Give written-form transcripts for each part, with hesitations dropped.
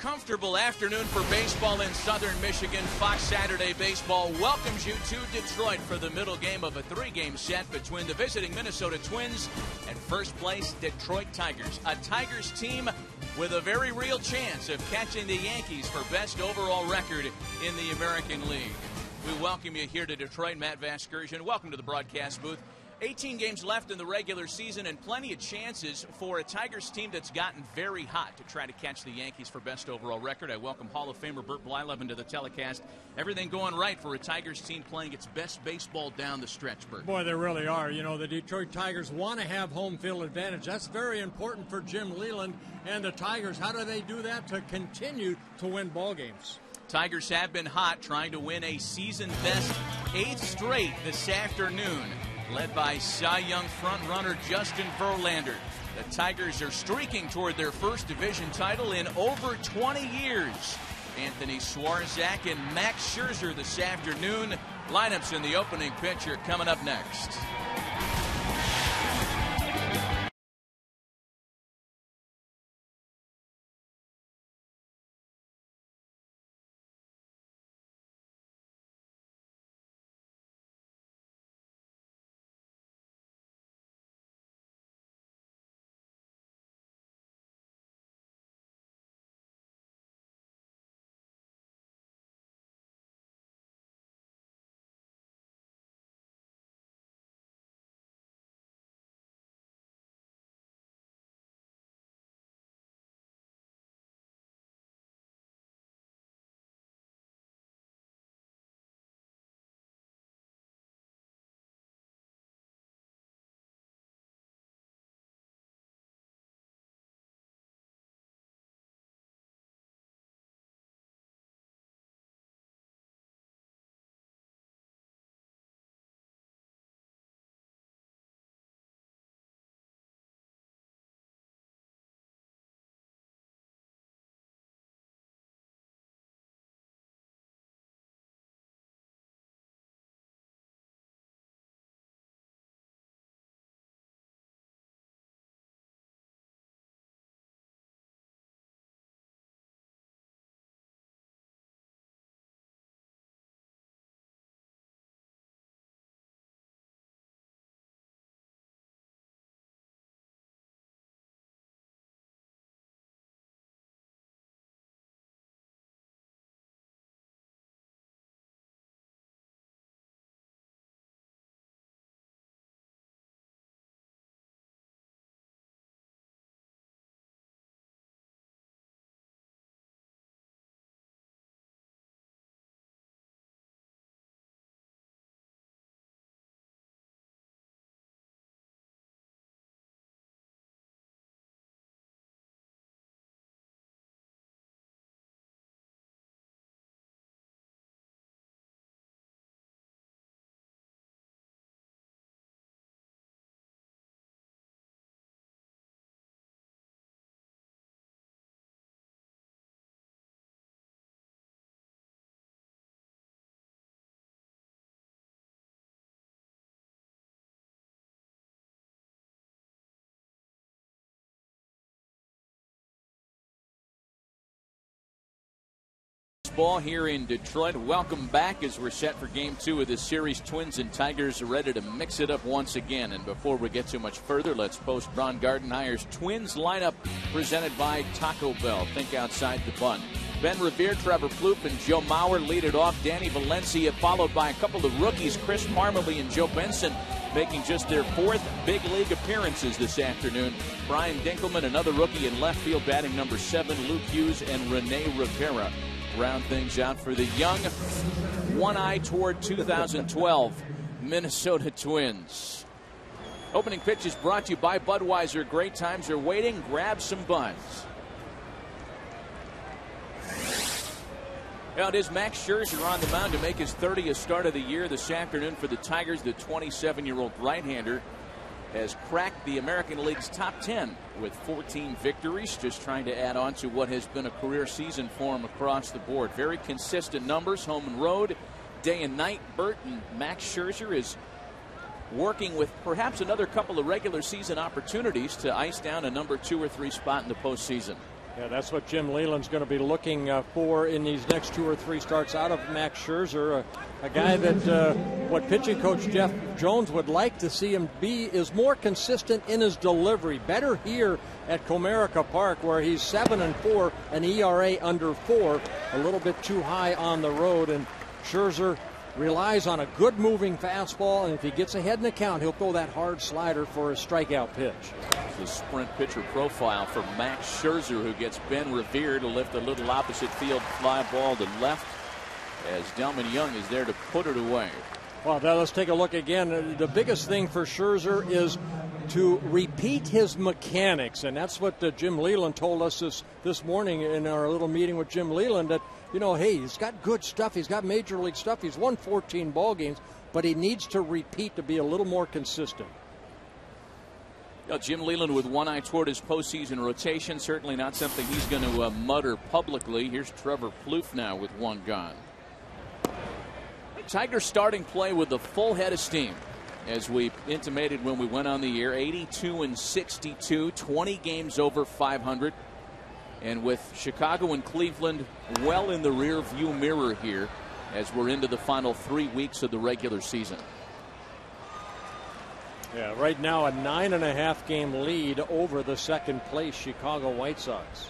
comfortable afternoon for baseball in southern Michigan. Fox Saturday Baseball welcomes you to Detroit for the middle game of a three-game set between the visiting Minnesota Twins and first place Detroit Tigers. A Tigers team with a very real chance of catching the Yankees for best overall record in the American League. We welcome you here to Detroit. Matt Vasgersian, welcome to the broadcast booth. 18 games left in the regular season and plenty of chances for a Tigers team that's gotten very hot to try to catch the Yankees for best overall record. I welcome Hall of Famer Bert Blyleven to the telecast. Everything going right for a Tigers team playing its best baseball down the stretch, Bert. Boy, they really are. You know, the Detroit Tigers want to have home field advantage. That's very important for Jim Leyland and the Tigers. How do they do that? To continue to win ball games. Tigers have been hot, trying to win a season-best 8th straight this afternoon, led by Cy Young frontrunner Justin Verlander. The Tigers are streaking toward their first division title in over 20 years. Anthony Swarzak and Max Scherzer this afternoon. Lineups in the opening pitch are coming up next. Ball here in Detroit. Welcome back as we're set for game 2 of this series. Twins and Tigers are ready to mix it up once again. And before we get too much further, let's post Ron Gardenhire's Twins lineup presented by Taco Bell. Think outside the bun. Ben Revere, Trevor Plouffe, and Joe Mauer lead it off. Danny Valencia followed by a couple of rookies, Chris Marmoley and Joe Benson, making just their 4th big league appearances this afternoon. Brian Dinkelman, another rookie in left field, batting number 7. Luke Hughes and Rene Rivera round things out for the young, one eye toward 2012 Minnesota Twins. Opening pitch is brought to you by Budweiser. Great times are waiting. Grab some buns. Now it is Max Scherzer on the mound to make his 30th start of the year this afternoon for the Tigers. The 27-year-old right-hander has cracked the American League's top 10 with 14 victories, just trying to add on to what has been a career season for him across the board. Very consistent numbers, home and road, day and night. Bert, and Max Scherzer is working with perhaps another couple of regular season opportunities to ice down a number 2 or 3 spot in the postseason. Yeah, that's what Jim Leyland's going to be looking for in these next 2 or 3 starts out of Max Scherzer, a guy that what pitching coach Jeff Jones would like to see him be is more consistent in his delivery. Better here at Comerica Park, where he's 7-4, an ERA under 4, a little bit too high on the road, and Scherzer relies on a good moving fastball, and if he gets ahead in the count, he'll throw that hard slider for a strikeout pitch. The sprint pitcher profile for Max Scherzer, who gets Ben Revere to lift a little opposite field fly ball to left as Delman Young is there to put it away. Well, now let's take a look again. The biggest thing for Scherzer is to repeat his mechanics, and that's what Jim Leyland told us this morning in our little meeting with Jim Leyland, that, you know, hey, he's got good stuff. He's got major league stuff. He's won 14 ball games, but he needs to repeat to be a little more consistent. Jim Leyland with one eye toward his postseason rotation. Certainly not something he's going to mutter publicly. Here's Trevor Plouffe now with one gone. Tigers starting play with the full head of steam. As we intimated when we went on the air, 82-62, 20 games over 500. And with Chicago and Cleveland well in the rear view mirror here as we're into the final 3 weeks of the regular season. Yeah, right now a 9.5 game lead over the second place Chicago White Sox.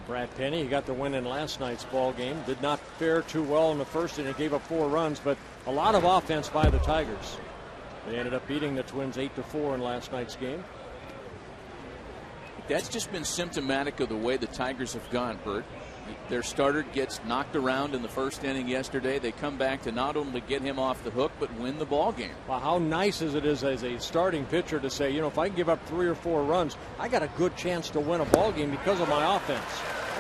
Brad Penny, he got the win in last night's ball game. Did not fare too well in the first inning. Gave up 4 runs, but a lot of offense by the Tigers. They ended up beating the Twins 8-4 in last night's game. That's just been symptomatic of the way the Tigers have gone, Bert. Their starter gets knocked around in the first inning yesterday. They come back to not only get him off the hook, but win the ball game. Well, how nice is it as a starting pitcher to say, you know, if I can give up 3 or 4 runs, I got a good chance to win a ball game because of my offense.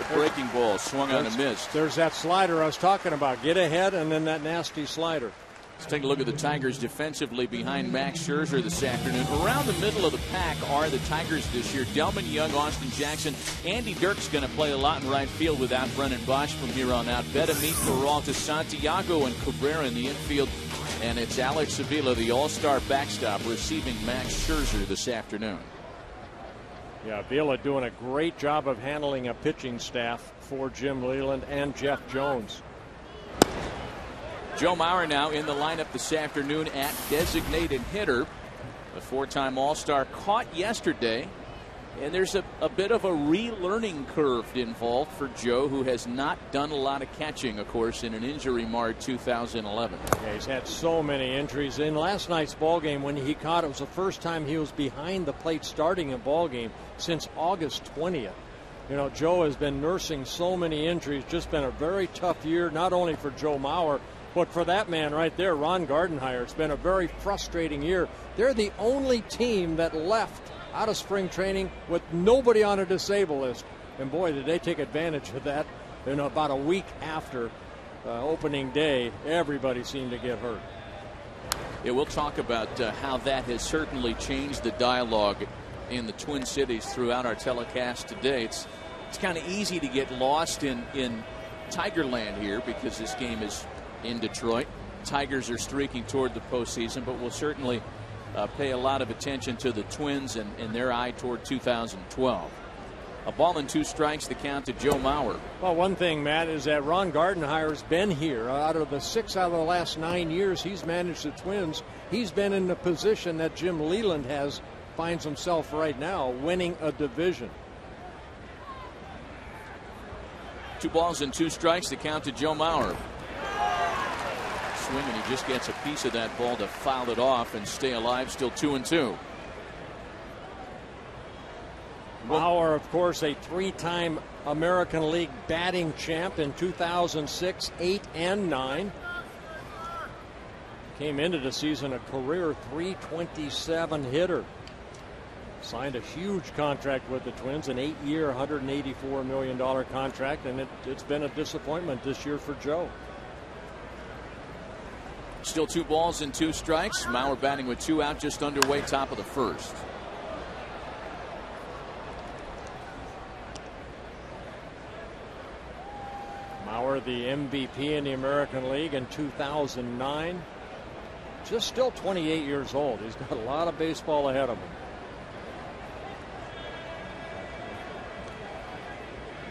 The breaking ball swung on and missed. There's that slider I was talking about. Get ahead, and then that nasty slider. Let's take a look at the Tigers defensively behind Max Scherzer this afternoon. Around the middle of the pack are the Tigers this year. Delman Young, Austin Jackson. Andy Dirk's going to play a lot in right field without Brennan Bosch from here on out. Betemit, Peralta, Santiago, and Cabrera in the infield. And it's Alex Avila, the all-star backstop, receiving Max Scherzer this afternoon. Yeah, Avila doing a great job of handling a pitching staff for Jim Leyland and Jeff Jones. Joe Mauer now in the lineup this afternoon at designated hitter. The 4-time All-Star caught yesterday. And there's a bit of a relearning curve involved for Joe, who has not done a lot of catching, of course, in an injury-marred 2011. Yeah, he's had so many injuries. In last night's ball game, when he caught, it was the first time he was behind the plate starting a ball game since August 20th. You know, Joe has been nursing so many injuries. Just been a very tough year, not only for Joe Mauer, but for that man right there, Ron Gardenhire. It's been a very frustrating year. They're the only team that left out of spring training with nobody on a disabled list. And boy, did they take advantage of that. You know, about a week after opening day, everybody seemed to get hurt. Yeah, we'll talk about how that has certainly changed the dialogue in the Twin Cities throughout our telecast today. It's kind of easy to get lost in Tigerland here because this game is in Detroit. Tigers are streaking toward the postseason, but we'll certainly pay a lot of attention to the Twins and their eye toward 2012. A ball and 2 strikes, the count to Joe Mauer. Well, one thing, Matt, is that Ron Gardenhire's been here. Out of the 6 out of the last 9 years he's managed the Twins, he's been in the position that Jim Leyland finds himself right now, winning a division. 2 balls and 2 strikes, the count to Joe Mauer. Swing, and he just gets a piece of that ball to foul it off and stay alive. Still 2-2. Mauer, of course, a 3-time American League batting champ in 2006, 8 and 9. Came into the season a career .327 hitter. Signed a huge contract with the Twins, an 8-year, $184 million contract, and it's been a disappointment this year for Joe. Still 2 balls and 2 strikes. Mauer batting with 2 out, just underway, top of the first. Mauer, the MVP in the American League in 2009. Just still 28 years old. He's got a lot of baseball ahead of him.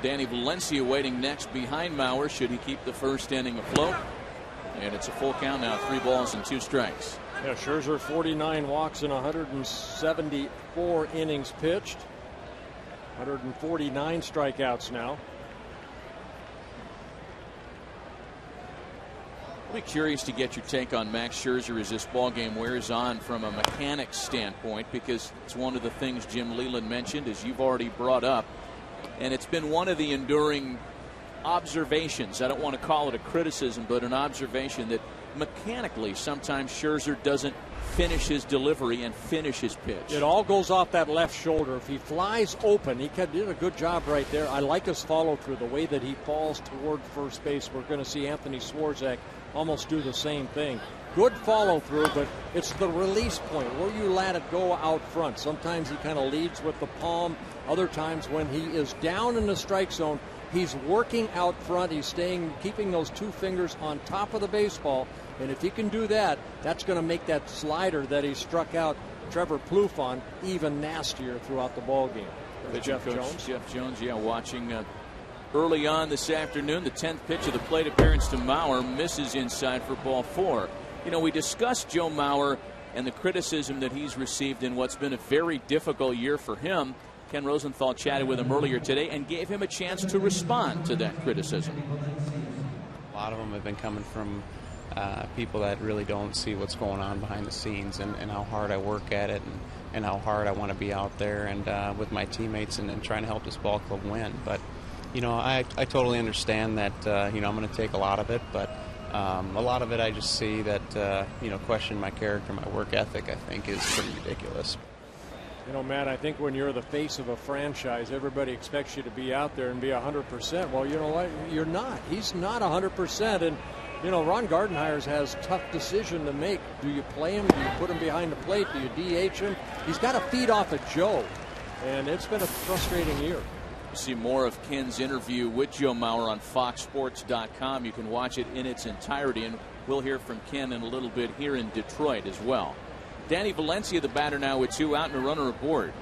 Danny Valencia waiting next behind Mauer. Should he keep the first inning afloat? And it's a full count now, 3 balls and 2 strikes. Yeah, Scherzer 49 walks in 174 innings pitched. 149 strikeouts now. I'll be curious to get your take on Max Scherzer as this ball game wears on from a mechanics standpoint, because it's one of the things Jim Leyland mentioned, as you've already brought up, and it's been one of the enduring observations. I don't want to call it a criticism, but an observation that mechanically sometimes Scherzer doesn't finish his delivery and finish his pitch. It all goes off that left shoulder. If he flies open, he did a good job right there. I like his follow through, the way that he falls toward first base. We're going to see Anthony Swarzak almost do the same thing. Good follow through, but it's the release point where you let it go out front. Sometimes he kind of leads with the palm. Other times when he is down in the strike zone, he's working out front. He's keeping those 2 fingers on top of the baseball. And if he can do that, that's going to make that slider that he struck out Trevor Plouffe on even nastier throughout the ball game. Jeff Jones. Jeff Jones, yeah, watching early on this afternoon. The 10th pitch of the plate appearance to Mauer, misses inside for ball 4. You know, we discussed Joe Mauer and the criticism that he's received in what's been a very difficult year for him. Ken Rosenthal chatted with him earlier today and gave him a chance to respond to that criticism. A lot of them have been coming from people that really don't see what's going on behind the scenes, and how hard I work at it, and how hard I want to be out there and with my teammates and trying to help this ball club win. But, you know, I totally understand that, you know, I'm going to take a lot of it, but a lot of it I just see that, you know, question my character, my work ethic, I think is pretty ridiculous. You know, Matt, I think when you're the face of a franchise, everybody expects you to be out there and be 100%. Well, you know what? You're not. He's not 100%. And, you know, Ron Gardenhire has a tough decision to make. Do you play him? Do you put him behind the plate? Do you DH him? He's got to feed off of Joe. And it's been a frustrating year. See more of Ken's interview with Joe Mauer on FoxSports.com. You can watch it in its entirety. And we'll hear from Ken in a little bit here in Detroit as well. Danny Valencia, the batter, now with 2 out and a runner aboard.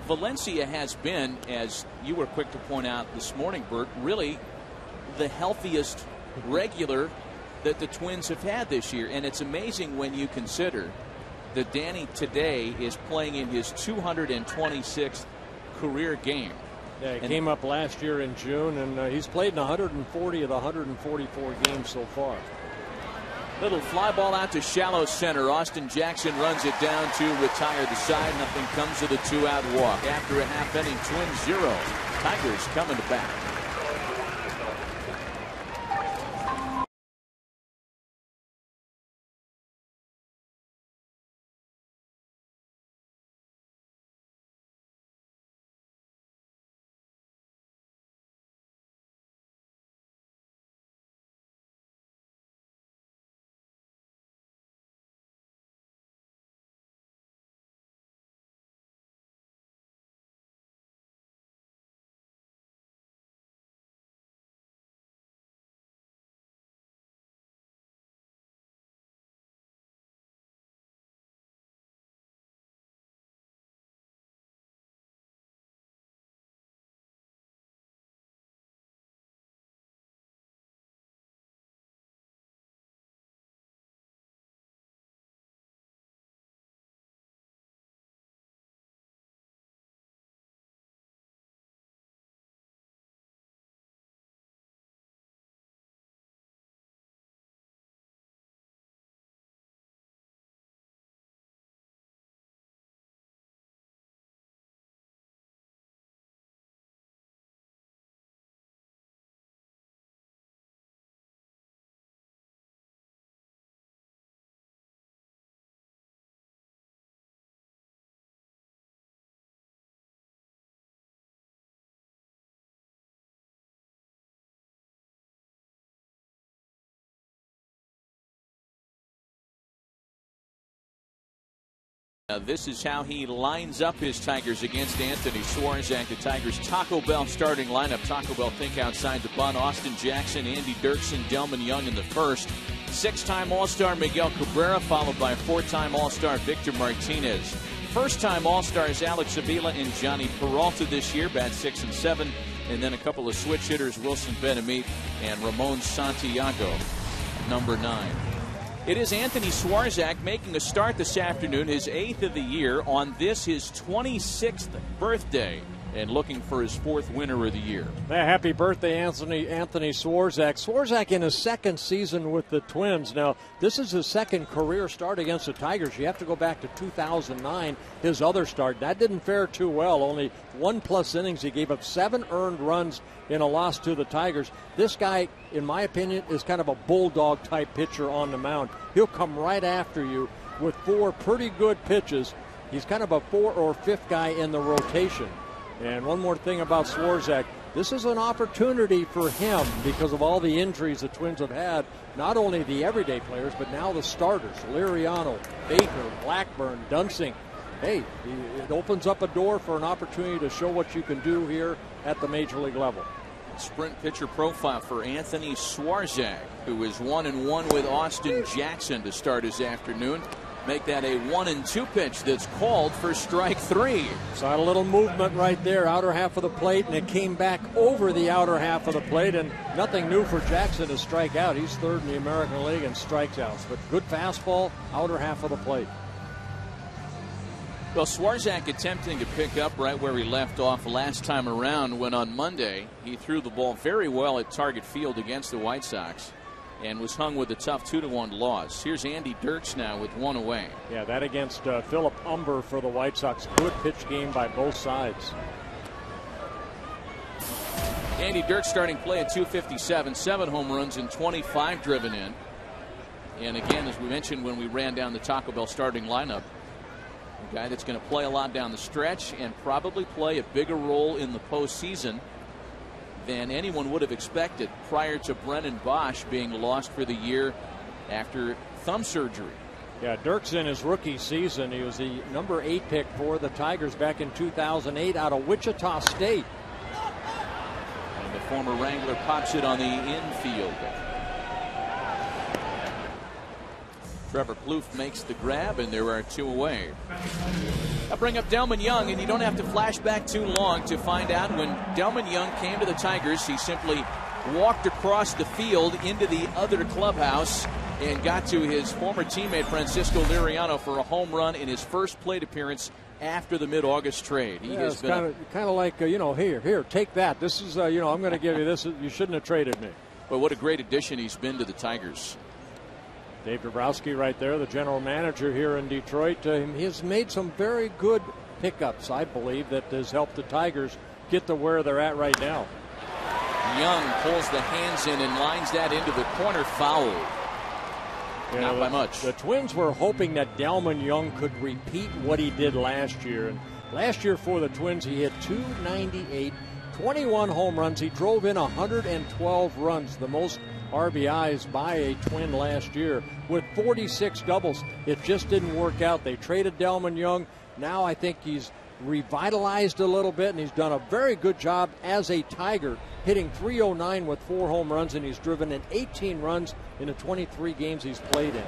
Valencia has been, as you were quick to point out this morning, Bert, really the healthiest regular that the Twins have had this year. And it's amazing when you consider that Danny today is playing in his 226th career game. Yeah, he came up last year in June, and he's played in 140 of the 144 games so far. Little fly ball out to shallow center. Austin Jackson runs it down to retire the side. Nothing comes of the 2-out walk. After a half inning, Twins 0. Tigers coming to bat. Now this is how he lines up his Tigers against Anthony Swarzak. The Tigers Taco Bell starting lineup. Taco Bell think outside the bunt. Austin Jackson, Andy Dirksen, Delman Young in the first. 6-time All-Star Miguel Cabrera, followed by 4-time All-Star Victor Martinez. first-time All-Stars Alex Avila and Johnny Peralta this year, bats 6 and 7. And then a couple of switch hitters, Wilson Betemit and Ramon Santiago, number 9. It is Anthony Swarzak making a start this afternoon, his 8th of the year, on this, his 26th birthday, and looking for his 4th winner of the year. Happy birthday, Anthony Swarzak. Swarzak in his 2nd season with the Twins. Now, this is his 2nd career start against the Tigers. You have to go back to 2009, his other start. That didn't fare too well. Only 1+ innings. He gave up 7 earned runs in a loss to the Tigers. This guy, in my opinion, is kind of a bulldog-type pitcher on the mound. He'll come right after you with 4 pretty good pitches. He's kind of a 4th or 5th guy in the rotation. And one more thing about Swarzak, this is an opportunity for him because of all the injuries the Twins have had, not only the everyday players, but now the starters, Liriano, Baker, Blackburn, Dunsink. Hey, it opens up a door for an opportunity to show what you can do here at the major league level. Sprint pitcher profile for Anthony Swarzak, who is 1-1 with Austin Jackson to start his afternoon. Make that a 1-2 pitch that's called for strike 3. Saw a little movement right there, outer half of the plate, and it came back over the outer half of the plate, and nothing new for Jackson to strike out. He's 3rd in the American League in strikeouts, but good fastball, outer half of the plate. Well, Swarzak attempting to pick up right where he left off last time around, when on Monday he threw the ball very well at Target Field against the White Sox and was hung with a tough 2-1 loss. Here's Andy Dirks now with 1 away. Yeah, that against Philip Humber for the White Sox. Good pitch game by both sides. Andy Dirks starting play at .257, 7 home runs and 25 driven in. And again, as we mentioned when we ran down the Taco Bell starting lineup, a guy that's going to play a lot down the stretch and probably play a bigger role in the postseason than anyone would have expected prior to Brennan Bosch being lost for the year after thumb surgery. Yeah, Dirks in his rookie season, he was the number 8 pick for the Tigers back in 2008 out of Wichita State. And the former Wrangler pops it on the infield. Trevor Plouffe makes the grab, and there are 2 away. I bring up Delmon Young, and you don't have to flash back too long to find out when Delmon Young came to the Tigers, he simply walked across the field into the other clubhouse and got to his former teammate Francisco Liriano for a home run in his first plate appearance after the mid-August trade. He has been kind of like, here, take that. This is, I'm going to give you this. You shouldn't have traded me. But what a great addition he's been to the Tigers. Dave Dabrowski right there, the general manager here in Detroit. He has made some very good pickups, I believe, that has helped the Tigers get to where they're at right now. Young pulls the hands in and lines that into the corner, foul. Not by much. The Twins were hoping that Delmon Young could repeat what he did last year. And last year for the Twins, he hit .298, 21 home runs. He drove in 112 runs, the most RBIs by a Twin last year, with 46 doubles. It just didn't work out. They traded Delmon Young. Now I think he's revitalized a little bit, and he's done a very good job as a Tiger, hitting .309 with 4 home runs, and he's driven in 18 runs in the 23 games he's played in.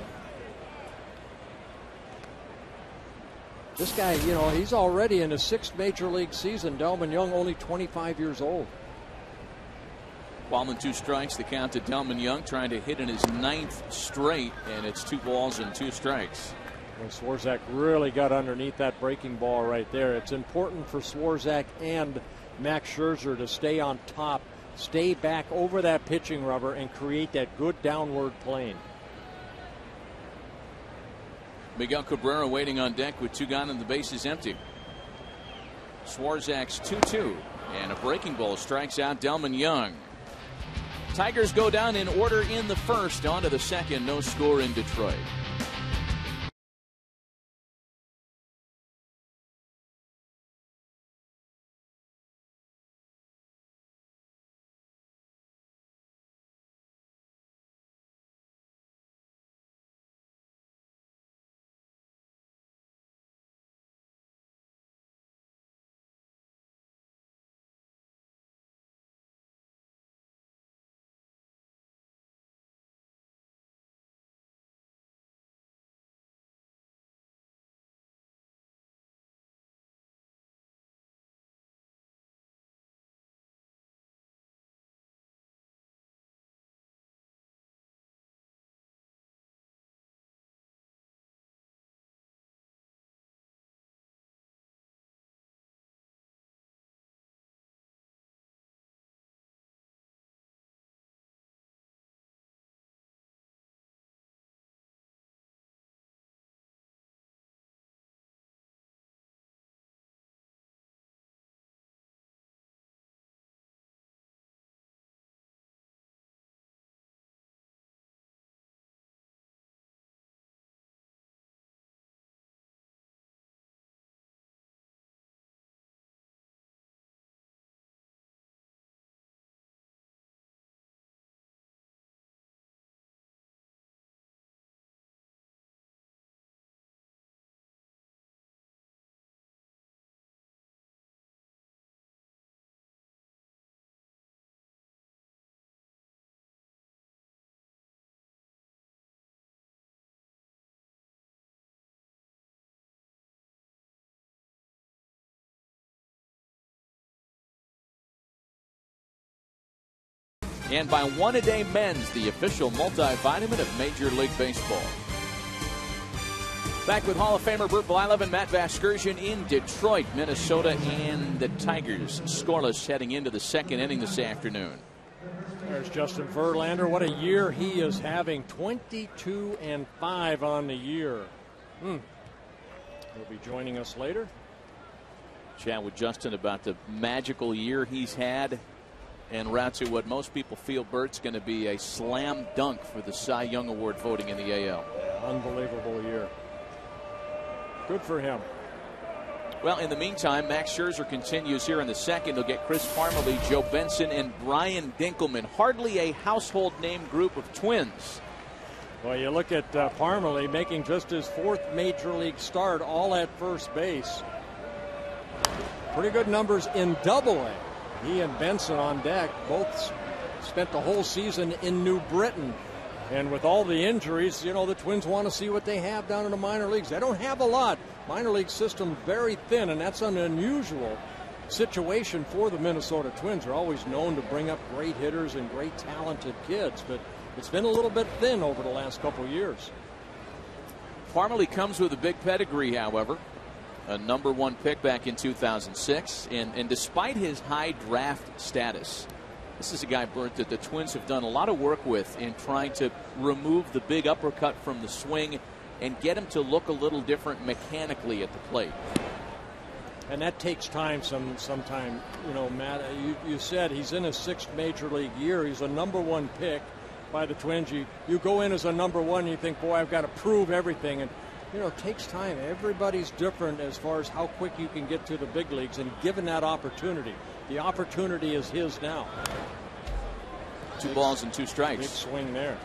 This guy, he's already in his 6th major league season. Delmon Young, only 25 years old. 2 strikes, the count to Delmon Young, trying to hit in his 9th straight, and it's 2 balls and 2 strikes. Well, Swarzak really got underneath that breaking ball right there. It's important for Swarzak and Max Scherzer to stay on top, stay back over that pitching rubber, and create that good downward plane. Miguel Cabrera waiting on deck with 2 gone and the bases empty. Swarzak's 2-2, and a breaking ball strikes out Delmon Young. Tigers go down in order in the first, on to the second, no score in Detroit. And by One A Day Men's, the official multivitamin of Major League Baseball. Back with Hall of Famer Bert Blyleven and Matt Vasgersian in Detroit, Minnesota, and the Tigers scoreless heading into the second inning this afternoon. There's Justin Verlander. What a year he is having. 22-5 on the year. He'll be joining us later. Chat with Justin about the magical year he's had, and route to what most people feel Bert's going to be a slam dunk for the Cy Young Award voting in the AL. Unbelievable year. Good for him. Well, in the meantime, Max Scherzer continues here in the second. He'll get Chris Parmelee, Joe Benson, and Brian Dinkelman. Hardly a household name group of Twins. Well, you look at Parmelee making just his 4th major league start, all at first base. Pretty good numbers in Double-A. He and Benson on deck both spent the whole season in New Britain. And with all the injuries, you know, the Twins want to see what they have down in the minor leagues. They don't have a lot. Minor league system very thin, and that's an unusual situation for the Minnesota Twins. They're always known to bring up great hitters and great talented kids, but it's been a little bit thin over the last couple of years. Parmelee comes with a big pedigree, however. A #1 pick back in 2006, and despite his high draft status, this is a guy, Bert, that the Twins have done a lot of work with in trying to remove the big uppercut from the swing and get him to look a little different mechanically at the plate. And that takes time sometime. You know, Matt, you said he's in his 6th major league year. He's a #1 pick by the Twins. You go in as a #1, you think, boy, I've got to prove everything. And, you know, it takes time. Everybody's different as far as how quick you can get to the big leagues, and given that opportunity. The opportunity is his now. 2 balls and 2 strikes. Big swing there.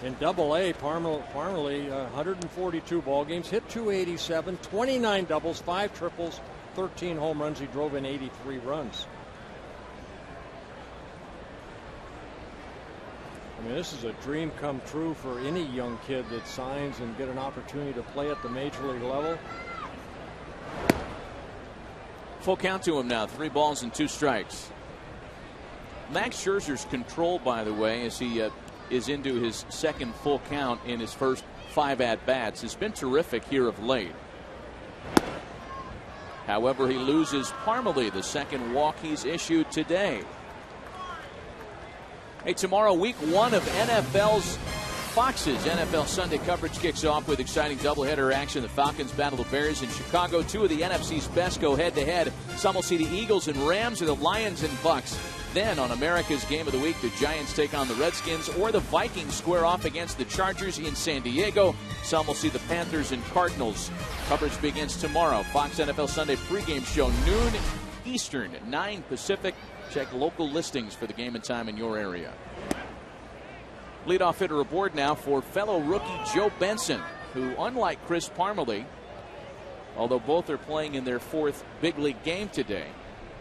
In Double-A, Parmelee 142 ball games, hit .287, 29 doubles, 5 triples, 13 home runs. He drove in 83 runs. I mean, this is a dream come true for any young kid that signs and get an opportunity to play at the major league level. Full count to him now. 3 balls and 2 strikes. Max Scherzer's control, by the way, as he is into his 2nd full count in his first 5 at-bats, has been terrific here of late. However, he loses Parmelee, the 2nd walk he's issued today. Hey, tomorrow, week 1 of NFL's Fox's NFL Sunday coverage kicks off with exciting doubleheader action. The Falcons battle the Bears in Chicago. 2 of the NFC's best go head-to-head. Some will see the Eagles and Rams or the Lions and Bucks. Then on America's Game of the Week, the Giants take on the Redskins or the Vikings square off against the Chargers in San Diego. Some will see the Panthers and Cardinals. Coverage begins tomorrow. Fox NFL Sunday pregame show, noon Eastern, 9 Pacific. Check local listings for the game and time in your area. Leadoff hitter aboard now for fellow rookie Joe Benson, who, unlike Chris Parmelee, although both are playing in their 4th big league game today,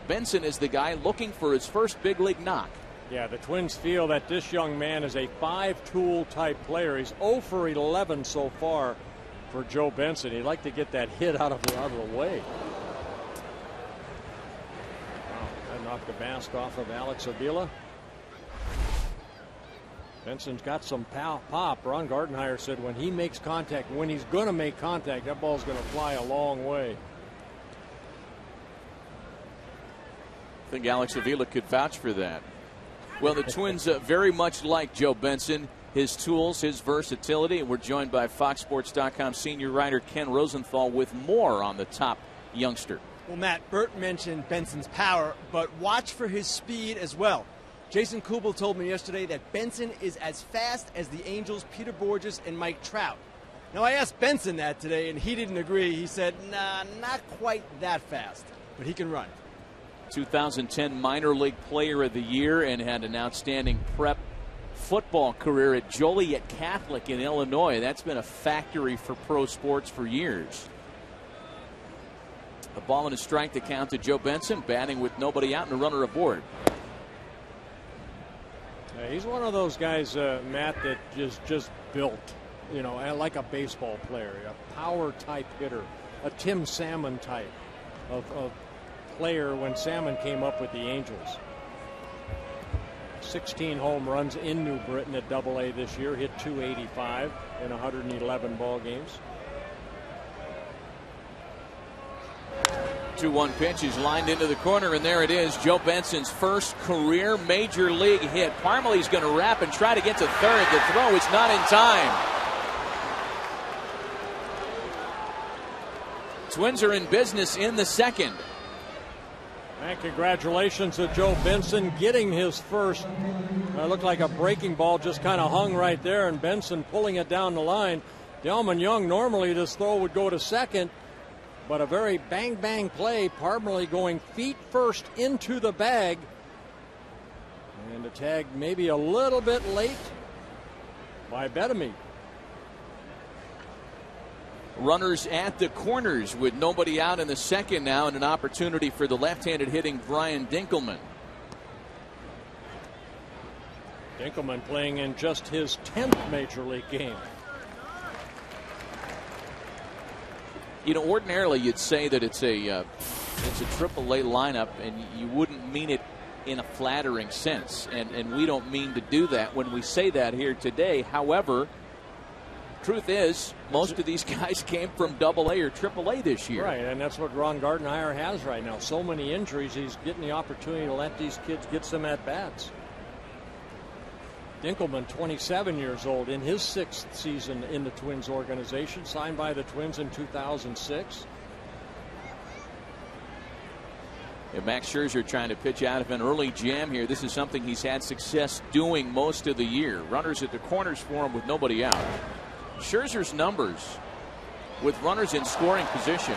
Benson is the guy looking for his first big league knock. Yeah, the Twins feel that this young man is a 5-tool type player. He's 0 for 11 so far for Joe Benson. He'd like to get that hit out of the way. Wow, that knocked the mask off of Alex Avila. Benson's got some pop. Ron Gardenhire said when he makes contact, when he's going to make contact, that ball's going to fly a long way. I think Alex Avila could vouch for that. Well, the Twins very much like Joe Benson, his tools, his versatility. And we're joined by FoxSports.com senior writer Ken Rosenthal with more on the top youngster. Well, Matt, Bert mentioned Benson's power, but watch for his speed as well. Jason Kubel told me yesterday that Benson is as fast as the Angels' Peter Borges and Mike Trout. Now, I asked Benson that today, and he didn't agree. He said, nah, not quite that fast, but he can run. 2010 Minor League Player of the Year and had an outstanding prep football career at Joliet Catholic in Illinois. That's been a factory for pro sports for years. A ball and a strike to count to Joe Benson, batting with nobody out and a runner aboard. He's one of those guys, Matt, that just built, you know, like a baseball player, a power type hitter, a Tim Salmon type of player when Salmon came up with the Angels. 16 home runs in New Britain at Double-A this year, hit .285 in 111 ball games. 2-1 pitch is lined into the corner, and there it is. Joe Benson's first career major league hit. Parmalee's going to wrap and try to get to third. The throw is not in time. Twins are in business in the second. And congratulations to Joe Benson getting his first. It looked like a breaking ball, just kind of hung right there, and Benson pulling it down the line. Delman Young, normally this throw would go to second, but a very bang-bang play. Parmalee going feet first into the bag. And the tag maybe a little bit late by Betemit. Runners at the corners with nobody out in the second now, and an opportunity for the left-handed hitting Brian Dinkelman. Dinkelman playing in just his 10th major league game. You know, ordinarily you'd say that it's a AAA lineup, and you wouldn't mean it in a flattering sense, and we don't mean to do that when we say that here today. However, truth is, most of these guys came from Double-A or Triple-A this year. Right, and that's what Ron Gardenhire has right now. So many injuries, he's getting the opportunity to let these kids get some at-bats. Dinkelman, 27 years old, in his 6th season in the Twins organization, signed by the Twins in 2006. And Max Scherzer trying to pitch out of an early jam here. This is something he's had success doing most of the year. Runners at the corners for him with nobody out. Scherzer's numbers with runners in scoring position,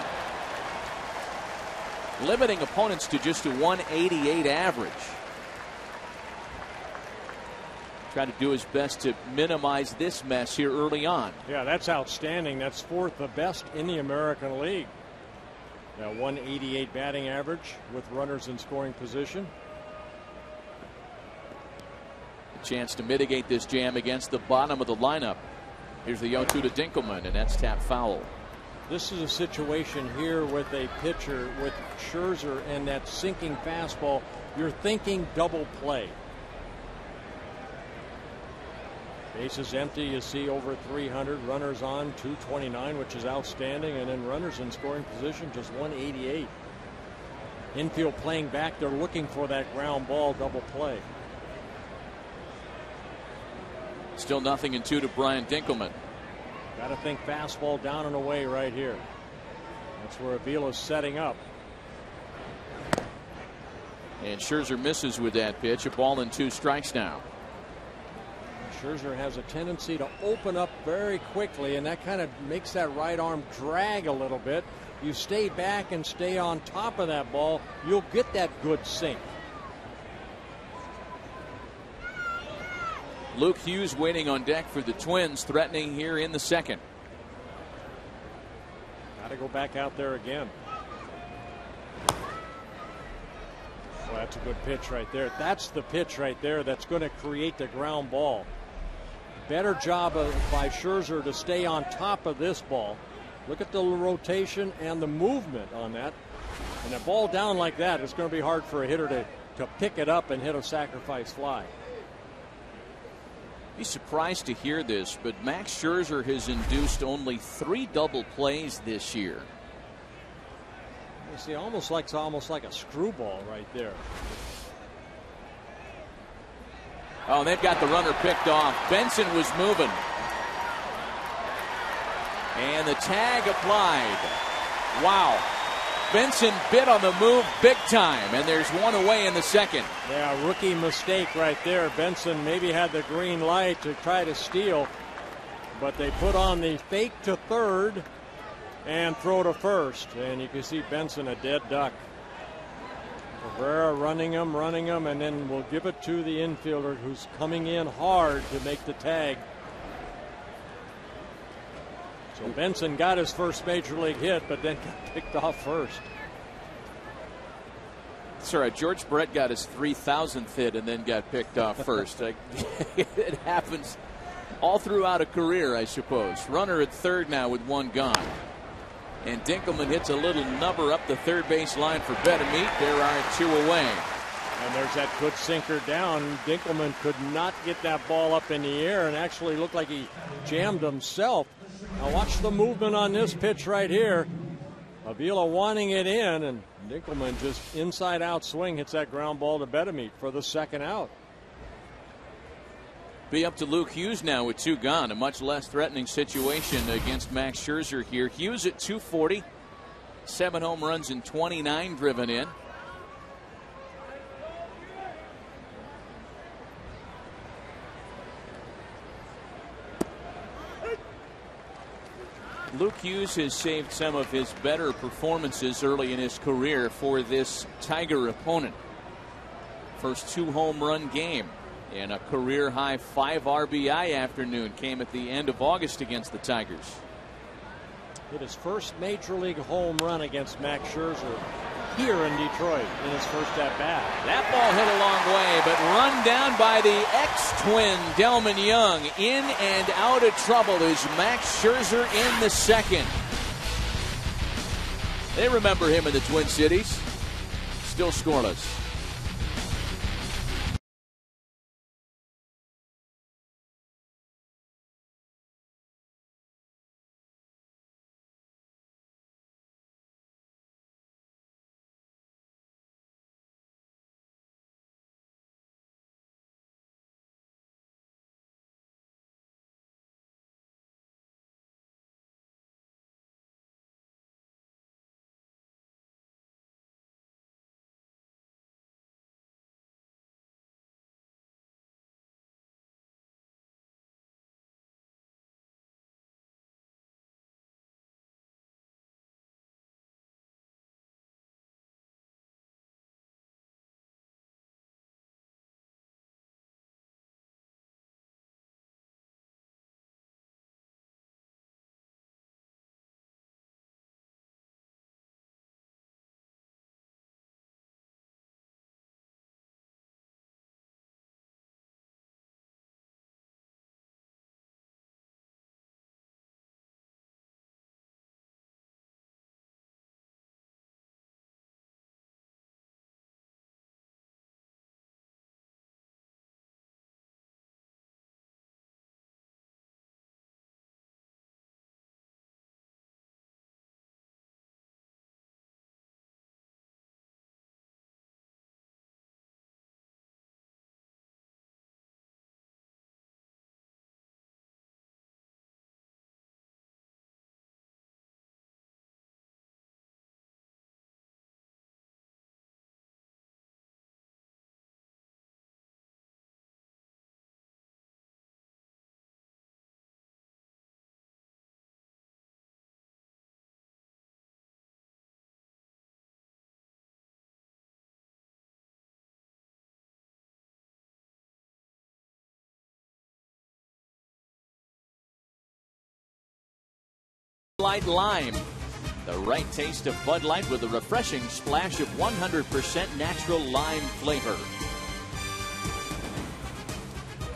limiting opponents to just a 188 average. Try to do his best to minimize this mess here early on. Yeah, that's outstanding. That's 4th the best in the American League. Now 188 batting average with runners in scoring position. A chance to mitigate this jam against the bottom of the lineup. Here's the 0-2 to Dinkelman, and that's tap foul. This is a situation here with a pitcher with Scherzer and that sinking fastball. You're thinking double play. Bases empty, you see over 300. Runners on, 229, which is outstanding. And then runners in scoring position, just 188. Infield playing back, they're looking for that ground ball double play. Still 0-2 to Brian Dinkelman. Got to think fastball down and away right here. That's where Avila's setting up. And Scherzer misses with that pitch. A ball and 2 strikes now. Scherzer has a tendency to open up very quickly, and that kind of makes that right arm drag a little bit. You stay back and stay on top of that ball, you'll get that good sink. Luke Hughes waiting on deck for the Twins, threatening here in the second. Got to go back out there again. Well, that's a good pitch right there. That's the pitch right there that's going to create the ground ball. Better job by Scherzer to stay on top of this ball. Look at the rotation and the movement on that. And a ball down like that, it's going to be hard for a hitter to pick it up and hit a sacrifice fly. Be surprised to hear this, but Max Scherzer has induced only 3 double plays this year. You see, almost like a screwball right there. Oh, they've got the runner picked off. Benson was moving. And the tag applied. Wow. Benson bit on the move big time, and there's 1 away in the second. Yeah, rookie mistake right there. Benson maybe had the green light to try to steal, but they put on the fake to third and throw to first. And you can see Benson a dead duck. Cabrera running him, and then we'll give it to the infielder who's coming in hard to make the tag. So Benson got his first major league hit, but then got picked off first. Sorry, George Brett got his 3,000th hit and then got picked off first. It happens all throughout a career, I suppose. Runner at third now with 1 gone. And Dinkelman hits a little nubber up the third base line for Betemit. There are 2 away. And there's that good sinker down. Dinkelman could not get that ball up in the air and actually looked like he jammed himself. Now watch the movement on this pitch right here. Avila wanting it in, and Dinkelman just inside out swing hits that ground ball to Betemit for the second out. Be up to Luke Hughes now with 2 gone. A much less threatening situation against Max Scherzer here. Hughes at 240. 7 home runs and 29 driven in. Luke Hughes has saved some of his better performances early in his career for this Tiger opponent. First 2 home run game and a career high 5 RBI afternoon came at the end of August against the Tigers. Hit his first major league home run against Max Scherzer here in Detroit in his first at bat. That ball hit a long way, but run down by the ex-twin Delman Young. In and out of trouble is Max Scherzer in the second. They remember him in the Twin Cities. Still scoreless. Light Lime, the right taste of Bud Light with a refreshing splash of 100% natural lime flavor.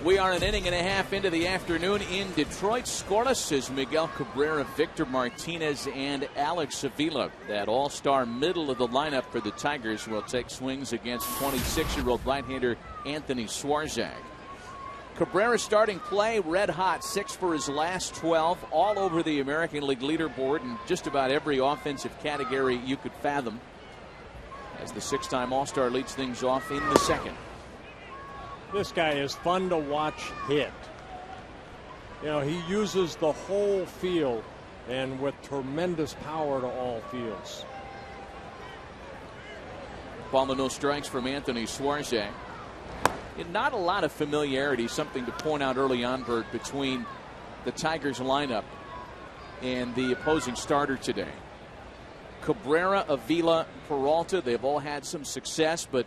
We are an inning and a half into the afternoon in Detroit. Scoreless is Miguel Cabrera, Victor Martinez, and Alex Avila. That all-star middle of the lineup for the Tigers will take swings against 26-year-old right-hander Anthony Swarzak. Cabrera starting play red hot, 6 for his last 12, all over the American League leaderboard in just about every offensive category you could fathom, as the 6-time All-Star leads things off in the second. This guy is fun to watch hit. You know, he uses the whole field and with tremendous power to all fields. Ball and no strikes from Anthony Swarzak. And not a lot of familiarity, something to point out early on, Bert, between the Tigers lineup and the opposing starter today. Cabrera, Avila, Peralta, they've all had some success, but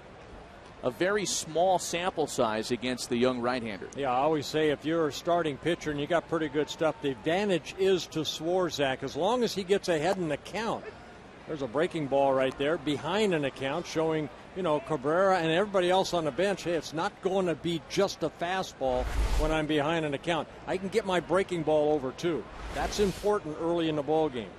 a very small sample size against the young right-hander. Yeah, I always say if you're a starting pitcher and you got pretty good stuff, the advantage is to Swarzak as long as he gets ahead in the count. There's a breaking ball right there behind an account showing, you know, Cabrera and everybody else on the bench, hey, it's not going to be just a fastball when I'm behind an account. I can get my breaking ball over too. That's important early in the ball game.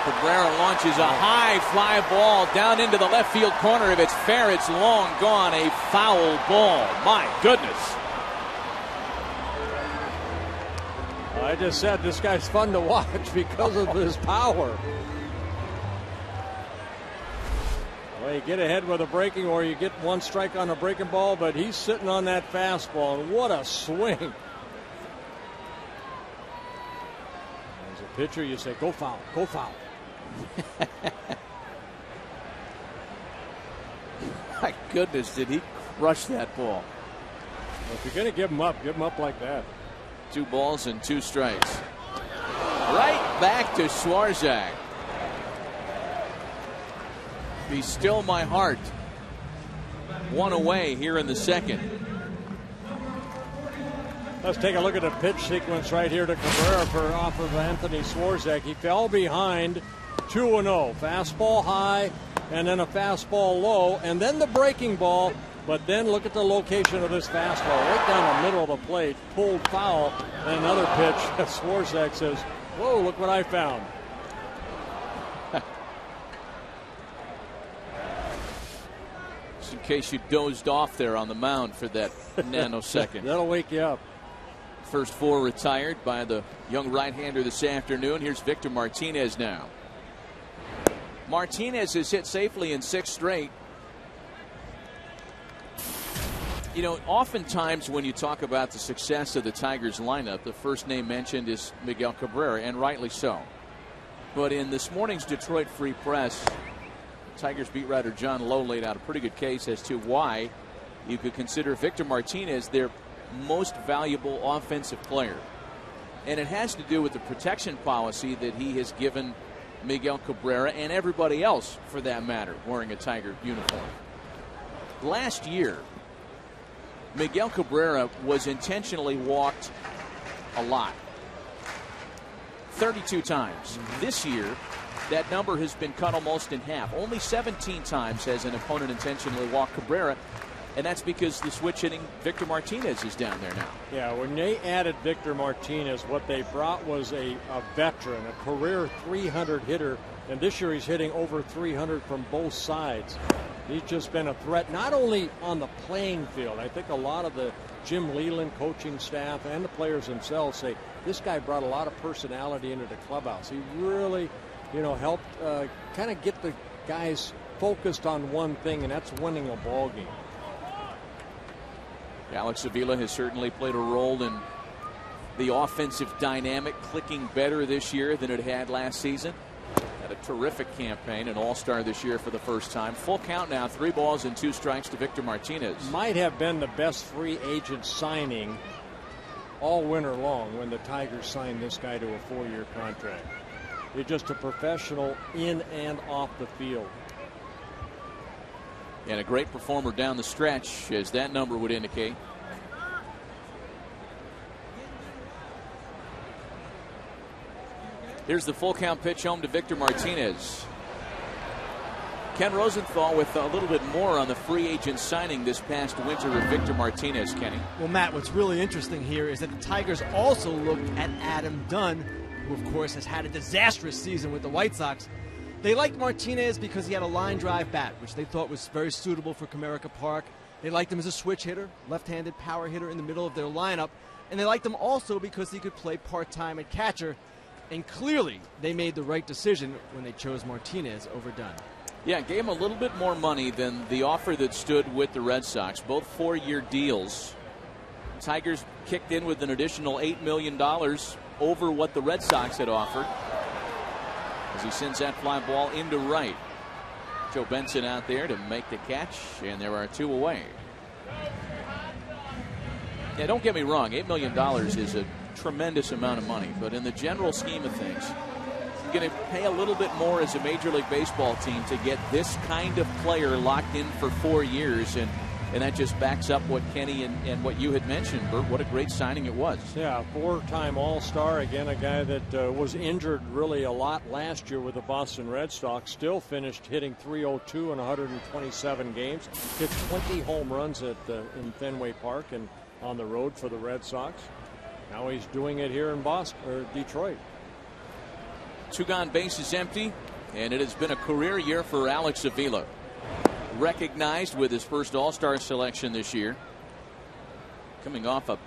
Cabrera launches a high fly ball down into the left field corner. If it's fair, it's long gone. A foul ball. My goodness. I just said this guy's fun to watch because of his power. Well, you get ahead with a breaking, or you get one strike on a breaking ball, but he's sitting on that fastball, and what a swing. As a pitcher, you say, go foul, go foul. My goodness, did he crush that ball. Well, if you're going to give him up like that. 2 balls and 2 strikes. Right back to Swarzak. Be still my heart. 1 away here in the second. Let's take a look at the pitch sequence right here to Cabrera off of Anthony Swarzak. He fell behind 2-0. Fastball high, and then a fastball low, and then the breaking ball. But then look at the location of this fastball. Right down the middle of the plate. Pulled foul, and another pitch. Swarzak says, whoa, look what I found. Just in case you dozed off there on the mound for that nanosecond. That'll wake you up. First 4 retired by the young right-hander this afternoon. Here's Victor Martinez now. Martinez has hit safely in 6 straight. You know, oftentimes when you talk about the success of the Tigers lineup, the first name mentioned is Miguel Cabrera, and rightly so. But in this morning's Detroit Free Press, Tigers beat writer John Lowe laid out a pretty good case as to why you could consider Victor Martinez their most valuable offensive player. And it has to do with the protection policy that he has given Miguel Cabrera and everybody else, for that matter, wearing a Tiger uniform. Last year, Miguel Cabrera was intentionally walked a lot. 32 times. This year, that number has been cut almost in half. Only 17 times has an opponent intentionally walked Cabrera, and that's because the switch hitting Victor Martinez is down there now. Yeah, when they added Victor Martinez, what they brought was a veteran, a career 300 hitter, and this year he's hitting over 300 from both sides. He's just been a threat, not only on the playing field. I think a lot of the Jim Leland coaching staff and the players themselves say this guy brought a lot of personality into the clubhouse. He really, helped kind of get the guys focused on one thing, and that's winning a ball game. Alex Avila has certainly played a role in the offensive dynamic clicking better this year than it had last season. Had a terrific campaign, an all-star this year for the first time. Full count now, 3 balls and 2 strikes to Victor Martinez. Might have been the best free agent signing all winter long when the Tigers signed this guy to a 4-year contract. He's just a professional in and off the field. And a great performer down the stretch, as that number would indicate. Here's the full count pitch home to Victor Martinez. Ken Rosenthal with a little bit more on the free agent signing this past winter of Victor Martinez, Kenny. Well, Matt, what's really interesting here is that the Tigers also looked at Adam Dunn, who of course has had a disastrous season with the White Sox. They liked Martinez because he had a line drive bat, which they thought was very suitable for Comerica Park. They liked him as a switch hitter, left-handed power hitter in the middle of their lineup. And they liked him also because he could play part-time at catcher. And clearly, they made the right decision when they chose Martinez over Dunn. Yeah, gave him a little bit more money than the offer that stood with the Red Sox. Both 4-year deals. Tigers kicked in with an additional $8 million over what the Red Sox had offered, as he sends that fly ball into right. Joe Benson out there to make the catch, and there are 2 away. Yeah, don't get me wrong, $8 million is a tremendous amount of money, but in the general scheme of things, you're going to pay a little bit more as a Major League Baseball team to get this kind of player locked in for 4 years, and that just backs up what Kenny and what you had mentioned, Bert. What a great signing it was. Yeah, 4-time All-Star. Again, a guy that was injured really a lot last year with the Boston Red Sox. Still finished hitting .302 in 127 games. Hit 20 home runs in Fenway Park and on the road for the Red Sox. Now he's doing it here in Detroit. 2 gone, bases empty, and it has been a career year for Alex Avila. Recognized with his first All-Star selection this year. Coming off a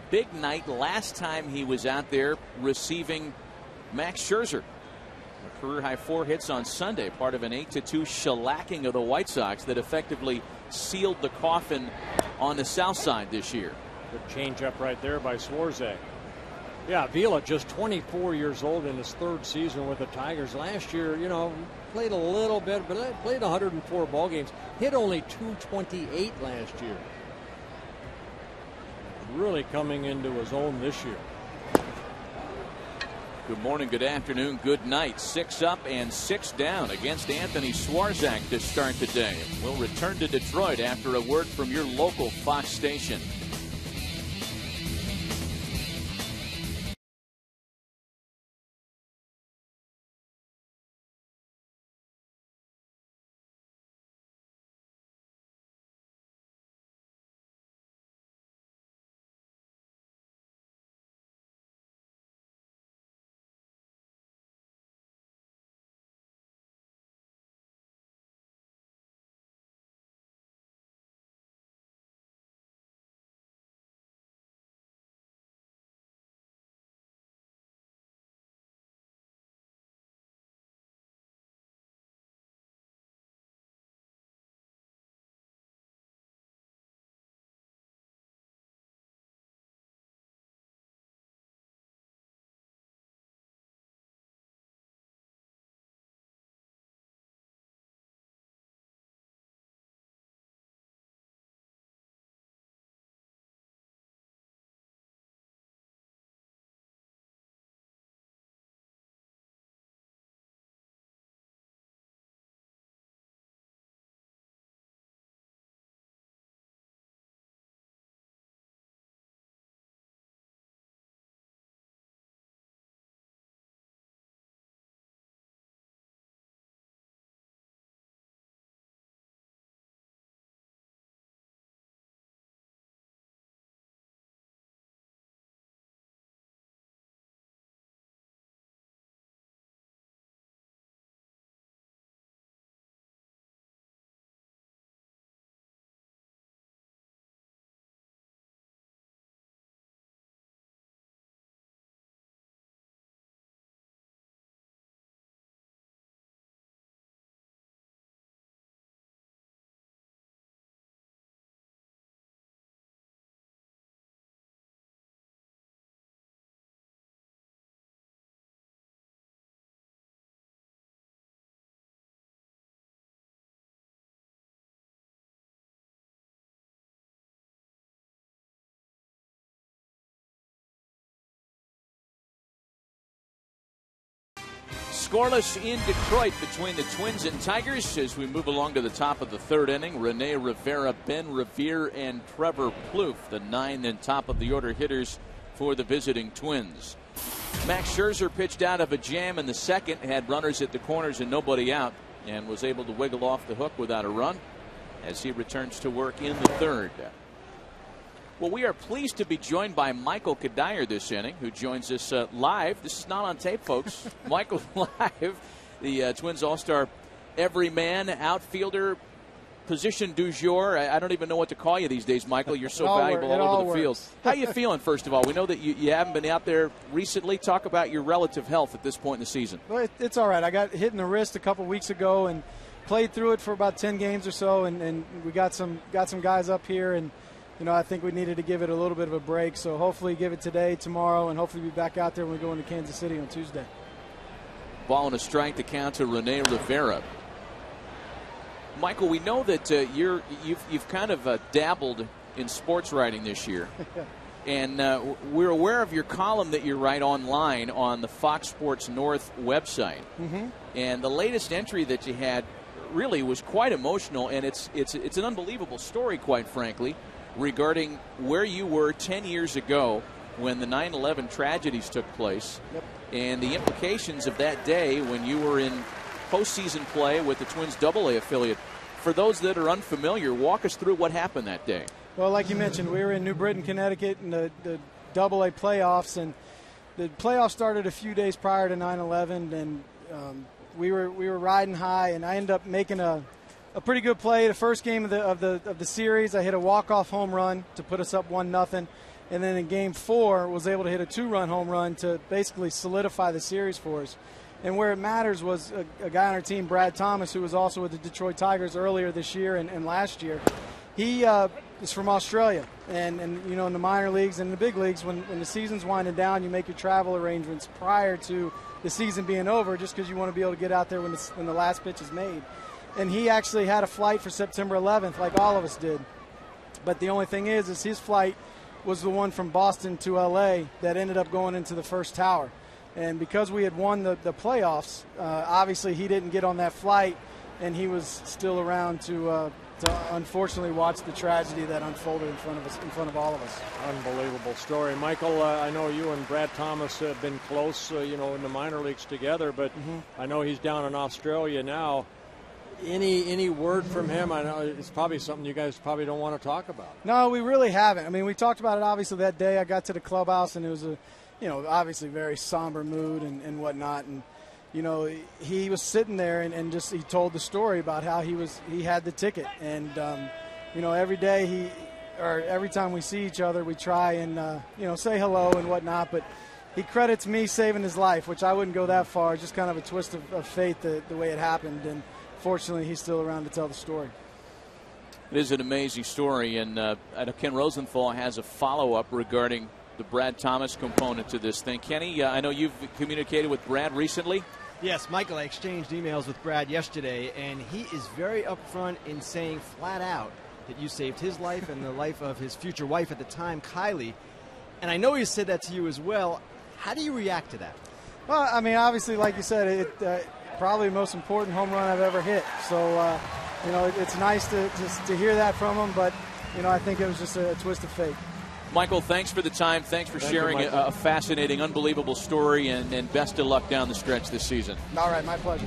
big night last time he was out there receiving Max Scherzer. A career-high 4 hits on Sunday, part of an 8-2 shellacking of the White Sox that effectively sealed the coffin on the south side this year. Good changeup right there by Swarzak. Yeah, Avila just 24 years old in his 3rd season with the Tigers. Last year, played a little bit, but played 104 ball games. Hit only 228 last year. Really coming into his own this year. Good morning, good afternoon, good night. 6 up and 6 down against Anthony Swarzak to start the day. We'll return to Detroit after a word from your local Fox station. Scoreless in Detroit between the Twins and Tigers as we move along to the top of the 3rd inning. Rene Rivera, Ben Revere, and Trevor Plouffe, the 9 and top of the order hitters for the visiting Twins. Max Scherzer pitched out of a jam in the 2nd, had runners at the corners and nobody out, and was able to wiggle off the hook without a run as he returns to work in the 3rd. Well, we are pleased to be joined by Michael Cuddyer this inning, who joins us live. This is not on tape, folks. Michael live, the Twins All-Star everyman, outfielder, position du jour. I don't even know what to call you these days, Michael. You're so valuable all over the field. How you feeling, first of all? We know that you haven't been out there recently. Talk about your relative health at this point in the season. Well, it's all right. I got hit in the wrist a couple weeks ago and played through it for about 10 games or so, and we got some guys up here, and I think we needed to give it a little bit of a break. So hopefully give it today, tomorrow, and hopefully be back out there when we go into Kansas City on Tuesday. Ball and a strike to count to Rene Rivera. Michael, we know that you've kind of dabbled in sports writing this year. And we're aware of your column that you write online on the Fox Sports North website. Mm-hmm. And the latest entry that you had really was quite emotional, and it's an unbelievable story, quite frankly, regarding where you were 10 years ago when the 9/11 tragedies took place. Yep. And the implications of that day when you were in postseason play with the Twins AA affiliate. For those that are unfamiliar, walk us through what happened that day. Well, like you mentioned, we were in New Britain, Connecticut in the AA playoffs, and the playoffs started a few days prior to 9/11, and we were riding high, and I ended up making a pretty good play. The first game of the series, I hit a walk-off home run to put us up 1-0, and then in Game 4 was able to hit a 2-run home run to basically solidify the series for us. And where it matters was a guy on our team, Brad Thomas, who was also with the Detroit Tigers earlier this year and last year. He is from Australia, and in the minor leagues and the big leagues, when the season's winding down, you make your travel arrangements prior to the season being over, just because you want to be able to get out there when the last pitch is made. And he actually had a flight for September 11th, like all of us did. But the only thing is his flight was the one from Boston to L.A. that ended up going into the first tower. And because we had won the playoffs, obviously he didn't get on that flight, and he was still around to unfortunately watch the tragedy that unfolded in front of all of us. Unbelievable story. Michael, I know you and Brad Thomas have been close, in the minor leagues together, but I know he's down in Australia now. Any word from him? I know it's probably something you guys probably don't want to talk about. No, we really haven't. I mean, we talked about it obviously that day. I got to the clubhouse, and it was obviously very somber mood and whatnot. And, he was sitting there and just he told the story about how he had the ticket. And, every day every time we see each other, we try and, say hello and whatnot. But he credits me saving his life, which I wouldn't go that far. Just kind of a twist of fate the way it happened. And fortunately, he's still around to tell the story. It is an amazing story. And Ken Rosenthal has a follow-up regarding the Brad Thomas component to this thing. Kenny, I know you've communicated with Brad recently. Yes, Michael, I exchanged emails with Brad yesterday, and he is very upfront in saying flat out that you saved his life and the life of his future wife at the time, Kylie. And I know he said that to you as well. How do you react to that? Well, I mean, obviously, like you said, probably the most important home run I've ever hit. So, it's nice to hear that from him, but, I think it was just a twist of fate. Michael, thanks for the time. Thanks for sharing a fascinating, unbelievable story, and best of luck down the stretch this season. All right, my pleasure.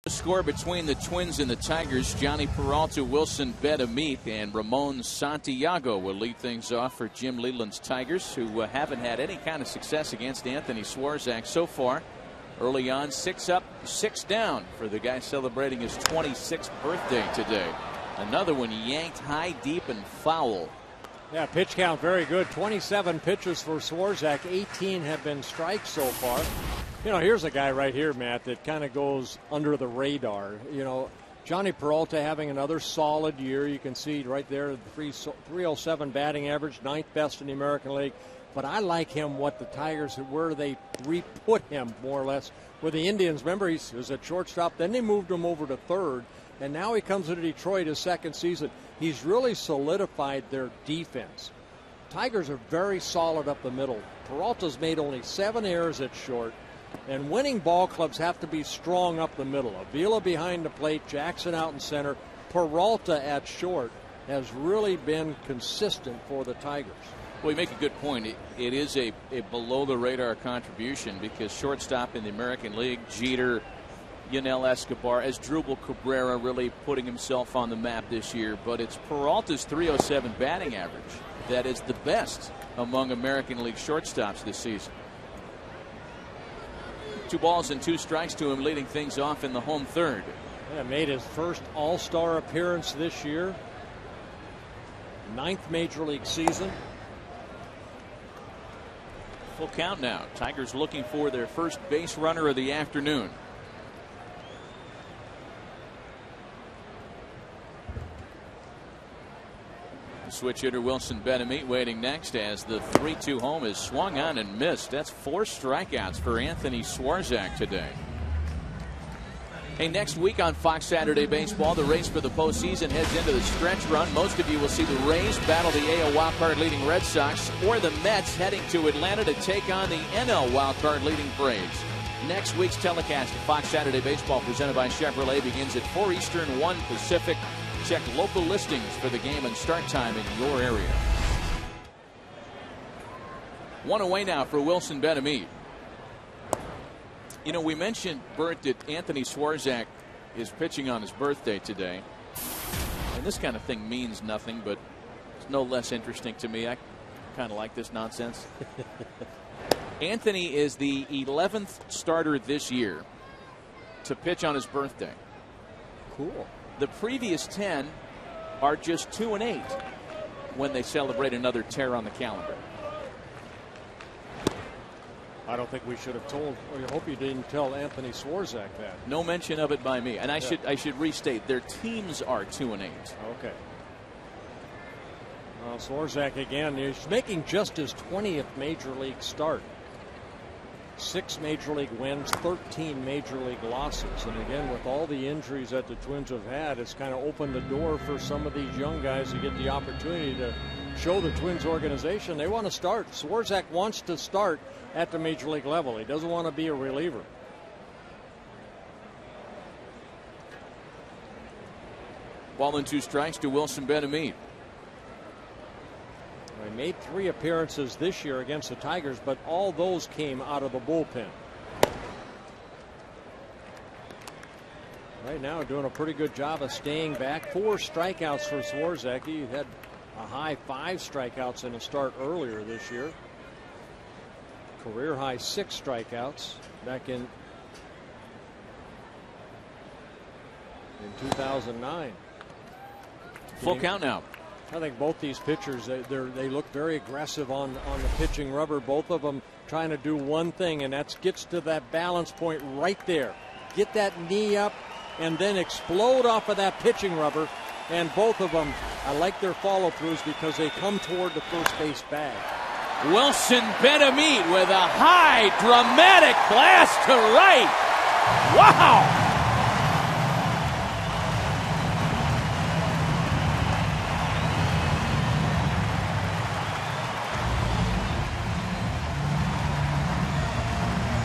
The score between the Twins and the Tigers, Johnny Peralta, Wilson Betemit, and Ramon Santiago will lead things off for Jim Leyland's Tigers, who haven't had any kind of success against Anthony Swarzak so far. Early on, 6 up, 6 down for the guy celebrating his 26th birthday today. Another one yanked high, deep, and foul. Yeah, pitch count very good. 27 pitches for Swarzak. 18 have been strikes so far. Here's a guy right here, Matt, that kind of goes under the radar. Johnny Peralta having another solid year. You can see right there the 307 batting average, 9th best in the American League. But I like him, what the Tigers, where they re-put him more or less. With the Indians, remember, he was at shortstop, then they moved him over to third, and now he comes to Detroit his second season. He's really solidified their defense. Tigers are very solid up the middle. Peralta's made only 7 errors at short, and winning ball clubs have to be strong up the middle. Avila behind the plate, Jackson out in center, Peralta at short has really been consistent for the Tigers. Well, you make a good point. It is a below-the-radar contribution because shortstop in the American League, Jeter, Yunel Escobar, Asdrubal Cabrera really putting himself on the map this year. But it's Peralta's 307 batting average that is the best among American League shortstops this season. 2 balls and 2 strikes to him, leading things off in the home third. Yeah, made his first All-Star appearance this year. 9th Major League season. Full count now. Tigers looking for their first base runner of the afternoon. Switch hitter Wilson Betemit waiting next as the 3-2 home is swung on and missed. That's 4 strikeouts for Anthony Swarzak today. Hey, next week on Fox Saturday Baseball, the race for the postseason heads into the stretch run. Most of you will see the Rays battle the AL wildcard leading Red Sox or the Mets heading to Atlanta to take on the NL wildcard leading Braves. Next week's telecast of Fox Saturday Baseball presented by Chevrolet begins at 4 Eastern, 1 Pacific. Check local listings for the game and start time in your area. 1 away now for Wilson Betemit. You know, we mentioned, Bert, that Anthony Swarzak is pitching on his birthday today. And this kind of thing means nothing, but it's no less interesting to me. I kind of like this nonsense. Anthony is the 11th starter this year to pitch on his birthday. Cool. The previous 10 are just 2 and 8 when they celebrate another tear on the calendar. I don't think we should have told, or I hope you didn't tell Anthony Swarzak that. No mention of it by me. And I should restate, their teams are 2 and 8. Okay. Well, Swarzak again is making just his 20th major league start. 6 major league wins, 13 major league losses. And again, with all the injuries that the Twins have had, it's kind of opened the door for some of these young guys to get the opportunity to show the Twins organization they want to start. Swarzak wants to start at the major league level. He doesn't want to be a reliever. Ball and 2 strikes to Wilson Betemit. He made 3 appearances this year against the Tigers, but all those came out of the bullpen. Right now doing a pretty good job of staying back. 4 strikeouts for Swarzak. He had a high 5 strikeouts in a start earlier this year. Career high 6 strikeouts back in 2009. Full count now. I think both these pitchers, they look very aggressive on the pitching rubber. Both of them trying to do one thing, and that gets to that balance point right there. Get that knee up and then explode off of that pitching rubber. And both of them, I like their follow-throughs because they come toward the first base bag. Wilson Betemit with a high, dramatic blast to right. Wow!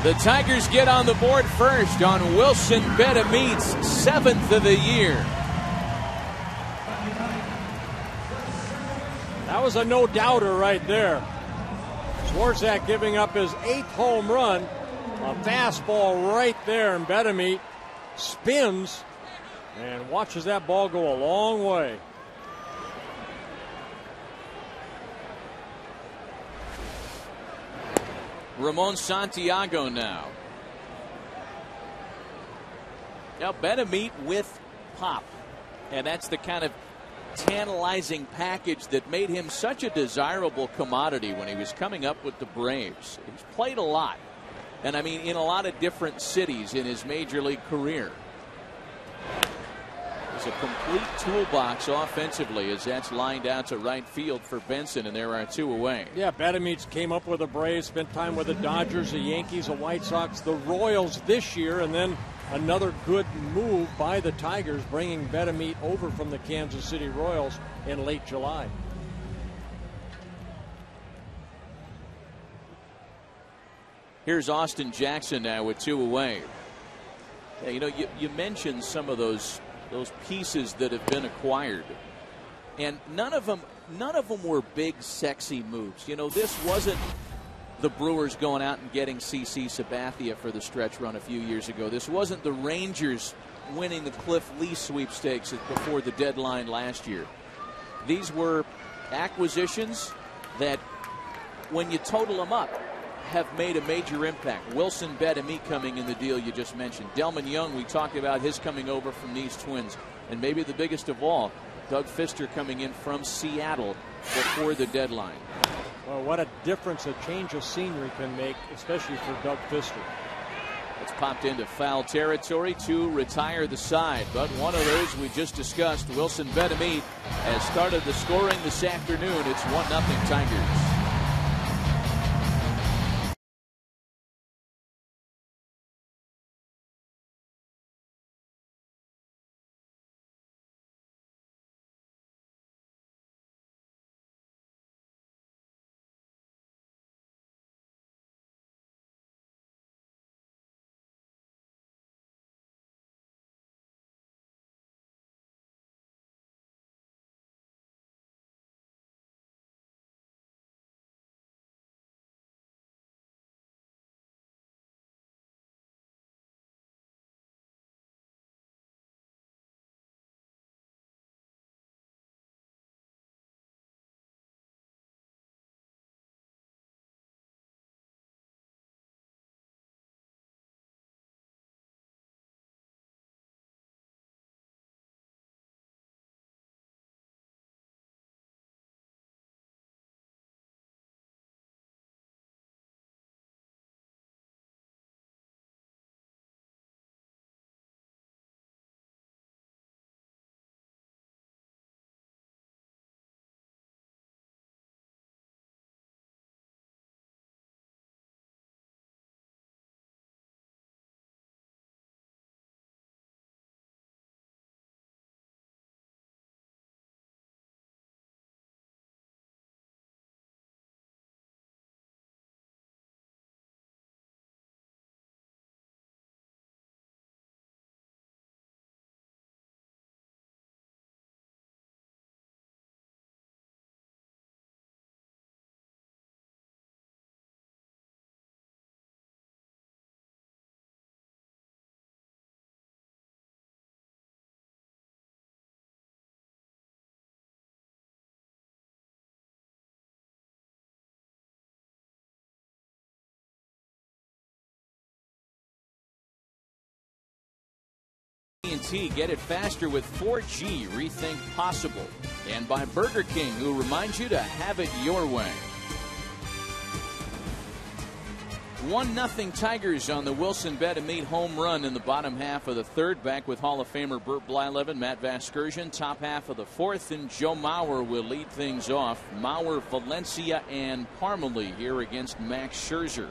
The Tigers get on the board first on Wilson Betemit's 7th of the year. That was a no-doubter right there. Swarzak giving up his 8th home run. A fastball right there, and Betemit spins and watches that ball go a long way. Ramon Santiago now. Now Betemit with pop. And that's the kind of tantalizing package that made him such a desirable commodity when he was coming up with the Braves. He's played a lot. And I mean in a lot of different cities in his major league career. It's a complete toolbox offensively as that's lined out to right field for Benson, and there are 2 away. Yeah, Betemit came up with the Braves, spent time with the Dodgers, the Yankees, the White Sox, the Royals this year, and then another good move by the Tigers, bringing Betemit over from the Kansas City Royals in late July. Here's Austin Jackson now with 2 away. Yeah, you know, you mentioned some of those pieces that have been acquired, and none of them were big, sexy moves. You know, this wasn't the Brewers going out and getting CC Sabathia for the stretch run a few years ago. This wasn't the Rangers winning the Cliff Lee sweepstakes before the deadline last year. These were acquisitions that, when you total them up, have made a major impact. Wilson Betemit coming in the deal you just mentioned. Delman Young, we talked about his coming over from these Twins. And maybe the biggest of all, Doug Fister coming in from Seattle before the deadline. Well, what a difference a change of scenery can make, especially for Doug Fister. It's popped into foul territory to retire the side. But one of those we just discussed, Wilson Betemit, has started the scoring this afternoon. It's 1-0 Tigers. AT get it faster with 4G. Rethink possible. And by Burger King, who reminds you to have it your way. 1-0 Tigers on the Wilson Betemit home run in the bottom half of the third. Back with Hall of Famer Burt Blyleven, Matt Vasgersian. Top half of the fourth, and Joe Mauer will lead things off. Mauer, Valencia, and Parmalee here against Max Scherzer.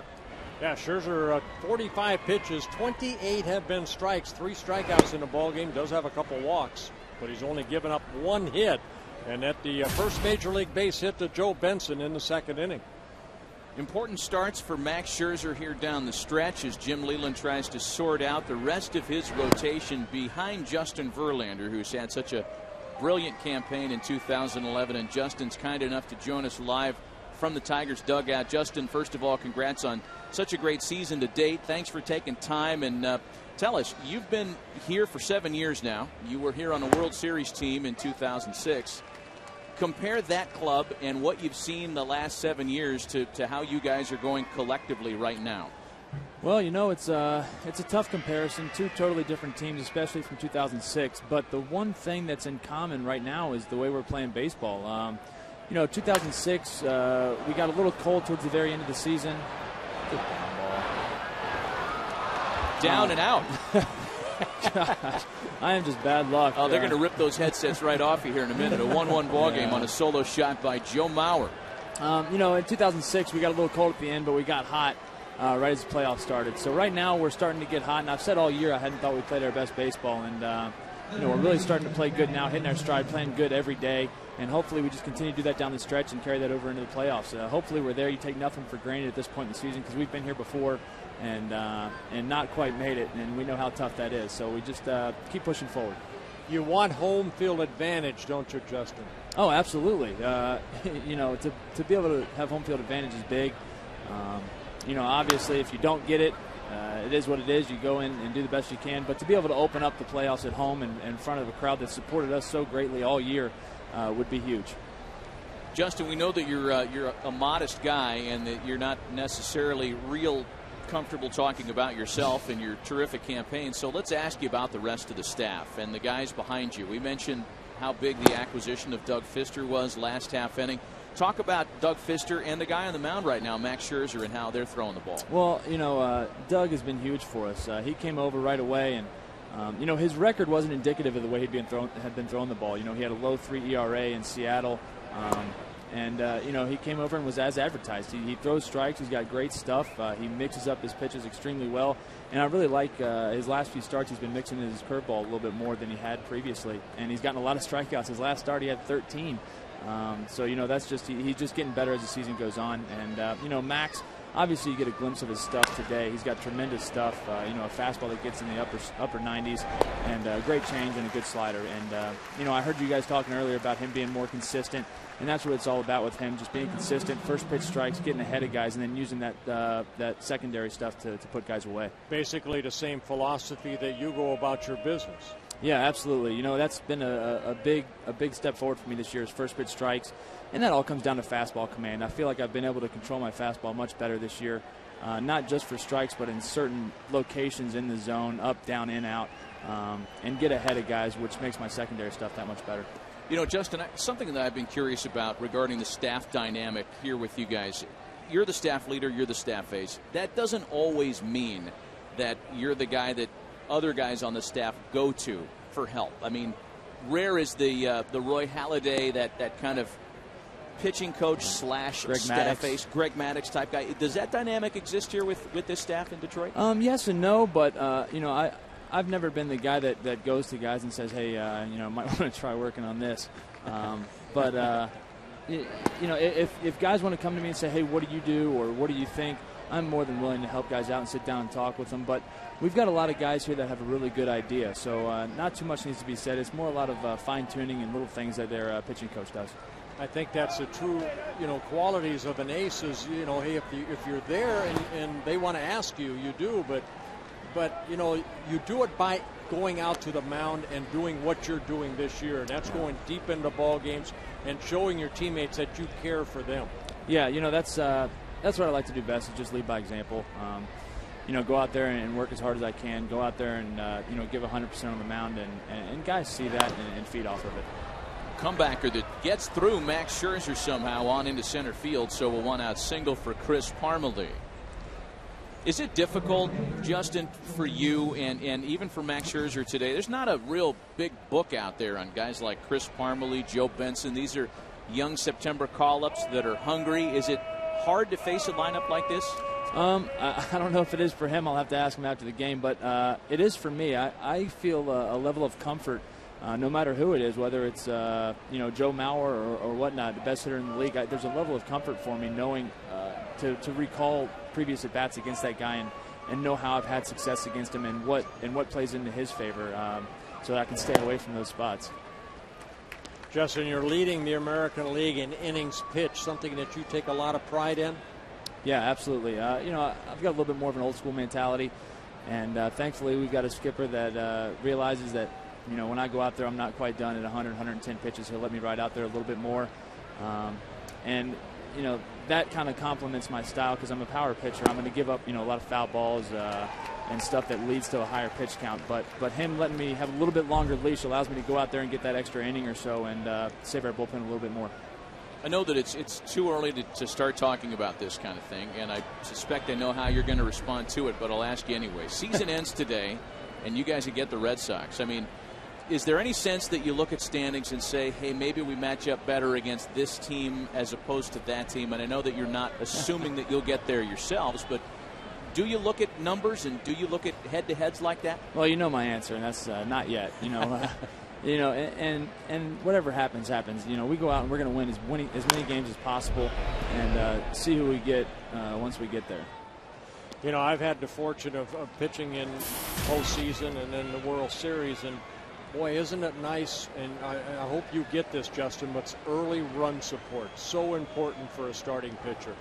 Yeah, Scherzer, 45 pitches, 28 have been strikes, 3 strikeouts in the ball game. Does have a couple walks, but he's only given up 1 hit, and at the first major league base hit to Joe Benson in the second inning. Important starts for Max Scherzer here down the stretch as Jim Leyland tries to sort out the rest of his rotation behind Justin Verlander, who's had such a brilliant campaign in 2011. And Justin's kind enough to join us live from the Tigers dugout. Justin, first of all, congrats on such a great season to date. Thanks for taking time, and tell us, you've been here for 7 years now. You were here on a World Series team in 2006. Compare that club and what you've seen the last 7 years to how you guys are going collectively right now. Well, you know, it's a tough comparison. 2 totally different teams, especially from 2006. But the one thing that's in common right now is the way we're playing baseball. You know, 2006, we got a little cold towards the very end of the season. Down and out. I am just bad luck. Oh, they're going to rip those headsets right off you here in a minute. A 1-1 ball game on a solo shot by Joe Mauer. In 2006, we got a little cold at the end, but we got hot right as the playoffs started. So right now, we're starting to get hot. And I've said all year I hadn't thought we played our best baseball. And, we're really starting to play good now, hitting our stride, playing good every day. And hopefully we just continue to do that down the stretch and carry that over into the playoffs. Hopefully we're there. You take nothing for granted at this point in the season because we've been here before and not quite made it. And we know how tough that is. So we just keep pushing forward. You want home field advantage, don't you, Justin? Oh, absolutely. To be able to have home field advantage is big. Obviously, if you don't get it, it is what it is. You go in and do the best you can. But to be able to open up the playoffs at home and in front of a crowd that supported us so greatly all year would be huge. Justin, we know that you're a modest guy and that you're not necessarily real comfortable talking about yourself and your terrific campaign. So let's ask you about the rest of the staff and the guys behind you. We mentioned how big the acquisition of Doug Fister was last half inning. Talk about Doug Fister and the guy on the mound right now, Max Scherzer, and how they're throwing the ball. Well, Doug has been huge for us. He came over right away, and his record wasn't indicative of the way had been throwing the ball. He had a low 3 ERA in Seattle, he came over and was as advertised. He throws strikes. He's got great stuff. He mixes up his pitches extremely well, and I really like his last few starts. He's been mixing his curveball a little bit more than he had previously, and he's gotten a lot of strikeouts. His last start, he had 13. That's just he's just getting better as the season goes on. And Max, obviously you get a glimpse of his stuff today. He's got tremendous stuff. A fastball that gets in the upper 90s, and a great change and a good slider. And I heard you guys talking earlier about him being more consistent, and that's what it's all about with him, just being consistent, first pitch strikes, getting ahead of guys, and then using that secondary stuff to put guys away. Basically the same philosophy that you go about your business. Yeah, absolutely. That's been a big step forward for me this year is first pitch strikes, and that all comes down to fastball command. I feel like I've been able to control my fastball much better this year, not just for strikes, but in certain locations in the zone, up, down, in, out, and get ahead of guys, which makes my secondary stuff that much better. Justin, something that I've been curious about regarding the staff dynamic here with you guys. You're the staff leader, you're the staff ace. That doesn't always mean that you're the guy that other guys on the staff go to for help. I mean, rare is the Roy Halladay, that kind of pitching coach / staff ace, Greg Maddux type guy. Does that dynamic exist here with this staff in Detroit? Yes and no, but I've never been the guy that goes to guys and says, hey, might want to try working on this. If guys want to come to me and say, hey, what do you do or what do you think, I'm more than willing to help guys out and sit down and talk with them. But we've got a lot of guys here that have a really good idea, so not too much needs to be said. It's more a lot of fine-tuning and little things that their pitching coach does. I think that's the true, qualities of an ace is, hey, if you're there and they want to ask you, you do, but you do it by going out to the mound and doing what you're doing this year, and that's going deep into ball games and showing your teammates that you care for them. Yeah, that's what I like to do best is just lead by example. Go out there and work as hard as I can. Go out there and give 100% on the mound, and guys see that and feed off of it. Comebacker that gets through Max Scherzer somehow on into center field, so a 1-out single for Chris Parmelee. Is it difficult, Justin, for you and even for Max Scherzer today? There's not a real big book out there on guys like Chris Parmelee, Joe Benson. These are young September call-ups that are hungry. Is it hard to face a lineup like this? I don't know if it is for him. I'll have to ask him after the game, but it is for me. I feel a level of comfort no matter who it is, whether it's Joe Mauer or whatnot, the best hitter in the league. There's a level of comfort for me knowing to recall previous at bats against that guy and know how I've had success against him and what plays into his favor, so that I can stay away from those spots. Justin, you're leading the American League in innings pitched, something that you take a lot of pride in. Yeah, absolutely. I've got a little bit more of an old school mentality, and thankfully we've got a skipper that realizes that when I go out there, I'm not quite done at 100, 110 pitches. He'll let me ride out there a little bit more, and that kind of complements my style because I'm a power pitcher. I'm going to give up a lot of foul balls and stuff that leads to a higher pitch count. But him letting me have a little bit longer leash allows me to go out there and get that extra inning or so and save our bullpen a little bit more. I know that it's too early to start talking about this kind of thing, and I suspect I know how you're going to respond to it, but I'll ask you anyway. Season ends today. and you guys get the Red Sox. I mean, is there any sense that you look at standings and say, hey, maybe we match up better against this team as opposed to that team? And I know that you're not assuming that you'll get there yourselves, but do you look at numbers and do you look at head-to-heads like that? Well, you know my answer, and that's not yet. And whatever happens. We go out and we're going to win as many games as possible and see who we get once we get there. I've had the fortune of pitching in postseason and then the World Series, and boy, isn't it nice? And I hope you get this, Justin, but it's early run support. So important for a starting pitcher.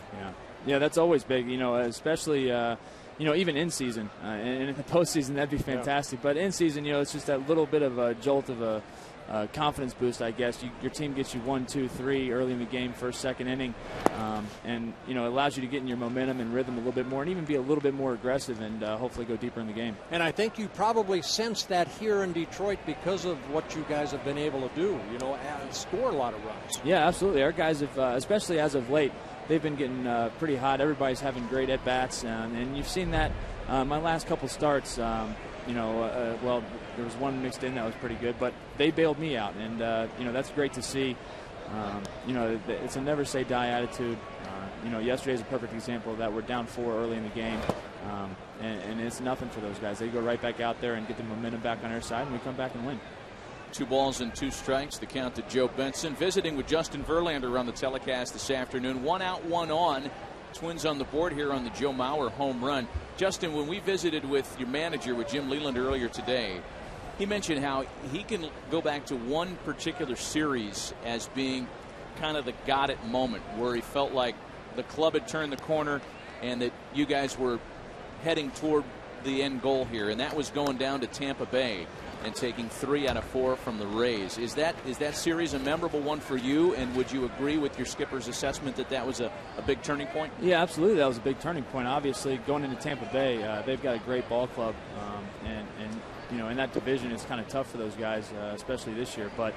Yeah, that's always big, especially, even in season. And in the postseason, that'd be fantastic. Yeah. But in season, it's just that little bit of a jolt of a confidence boost, I guess. Your team gets you 1, 2, 3 early in the game, first, second inning. And it allows you to get in your momentum and rhythm a little bit more and even be a little bit more aggressive and hopefully go deeper in the game. And I think you probably sense that here in Detroit because of what you guys have been able to do, and score a lot of runs. Yeah, absolutely. Our guys have, especially as of late, they've been getting pretty hot. Everybody's having great at-bats, and you've seen that my last couple starts. Well, there was one mixed in that was pretty good, but they bailed me out, and that's great to see. It's a never say die attitude. Yesterday's a perfect example of that. We're down 4 early in the game, and it's nothing for those guys. They go right back out there and get the momentum back on their side, and we come back and win. 2 balls and 2 strikes. The count to Joe Benson. Visiting with Justin Verlander on the telecast this afternoon. 1 out, 1 on. Twins on the board here on the Joe Mauer home run. Justin, when we visited with your manager, with Jim Leland, earlier today, he mentioned how he can go back to one particular series as being kind of the got it moment where he felt like the club had turned the corner and that you guys were heading toward the end goal here, and that was going down to Tampa Bay and taking 3 out of 4 from the Rays. Is that series a memorable one for you, and would you agree with your skipper's assessment that that was a big turning point? Yeah, absolutely. That was a big turning point. Obviously, going into Tampa Bay, they've got a great ball club, and in that division, it's kind of tough for those guys, especially this year. But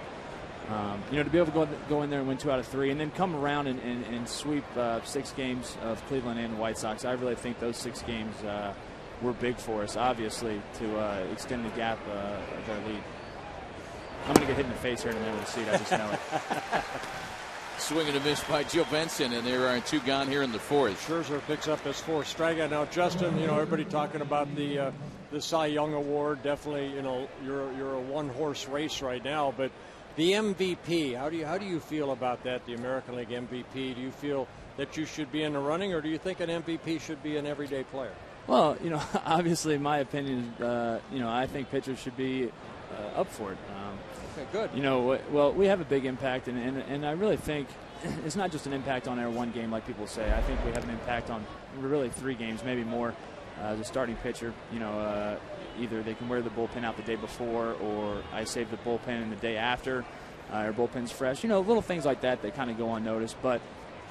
to be able to go in there and win 2 out of 3, and then come around and sweep 6 games of Cleveland and the White Sox, I really think those 6 games were big for us, obviously, to extend the gap of our lead. I'm going to get hit in the face here in the middle of the seat. I just know it. Swing and a miss by Joe Benson, and there are 2 gone here in the 4th. Scherzer picks up his 4th strikeout. Now, Justin, everybody talking about the Cy Young Award. Definitely, you're a one-horse race right now, but the MVP, how do you feel about that? The American League MVP. Do you feel that you should be in the running, or do you think an MVP should be an everyday player? Well, obviously, my opinion is, I think pitchers should be up for it. Okay, good. Well, we have a big impact, and I really think it's not just an impact on our one game like people say. I think we have an impact on really 3 games, maybe more, as a starting pitcher. Either they can wear the bullpen out the day before, or I save the bullpen the day after, our bullpen's fresh. Little things like that kind of go unnoticed. But,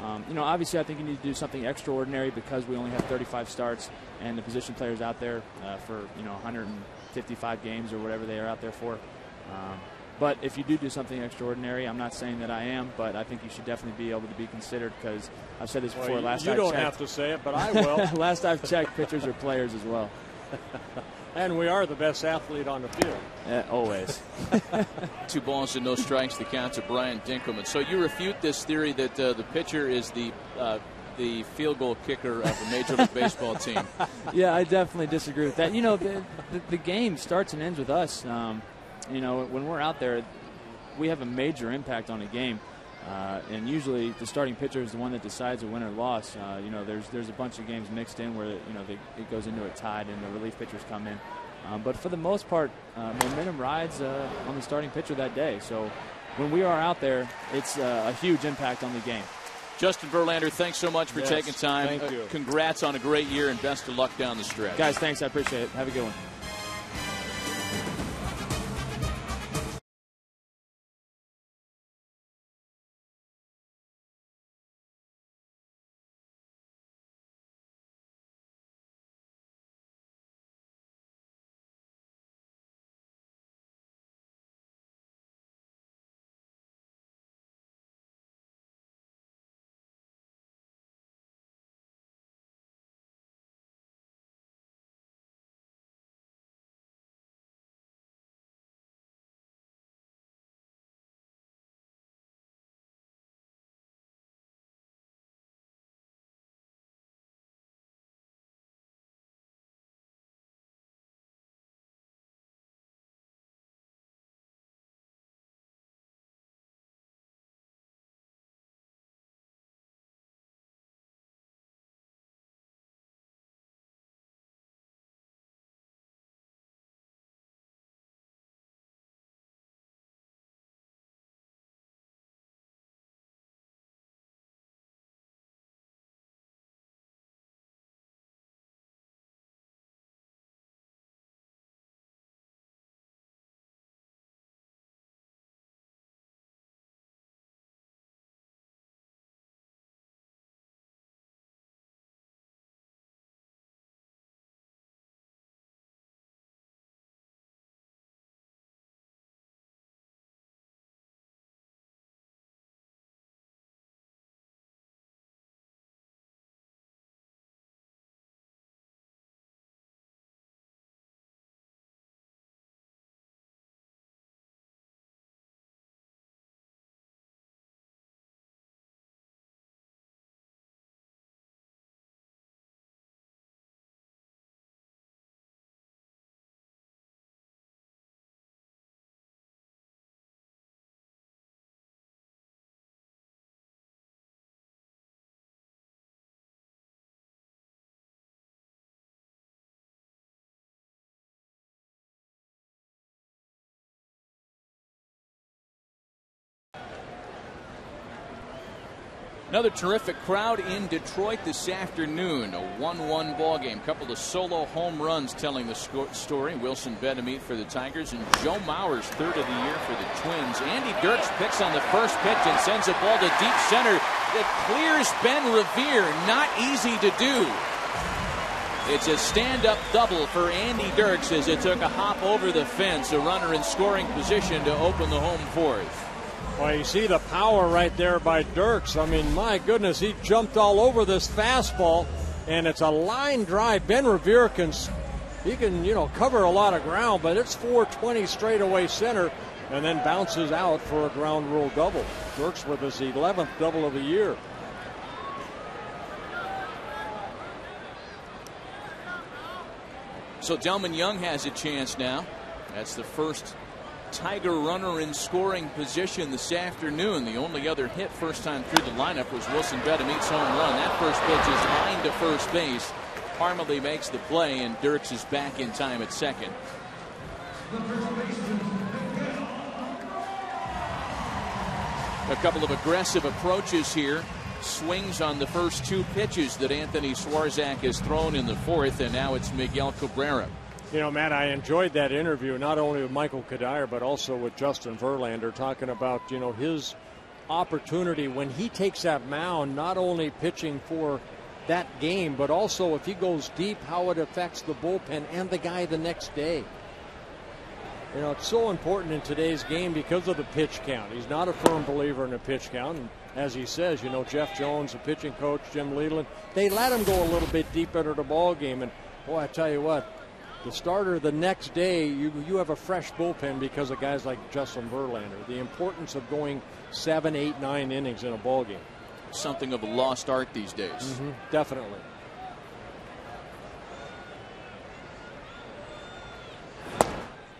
obviously I think you need to do something extraordinary because we only have 35 starts and the position players out there for, 155 games or whatever they are out there for. But if you do something extraordinary, I'm not saying that I am, but I think you should definitely be able to be considered because I've said this before. Well, last you I don't checked, have to say it, but I will. Last I've checked, pitchers are players as well. And we are the best athlete on the field. Always. 2 balls and no strikes. The count to Brian Dinkelman. So you refute this theory that the pitcher is the field goal kicker of a Major League Baseball team. Yeah, I definitely disagree with that. The game starts and ends with us. When we're out there, we have a major impact on the game. And usually the starting pitcher is the one that decides a win or loss. There's a bunch of games mixed in where it goes into a tied and the relief pitchers come in. But for the most part, momentum rides on the starting pitcher that day. So when we are out there, it's a huge impact on the game. Justin Verlander, thanks so much for taking time. Thank you. Congrats on a great year and best of luck down the stretch. Guys, thanks. I appreciate it. Have a good one. Another terrific crowd in Detroit this afternoon. A 1-1 ball game. Couple of solo home runs telling the story. Wilson Betemit for the Tigers and Joe Mauer's third of the year for the Twins. Andy Dirks picks on the first pitch and sends a ball to deep center that clears Ben Revere. Not easy to do. It's a stand-up double for Andy Dirks as it took a hop over the fence. A runner in scoring position to open the home fourth. Well, you see the power right there by Dirks. I mean, my goodness, he jumped all over this fastball, and it's a line drive. Ben Revere can cover a lot of ground, but it's 420 straight away center, and then bounces out for a ground rule double. Dirks with his 11th double of the year. So Delman Young has a chance now. That's the first Tiger runner in scoring position this afternoon. The only other hit first time through the lineup was Wilson Betemit's home run. That first pitch is lined to first base. Parmalee makes the play, and Dirks is back in time at second. A couple of aggressive approaches here. Swings on the first two pitches that Anthony Swarzak has thrown in the fourth, and now it's Miguel Cabrera. You know, Matt, I enjoyed that interview, not only with Michael Cuddyer, but also with Justin Verlander, talking about, his opportunity when he takes that mound, not only pitching for that game, but also if he goes deep, how it affects the bullpen and the guy the next day. It's so important in today's game because of the pitch count. He's not a firm believer in a pitch count. And as he says, Jeff Jones, the pitching coach, Jim Leland, they let him go a little bit deep into the ball game. And, boy, I tell you what, the starter the next day, you have a fresh bullpen because of guys like Justin Verlander. The importance of going 7, 8, 9 innings in a ball game. Something of a lost art these days. Mm-hmm, definitely.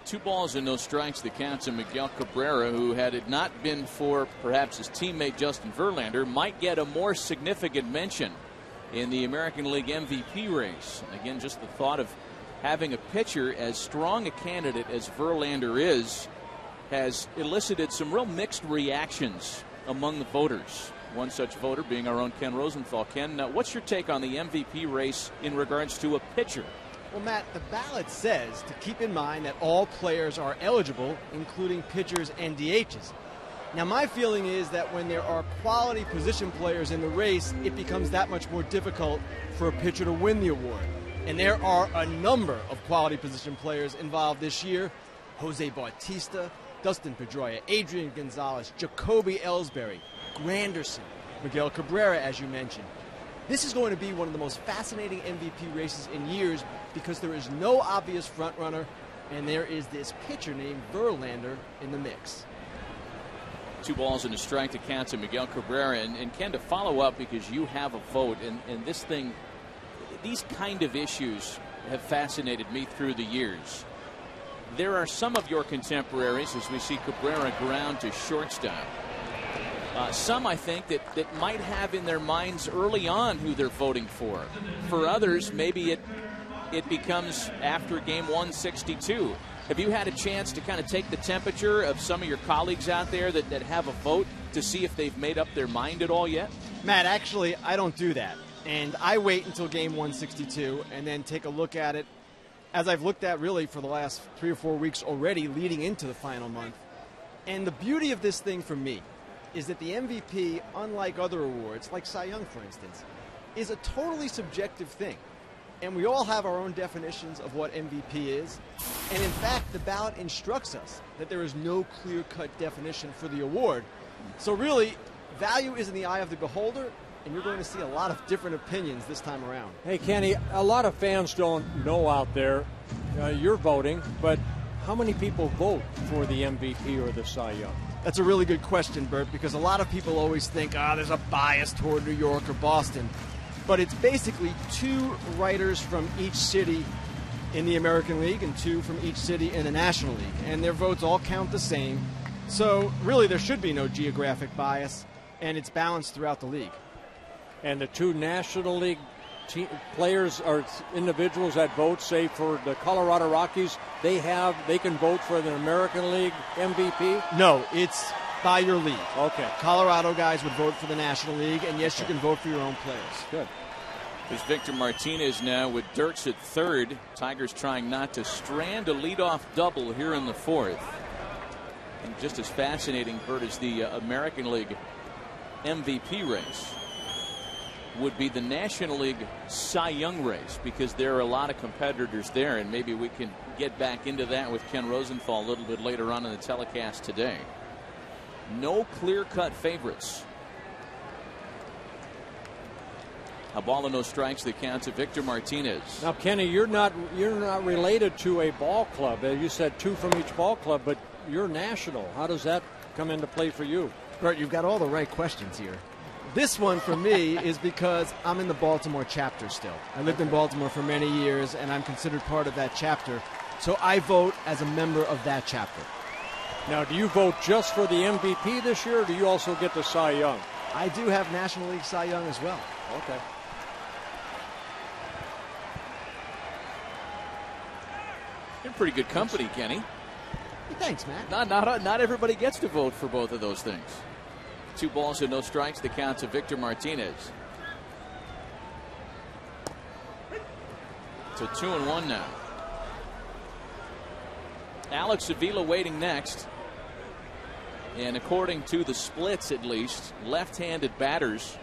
Two balls and no strikes, the count to Miguel Cabrera, who, had it not been for perhaps his teammate Justin Verlander, might get a more significant mention in the American League MVP race. Again, just the thought of having a pitcher as strong a candidate as Verlander is has elicited some real mixed reactions among the voters. One such voter being our own Ken Rosenthal. Ken, what's your take on the MVP race in regards to a pitcher? Well, Matt, the ballot says to keep in mind that all players are eligible, including pitchers and DHs. Now, my feeling is that when there are quality position players in the race, it becomes that much more difficult for a pitcher to win the award. And there are a number of quality position players involved this year. Jose Bautista, Dustin Pedroia, Adrian Gonzalez, Jacoby Ellsbury, Granderson, Miguel Cabrera, as you mentioned. This is going to be one of the most fascinating MVP races in years because there is no obvious frontrunner, and there is this pitcher named Verlander in the mix. 2 balls and a strike to count to Miguel Cabrera. And Ken, to follow up, because you have a vote, and this thing, these kind of issues have fascinated me through the years. There are some of your contemporaries, as we see Cabrera ground to shortstop. Some, I think, that might have in their minds early on who they're voting for. For others, maybe it becomes after game 162. Have you had a chance to kind of take the temperature of some of your colleagues out there that have a vote to see if they've made up their mind at all yet? Matt, actually, I don't do that. And I wait until game 162 and then take a look at it, as I've looked at really for the last 3 or 4 weeks already leading into the final month. And the beauty of this thing for me is that the MVP, unlike other awards, like Cy Young, for instance, is a totally subjective thing. And we all have our own definitions of what MVP is. And in fact, the ballot instructs us that there is no clear-cut definition for the award. So really, value is in the eye of the beholder, and you're going to see a lot of different opinions this time around. Hey, Kenny, a lot of fans don't know out there you're voting, but how many people vote for the MVP or the Cy Young? That's a really good question, Bert, because a lot of people always think, there's a bias toward New York or Boston. But it's basically 2 writers from each city in the American League and 2 from each city in the National League. And their votes all count the same. So really there should be no geographic bias, and it's balanced throughout the league. And the 2 National League players or individuals that vote, say for the Colorado Rockies, they can vote for the American League MVP? No, it's by your league. Okay. Colorado guys would vote for the National League, and yes, you can vote for your own players. Good. There's Victor Martinez now with Dirks at third. Tigers trying not to strand a leadoff double here in the fourth. And just as fascinating, Bert, as the American League MVP race would be the National League Cy Young race, because there are a lot of competitors there, and maybe we can get back into that with Ken Rosenthal a little bit later on in the telecast today. No clear-cut favorites. A ball and no strikes, the count to Victor Martinez. Now, Kenny, you're not related to a ball club. You said two from each ball club, but you're national. How does that come into play for you? Bert, you've got all the right questions here. This one for me is because I'm in the Baltimore chapter still. I lived in Baltimore for many years, and I'm considered part of that chapter. So I vote as a member of that chapter. Now, do you vote just for the MVP this year, or do you also get the Cy Young? I do have National League Cy Young as well. Okay. You're pretty good company, Kenny. Thanks, Matt. Not everybody gets to vote for both of those things. 2 balls and no strikes, the count to Victor Martinez. So 2-1 now. Alex Avila waiting next. And according to the splits, at least, left-handed batters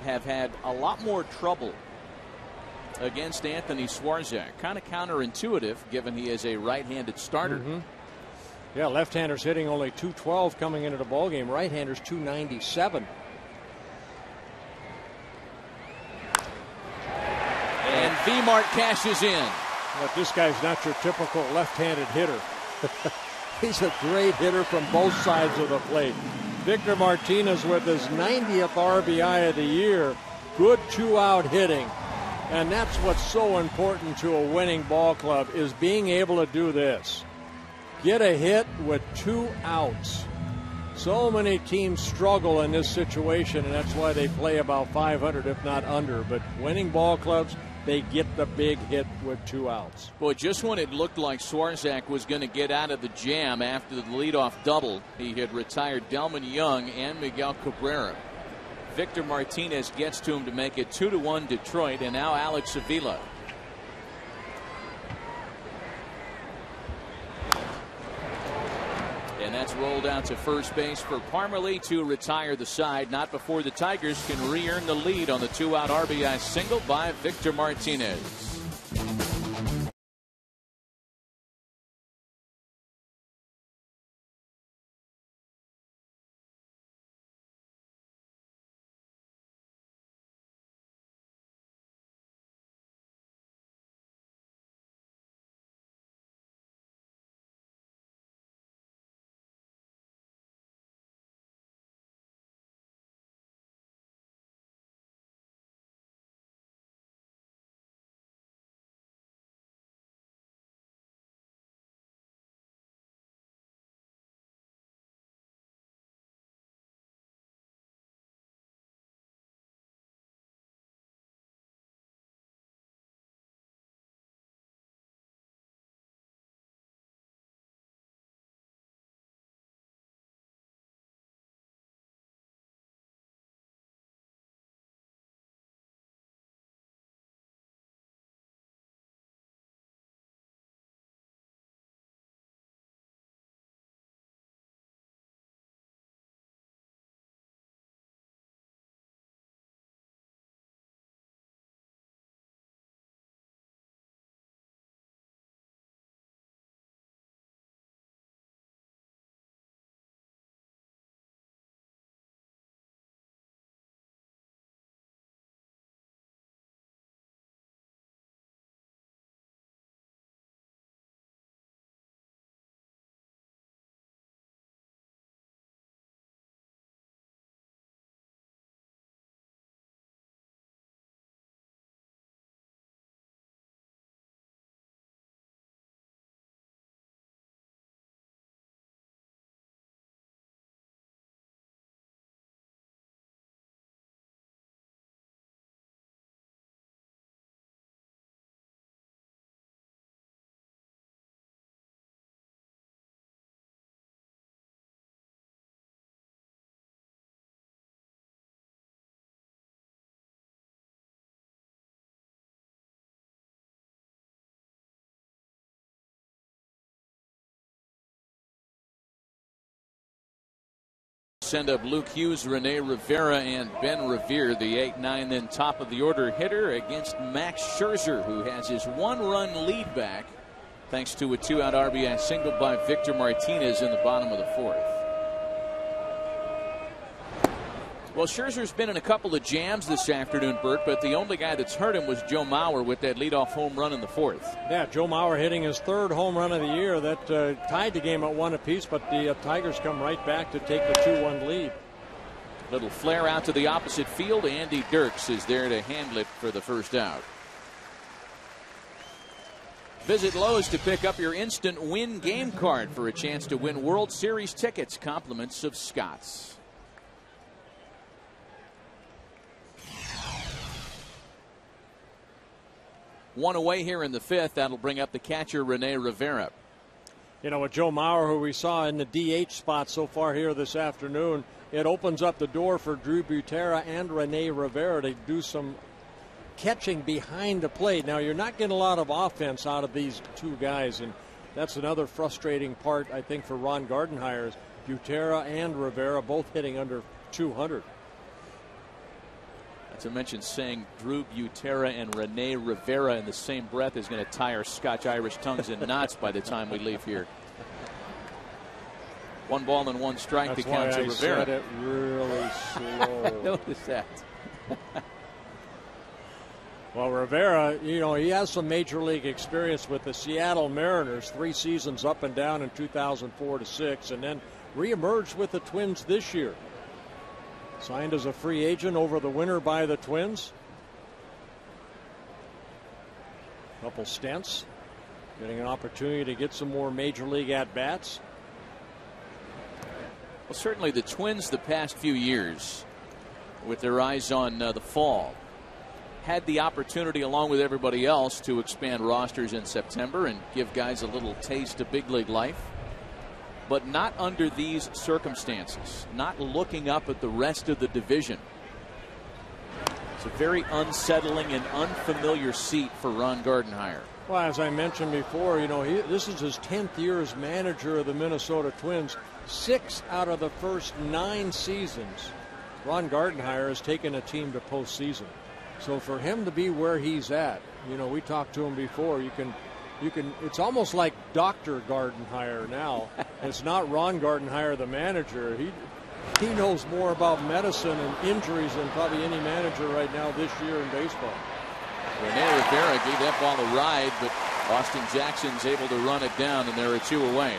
have had a lot more trouble against Anthony Swarzak. Kind of counterintuitive, given he is a right-handed starter. Mm-hmm. Yeah, left-handers hitting only .212 coming into the ballgame. Right-handers .297. And V-Mart cashes in. But this guy's not your typical left-handed hitter. He's a great hitter from both sides of the plate. Victor Martinez with his 90th RBI of the year. Good 2-out hitting. And that's what's so important to a winning ball club, is being able to do this. Get a hit with 2 outs. So many teams struggle in this situation, and that's why they play about 500, if not under. But winning ball clubs, they get the big hit with 2 outs. Boy, just when it looked like Swarzak was going to get out of the jam after the leadoff double, he had retired Delman Young and Miguel Cabrera. Victor Martinez gets to him to make it 2-1 Detroit, and now Alex Avila. And that's rolled out to first base for Parmalee to retire the side. Not before the Tigers can re-earn the lead on the 2-out RBI single by Victor Martinez. send up Luke Hughes, Rene Rivera, and Ben Revere, the 8-9, then top of the order hitter against Max Scherzer, who has his 1-run lead back thanks to a 2-out RBI single by Victor Martinez in the bottom of the 4th. Well, Scherzer's been in a couple of jams this afternoon, Bert, but the only guy that's hurt him was Joe Mauer with that leadoff home run in the 4th. Yeah, Joe Mauer hitting his 3rd home run of the year. That tied the game at 1 apiece, but the Tigers come right back to take the 2-1 lead. Little flare out to the opposite field. Andy Dirks is there to handle it for the first out. Visit Lowe's to pick up your instant win game card for a chance to win World Series tickets, compliments of Scott's. One away here in the 5th. That'll bring up the catcher, Rene Rivera. You know, with Joe Mauer, who we saw in the DH spot so far here this afternoon, it opens up the door for Drew Butera and Rene Rivera to do some catching behind the plate. Now, you're not getting a lot of offense out of these two guys, and that's another frustrating part, I think, for Ron Gardenhire. Butera and Rivera both hitting under 200. To mention saying Drew Butera and Rene Rivera in the same breath is going to tie our Scotch-Irish tongues in knots by the time we leave here. 1 ball and 1 strike to count to Rivera. Said it really slow. Notice that. Well, Rivera, you know, he has some major league experience with the Seattle Mariners, 3 seasons up and down in 2004 to 6, and then reemerged with the Twins this year. Signed as a free agent over the winter by the Twins. Couple stints. Getting an opportunity to get some more major league at-bats. Well, certainly the Twins the past few years, with their eyes on the fall, had the opportunity along with everybody else to expand rosters in September and give guys a little taste of big league life. But not under these circumstances, not looking up at the rest of the division. It's a very unsettling and unfamiliar seat for Ron Gardenhire. Well, as I mentioned before, you know, this is his 10th year as manager of the Minnesota Twins. 6 out of the first 9 seasons, Ron Gardenhire has taken a team to postseason. So for him to be where he's at, you know, we talked to him before, you can, it's almost like Dr. Gardenhire now. It's not Ron Gardenhire, the manager. He knows more about medicine and injuries than probably any manager right now this year in baseball. Rene Rivera gave that ball a ride, but Austin Jackson's able to run it down, and there are 2 away.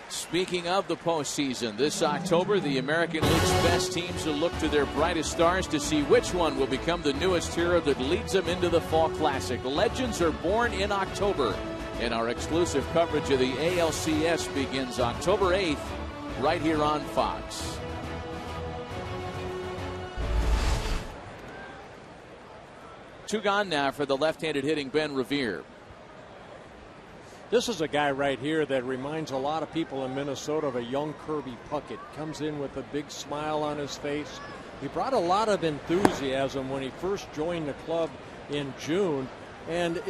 Speaking of the postseason, this October, the American League's best teams will look to their brightest stars to see which one will become the newest hero that leads them into the Fall Classic. Legends are born in October, and our exclusive coverage of the ALCS begins October 8th, right here on Fox. Two gone now for the left-handed hitting Ben Revere. This is a guy right here that reminds a lot of people in Minnesota of a young Kirby Puckett. Comes in with a big smile on his face. He brought a lot of enthusiasm when he first joined the club in June, and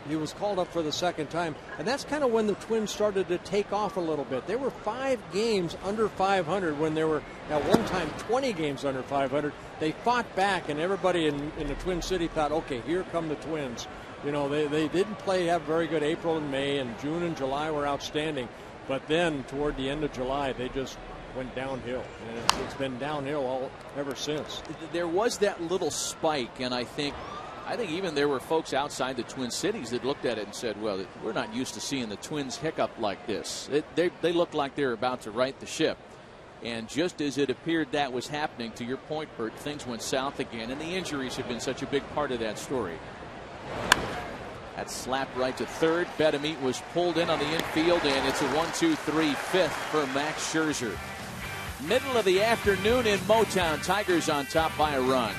he was called up for the second time. And that's kind of when the Twins started to take off a little bit. They were 5 games under 500 when they were at one time 20 games under 500. They fought back, and everybody in the Twin City thought, okay, here come the Twins. You know, they didn't have very good April and May, and June and July were outstanding. But then toward the end of July, they just went downhill, and it's been downhill ever since. There was that little spike, and I think even there were folks outside the Twin Cities that looked at it and said, well, we're not used to seeing the Twins hiccup like this. They look like they're about to right the ship. And just as it appeared that was happening, to your point, Bert, things went south again, and the injuries have been such a big part of that story. That slapped right to third. Betemit was pulled in on the infield, and it's a 1-2-3 fifth for Max Scherzer. Middle of the afternoon in Motown. Tigers on top by a run.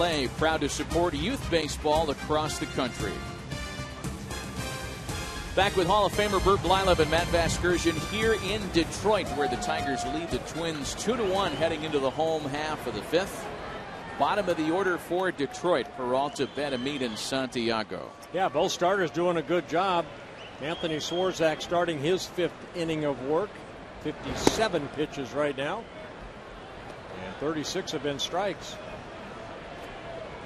Chevrolet, proud to support youth baseball across the country. Back with Hall of Famer Bert Blylev and Matt Vasgersian here in Detroit, where the Tigers lead the Twins 2-1 heading into the home half of the fifth. Bottom of the order for Detroit, Peralta, Betemit, and Santiago. Yeah, both starters doing a good job. Anthony Swarzak starting his fifth inning of work. 57 pitches right now. And 36 have been strikes.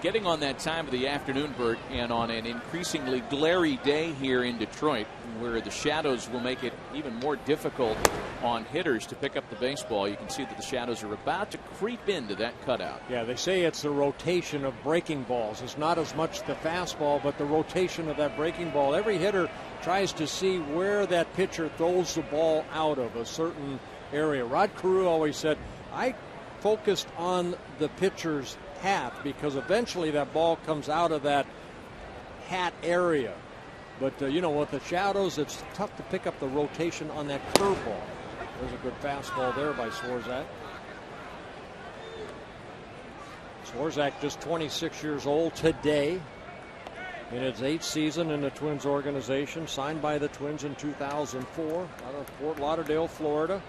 Getting on that time of the afternoon, Bert, and on an increasingly glary day here in Detroit, where the shadows will make it even more difficult on hitters to pick up the baseball. You can see that the shadows are about to creep into that cutout. Yeah, they say it's the rotation of breaking balls. It's not as much the fastball, but the rotation of that breaking ball. Every hitter tries to see where that pitcher throws the ball out of a certain area. Rod Carew always said, I focused on the pitcher's hat, because eventually that ball comes out of that hat area. But you know, with the shadows, it's tough to pick up the rotation on that curveball. There's a good fastball there by Swarzak. Swarzak just 26 years old today in his 8th season in the Twins organization, signed by the Twins in 2004 out of Fort Lauderdale, Florida.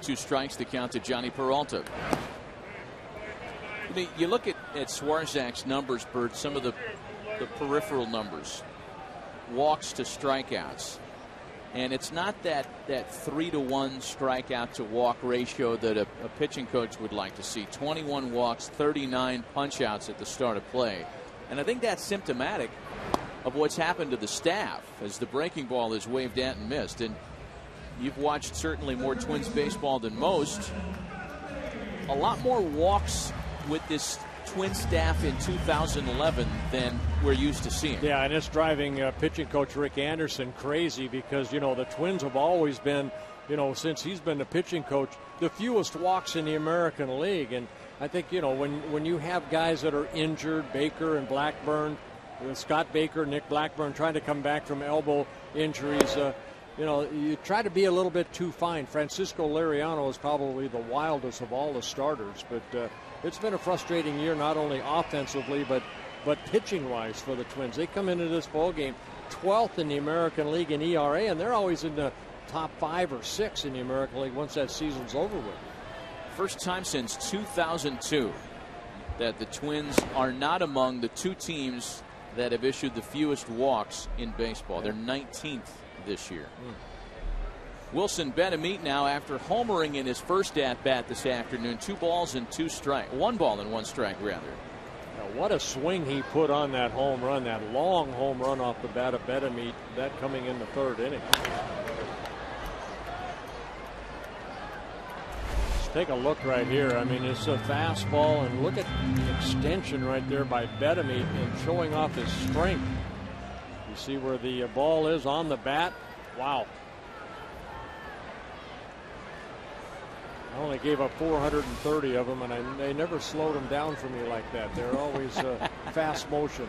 2 strikes to count to Johnny Peralta. You look at Swarzak's numbers, Bert, some of the peripheral numbers, walks to strikeouts, and it's not that 3-to-1 strikeout to walk ratio that a pitching coach would like to see. 21 walks, 39 punch-outs at the start of play, and I think that's symptomatic of what's happened to the staff as the breaking ball is waved at and missed. And you've watched certainly more Twins baseball than most. A lot more walks with this Twin staff in 2011 than we're used to seeing. Yeah, and it's driving pitching coach Rick Anderson crazy, because, you know, the Twins have always been, you know, since he's been the pitching coach, the fewest walks in the American League. And I think, you know, when you have guys that are injured, Baker and Blackburn, Scott Baker, Nick Blackburn trying to come back from elbow injuries, you know, you try to be a little bit too fine. Francisco Liriano is probably the wildest of all the starters, but it's been a frustrating year, not only offensively but pitching-wise for the Twins. They come into this ball game 12th in the American League in ERA, and they're always in the top 5 or 6 in the American League once that season's over with. First time since 2002 that the Twins are not among the 2 teams that have issued the fewest walks in baseball. They're 19th this year. Wilson Betemit now, after homering in his first at-bat this afternoon, 2 balls and 2 strikes. 1 ball and 1 strike, rather. Now, what a swing he put on that home run, that long home run off the bat of Betemit, that coming in the 3rd inning. Let's take a look right here. I mean, it's a fastball, and look at the extension right there by Betemit and showing off his strength. You see where the ball is on the bat. Wow. I only gave up 430 of them, and they never slowed them down for me like that. They're always fast motion.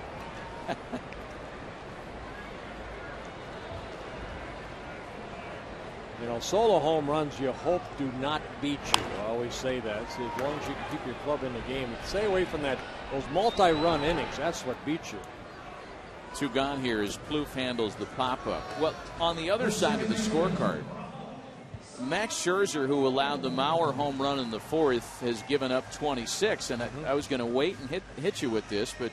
You know, solo home runs you hope do not beat you. I always say that. So as long as you can keep your club in the game, stay away from those multi-run innings. That's what beats you. 2 gone here as Plouffe handles the pop-up. Well, on the other side of the scorecard, Max Scherzer, who allowed the Mauer home run in the 4th, has given up 26. And I was going to wait and hit you with this, but,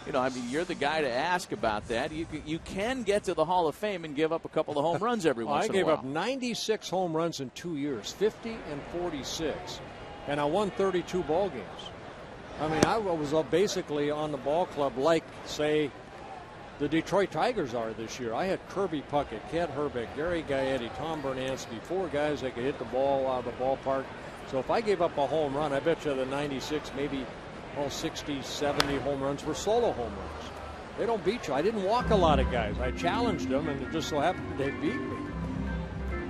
you know, I mean, you're the guy to ask about that. You can get to the Hall of Fame and give up a couple of home runs every once in a while. I gave up 96 home runs in 2 years, 50 and 46, and I won 32 ball games. I mean, I was basically on the ball club like, say, the Detroit Tigers are this year. I had Kirby Puckett, Ken Herbeck, Gary Gaetti, Tom Bernansky, 4 guys that could hit the ball out of the ballpark. So if I gave up a home run, I bet you the 96, maybe 60, 70 home runs were solo home runs. They don't beat you. I didn't walk a lot of guys. I challenged them, and it just so happened they beat me.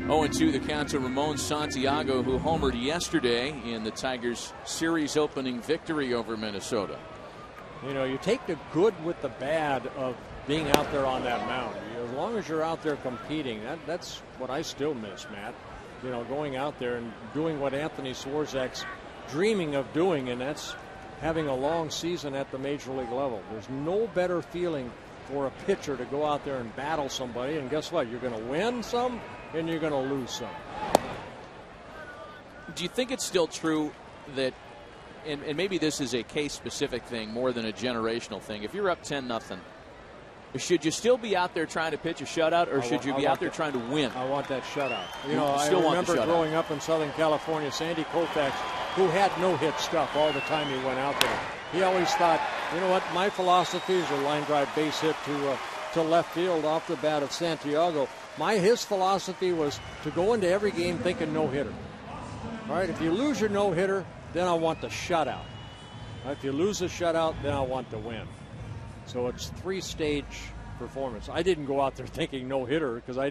0-2 the count to Ramon Santiago, who homered yesterday in the Tigers' series opening victory over Minnesota. You know, you take the good with the bad of being out there on that mound. As long as you're out there competing, that's what I still miss, Matt. You know, going out there and doing what Anthony Swarzak's dreaming of doing, and that's having a long season at the major league level. There's no better feeling for a pitcher to go out there and battle somebody, and guess what? You're going to win some and you're going to lose some. Do you think it's still true that, and maybe this is a case-specific thing more than a generational thing, if you're up 10-0, should you still be out there trying to pitch a shutout, or should you be out there trying to win? I want that shutout. You know, I remember growing up in Southern California, Sandy Koufax, who had no-hit stuff all the time he went out there. He always thought, you know what, my philosophy is a line drive base hit to left field off the bat at Santiago. His philosophy was to go into every game thinking no-hitter. All right, if you lose your no-hitter, then I want the shutout. If you lose the shutout, then I want the win. So it's three-stage performance. I didn't go out there thinking no-hitter because I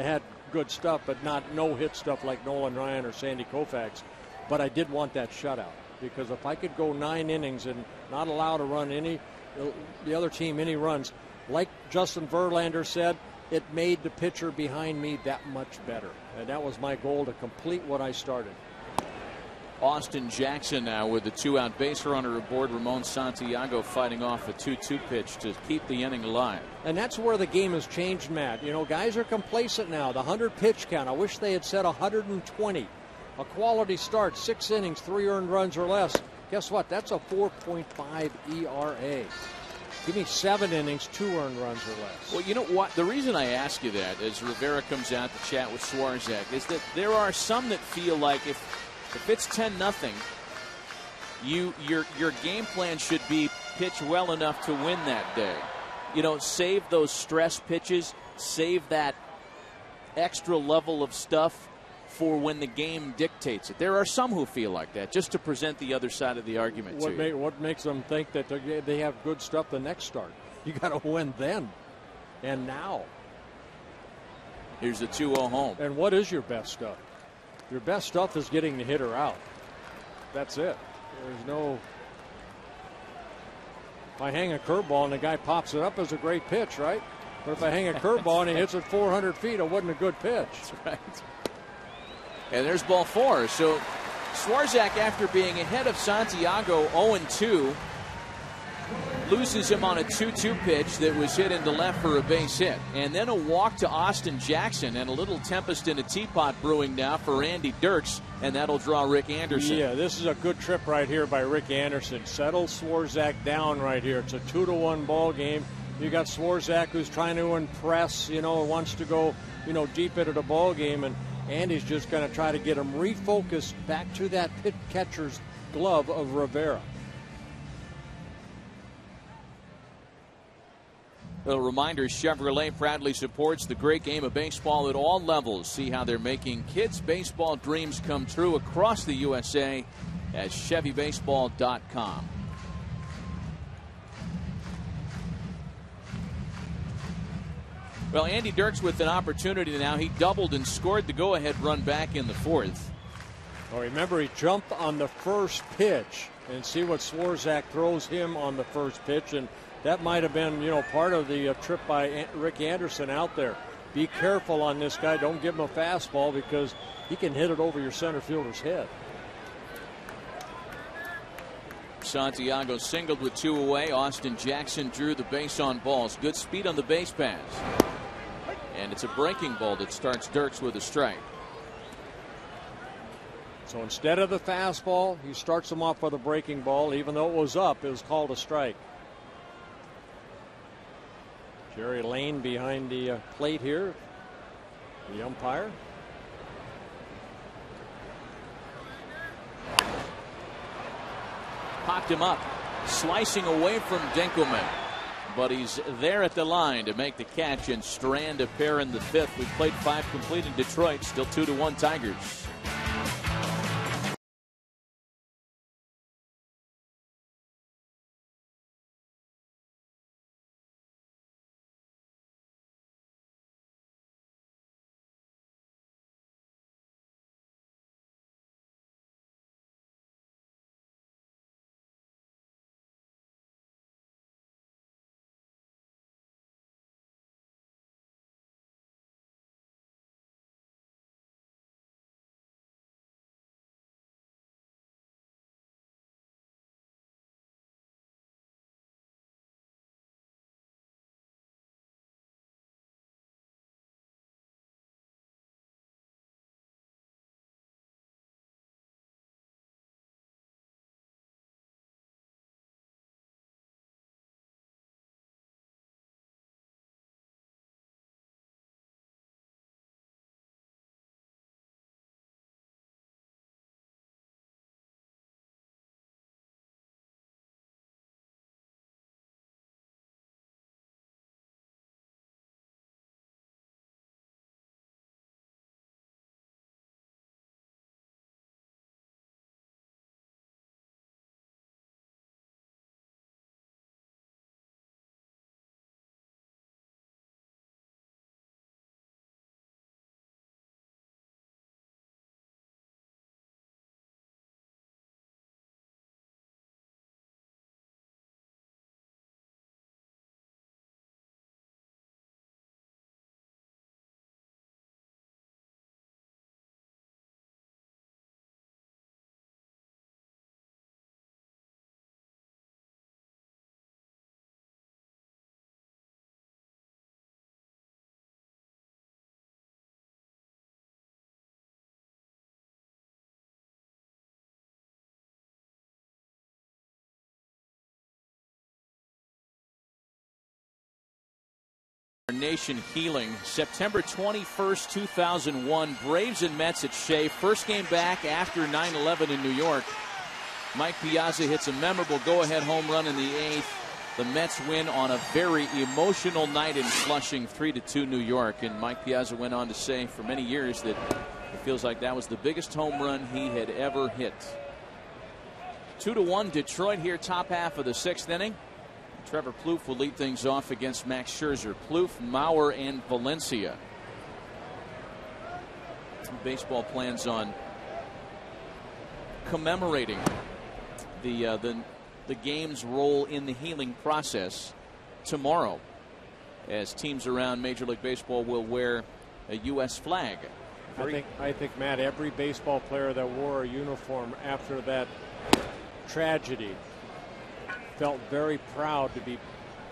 had good stuff, but not no-hit stuff like Nolan Ryan or Sandy Koufax. But I did want that shutout because if I could go 9 innings and not allow to run the other team any runs, like Justin Verlander said, it made the pitcher behind me that much better. And that was my goal, to complete what I started. Austin Jackson now with the 2-out base runner aboard. Ramon Santiago fighting off a 2-2 pitch to keep the inning alive. And that's where the game has changed, Matt. You know, guys are complacent now. The 100 pitch count, I wish they had said 120. A quality start, 6 innings, 3 earned runs or less. Guess what? That's a 4.5 ERA. Give me 7 innings, 2 earned runs or less. Well, you know what? The reason I ask you that, as Rivera comes out to chat with Swarzak, is that there are some that feel like if it's 10-0, your game plan should be pitch well enough to win that day. You know, save those stress pitches, save that extra level of stuff for when the game dictates it. There are some who feel like that, just to present the other side of the argument. What makes them think that they have good stuff the next start? You got to win then and now. Here's the 2-0 home. And what is your best stuff? Your best stuff is getting the hitter out. That's it. There's no. If I hang a curveball and the guy pops it up, it's a great pitch, right? But if I hang a curveball and he hits it 400 feet, it wasn't a good pitch. That's right. And there's ball 4. So Swarzak, after being ahead of Santiago 0-2, loses him on a 2-2 pitch that was hit into left for a base hit. And then a walk to Austin Jackson, and a little tempest in a teapot brewing now for Andy Dirks, and that'll draw Rick Anderson. Yeah, this is a good trip right here by Rick Anderson. Settle Swarzak down right here. It's a 2-1 ball game. You got Swarzak who's trying to impress, wants to go, deep into the ball game, and Andy's just going to try to get him refocused back to that catcher's glove of Rivera. A reminder, Chevrolet proudly supports the great game of baseball at all levels. See how they're making kids' baseball dreams come true across the USA at ChevyBaseball.com. Well, Andy Dirks with an opportunity now. He doubled and scored the go-ahead run back in the 4th. Well, remember, he jumped on the first pitch, and see what Swarzak throws him on the first pitch, and that might have been, part of the trip by Rick Anderson out there. Be careful on this guy. Don't give him a fastball because he can hit it over your center fielder's head. Santiago singled with 2 away. Austin Jackson drew the base on balls. Good speed on the base pass. And it's a breaking ball that starts Dirks with a strike. So instead of the fastball, he starts him off with a breaking ball. Even though it was up, it was called a strike. Jerry Lane behind the plate here, the umpire. Popped him up, slicing away from Dinkelman. But he's there at the line to make the catch and strand a pair in the 5th. We played 5 complete in Detroit, still 2-1 Tigers. Nation healing. September 21st, 2001, Braves and Mets at Shea. First game back after 9/11 in New York. Mike Piazza hits a memorable go-ahead home run in the 8th. The Mets win on a very emotional night in Flushing, 3-2 New York. And Mike Piazza went on to say for many years that it feels like that was the biggest home run he had ever hit. 2-1 Detroit here, top half of the 6th inning. Trevor Plouffe will lead things off against Max Scherzer. Plouffe, Mauer, and Valencia. Baseball plans on commemorating the game's role in the healing process tomorrow, as teams around Major League Baseball will wear a U.S. flag. I think, Matt, every baseball player that wore a uniform after that tragedy felt very proud to be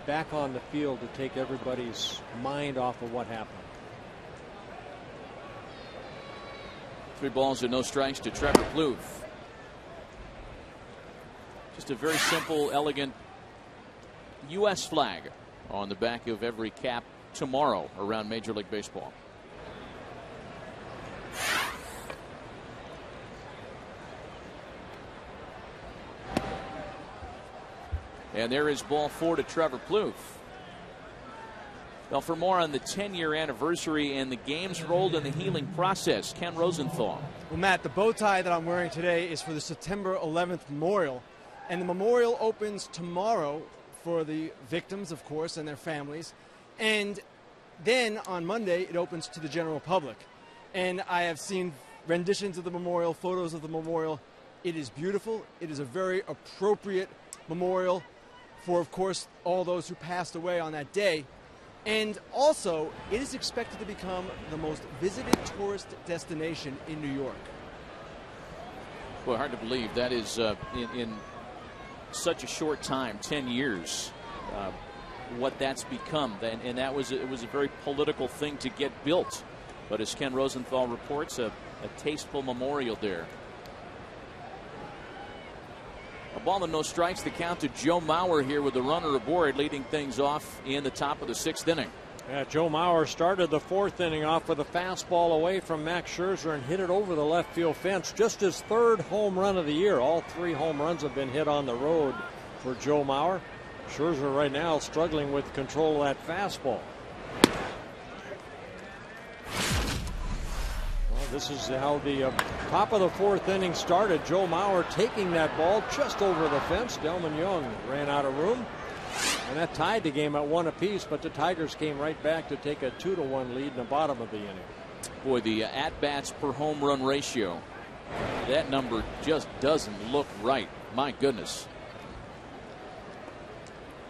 back on the field to take everybody's mind off of what happened. 3 balls and no strikes to Trevor Plouffe. Just a very simple, elegant U.S. flag on the back of every cap tomorrow around Major League Baseball. And there is ball 4 to Trevor Plouffe. Well, for more on the 10-year anniversary and the games rolled in the healing process, Ken Rosenthal. Well, Matt, the bow tie that I'm wearing today is for the September 11th memorial. And the memorial opens tomorrow for the victims, of course, and their families. And then on Monday, it opens to the general public. And I have seen renditions of the memorial, photos of the memorial. It is beautiful. It is a very appropriate memorial for, of course, all those who passed away on that day. And also, it is expected to become the most visited tourist destination in New York. Well, hard to believe that is in such a short time, 10 years, what that's become. And it was a very political thing to get built. But as Ken Rosenthal reports, a tasteful memorial there. A ball and no strikes, the count to Joe Mauer here with the runner aboard, leading things off in the top of the 6th inning. Yeah, Joe Mauer started the 4th inning off with a fastball away from Max Scherzer and hit it over the left field fence. Just his 3rd home run of the year. All 3 home runs have been hit on the road for Joe Mauer. Scherzer right now struggling with control of that fastball. Well, this is how the top of the 4th inning started. Joe Mauer taking that ball just over the fence. Delman Young ran out of room. And that tied the game at 1 apiece, but the Tigers came right back to take a 2-1 lead in the bottom of the inning. Boy, the at-bats per home run ratio, that number just doesn't look right. My goodness.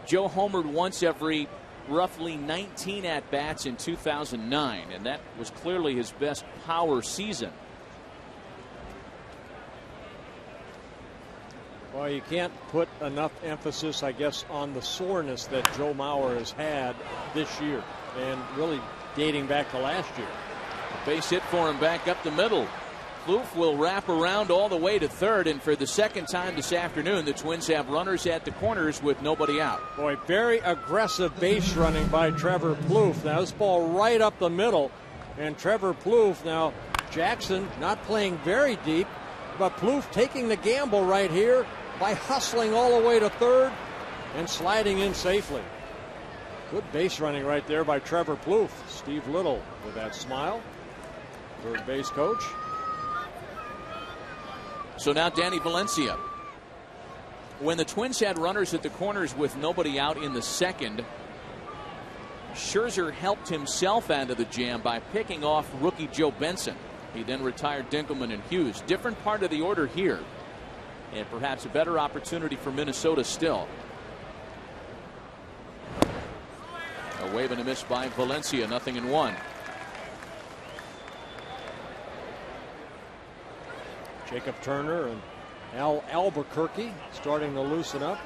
Joe homered once every roughly 19 at-bats in 2009, and that was clearly his best power season. Well, you can't put enough emphasis, I guess, on the soreness that Joe Mauer has had this year, and really dating back to last year. A base hit for him back up the middle. Plouffe will wrap around all the way to 3rd, and for the 2nd time this afternoon, the Twins have runners at the corners with nobody out. Boy, very aggressive base running by Trevor Plouffe. Now this ball right up the middle, and Trevor Plouffe, now Jackson not playing very deep, but Plouffe taking the gamble right here by hustling all the way to 3rd and sliding in safely. Good base running right there by Trevor Plouffe. Steve Little with that smile, 3rd base coach. So now Danny Valencia. When the Twins had runners at the corners with nobody out in the 2nd, Scherzer helped himself out of the jam by picking off rookie Joe Benson. He then retired Dinkelman and Hughes. Different part of the order here, and perhaps a better opportunity for Minnesota still. A wave and a miss by Valencia, 0-1. Jacob Turner and Al Albuquerque starting to loosen up.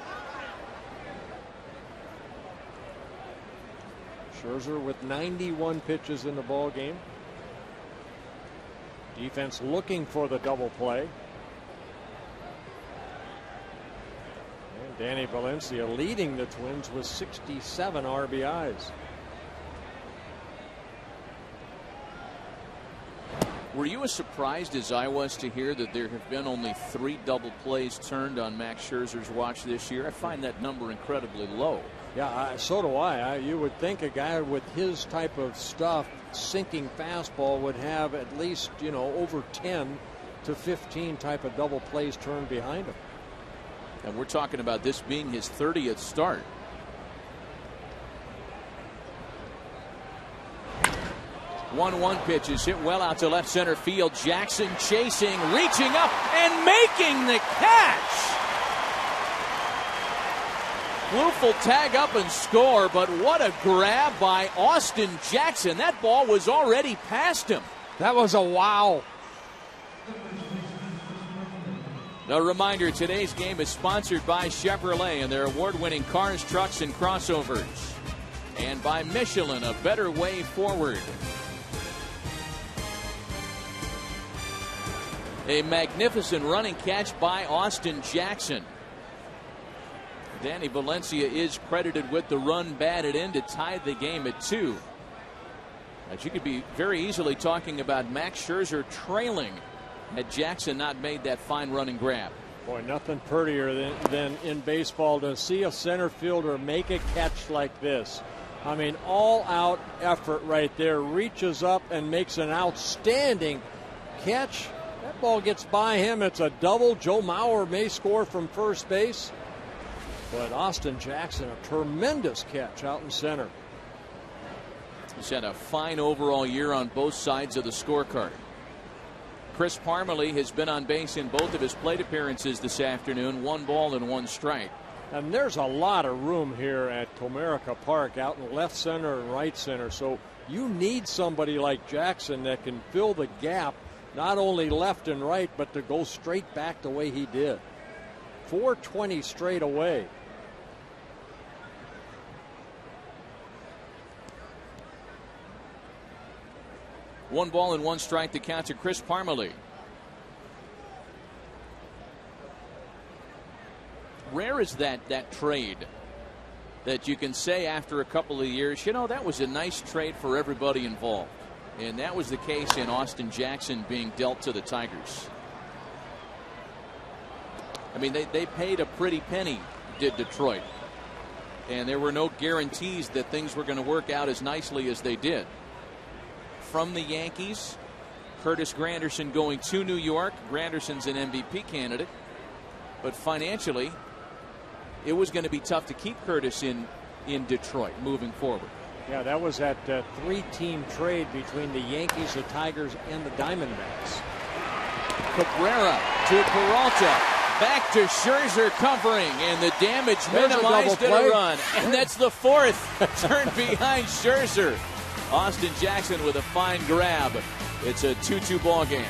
Scherzer with 91 pitches in the ball game. Defense looking for the double play. And Danny Valencia leading the Twins with 67 RBIs. Were you as surprised as I was to hear that there have been only 3 double plays turned on Max Scherzer's watch this year? I find that number incredibly low. Yeah, so do I. You would think a guy with his type of stuff, sinking fastball, would have at least, over 10 to 15 type of double plays turned behind him. And we're talking about this being his 30th start. One pitch is hit well out to left center field. Jackson chasing, reaching up, and making the catch. Kloof will tag up and score, but what a grab by Austin Jackson. That ball was already past him. That was a wow. A reminder, today's game is sponsored by Chevrolet and their award-winning cars, trucks, and crossovers. And by Michelin, a better way forward. A magnificent running catch by Austin Jackson. Danny Valencia is credited with the run batted in to tie the game at 2. But you could be very easily talking about Max Scherzer trailing had Jackson not made that fine running grab. Boy, nothing prettier than in baseball to see a center fielder make a catch like this. I mean, all out effort right there. Reaches up and makes an outstanding catch. That ball gets by him. It's a double. Joe Mauer may score from first base. But Austin Jackson, a tremendous catch out in center. He's had a fine overall year on both sides of the scorecard. Chris Parmelee has been on base in both of his plate appearances this afternoon. 1 ball and 1 strike. And there's a lot of room here at Comerica Park out in left center and right center. So you need somebody like Jackson that can fill the gap, not only left and right, but to go straight back the way he did. 420 straight away. One ball and 1 strike to count to Chris Parmelee. Rare is that trade that you can say after a couple of years, that was a nice trade for everybody involved. And that was the case in Austin Jackson being dealt to the Tigers. I mean, they paid a pretty penny, did Detroit. And there were no guarantees that things were going to work out as nicely as they did. From the Yankees, Curtis Granderson going to New York. Granderson's an MVP candidate. But financially, it was going to be tough to keep Curtis in Detroit moving forward. Yeah, that was that 3-team trade between the Yankees, the Tigers, and the Diamondbacks. Cabrera to Peralta. Back to Scherzer covering, and the damage minimized in a run. And that's the 4th turn behind Scherzer. Austin Jackson with a fine grab. It's a 2-2 ball game.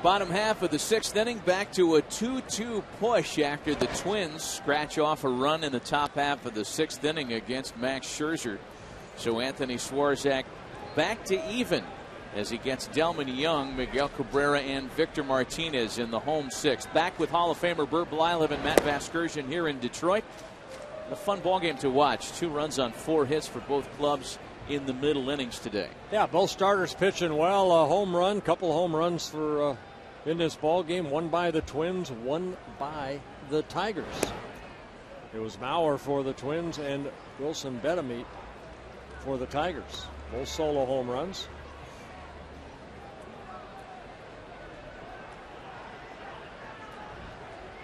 Bottom half of the 6th inning, back to a 2-2 push after the Twins scratch off a run in the top half of the 6th inning against Max Scherzer. So Anthony Swarzak back to even as he gets Delman Young, Miguel Cabrera, and Victor Martinez in the home 6th. Back with Hall of Famer Bert Blyleven and Matt Vasgersian here in Detroit. A fun ball game to watch. 2 runs on 4 hits for both clubs in the middle innings today. Yeah, both starters pitching well. A home run, couple home runs for in this ball game. One by the Twins, one by the Tigers. It was Mauer for the Twins and Wilson Betemit for the Tigers. Both solo home runs.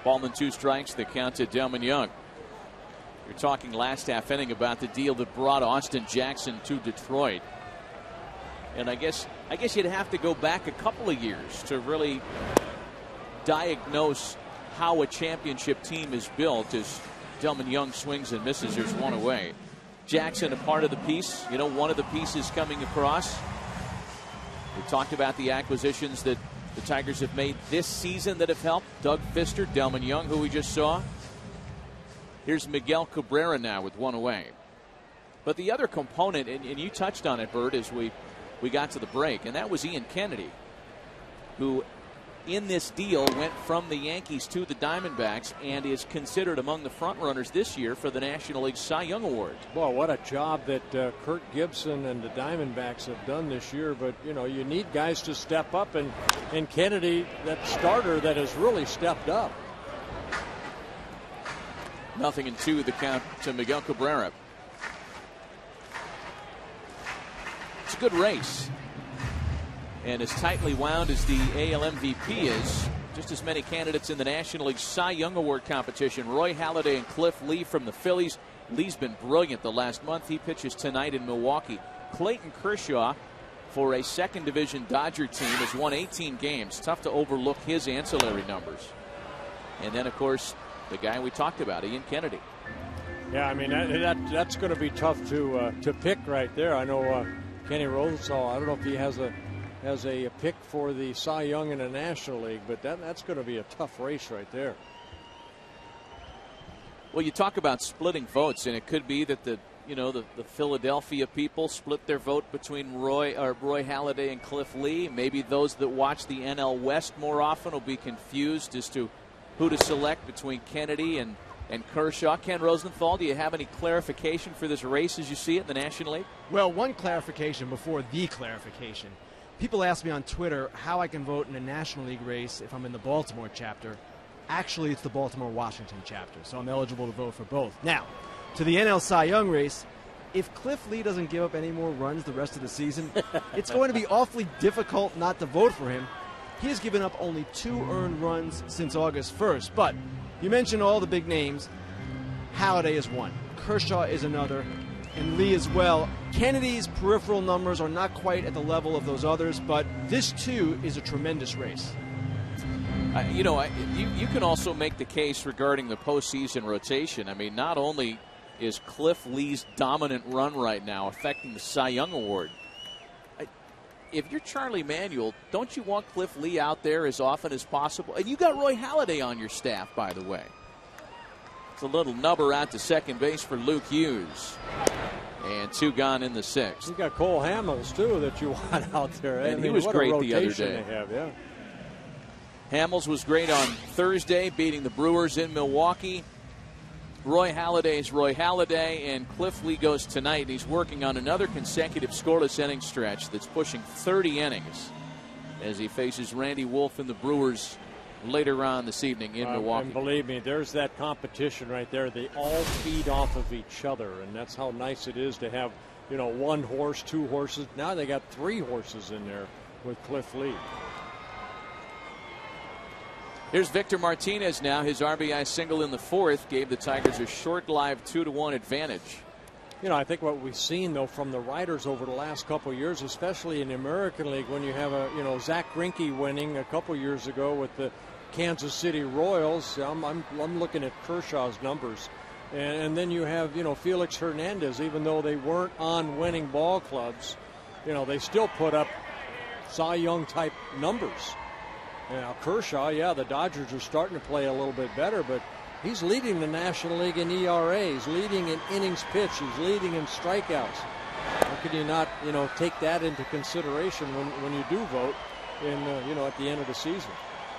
Ball and 2 strikes. The count to Delman Young. You're talking last half inning about the deal that brought Austin Jackson to Detroit. And I guess you'd have to go back a couple of years to really diagnose how a championship team is built as Delman Young swings and misses. There's one away. Jackson a part of the piece. You know, one of the pieces coming across. We talked about the acquisitions that the Tigers have made this season that have helped. Doug Fister, Delman Young, who we just saw. Here's Miguel Cabrera now with one away. But the other component, and you touched on it, Bert, as we got to the break, and that was Ian Kennedy, who in this deal went from the Yankees to the Diamondbacks and is considered among the front runners this year for the National League Cy Young Award. Well, what a job that Kurt Gibson and the Diamondbacks have done this year. But, you know, you need guys to step up, and Kennedy, that starter that has really stepped up. 0-2 the count to Miguel Cabrera. It's a good race. And as tightly wound as the AL MVP is, just as many candidates in the National League Cy Young Award competition. Roy Halladay and Cliff Lee from the Phillies. Lee's been brilliant the last month. He pitches tonight in Milwaukee. Clayton Kershaw, for a second division Dodger team, has won 18 games. Tough to overlook his ancillary numbers. And then, of course, the guy we talked about, Ian Kennedy. Yeah, I mean, that's going to be tough to pick right there. I know Kenny Rosenthal, I don't know if he has a pick for the Cy Young in the National League, but that's going to be a tough race right there. Well, you talk about splitting votes, and it could be that the Philadelphia people split their vote between Roy Halladay and Cliff Lee. Maybe those that watch the NL West more often will be confused as to who to select between Kennedy and Kershaw. Ken Rosenthal, do you have any clarification for this race as you see it in the National League? Well, one clarification before the clarification. People ask me on Twitter how I can vote in a National League race if I'm in the Baltimore chapter. Actually, it's the Baltimore-Washington chapter, so I'm eligible to vote for both. Now, to the NL Cy Young race, if Cliff Lee doesn't give up any more runs the rest of the season, it's going to be awfully difficult not to vote for him. He has given up only 2 earned runs since August 1st. But you mentioned all the big names. Halladay is one. Kershaw is another. And Lee as well. Kennedy's peripheral numbers are not quite at the level of those others, but this, too, is a tremendous race. You can also make the case regarding the postseason rotation. I mean, not only is Cliff Lee's dominant run right now affecting the Cy Young Award, if you're Charlie Manuel, don't you want Cliff Lee out there as often as possible? And you got Roy Halladay on your staff, by the way. It's a little nubber out to second base for Luke Hughes. And 2 gone in the 6th. You got Cole Hamels, too, that you want out there. And he was great the other day. Yeah. Hamels was great on Thursday, beating the Brewers in Milwaukee. Roy Halladay's Roy Halladay, and Cliff Lee goes tonight. He's working on another consecutive scoreless inning stretch that's pushing 30 innings as he faces Randy Wolf and the Brewers later on this evening in Milwaukee. And believe me, there's that competition right there. They all feed off of each other, and that's how nice it is to have, 1 horse, 2 horses. Now they got 3 horses in there with Cliff Lee. Here's Victor Martinez now. His RBI single in the 4th gave the Tigers a short-lived 2-1 advantage. I think what we've seen, though, from the riders over the last couple of years, especially in the American League, when you have Zach Greinke winning a couple years ago with the Kansas City Royals. I'm looking at Kershaw's numbers. And then you have, Felix Hernandez, even though they weren't on winning ball clubs, they still put up Cy Young type numbers. Now Kershaw, yeah, the Dodgers are starting to play a little bit better, but he's leading the National League in ERA. He's leading in innings pitched. He's leading in strikeouts. How can you not, take that into consideration when you do vote in, at the end of the season?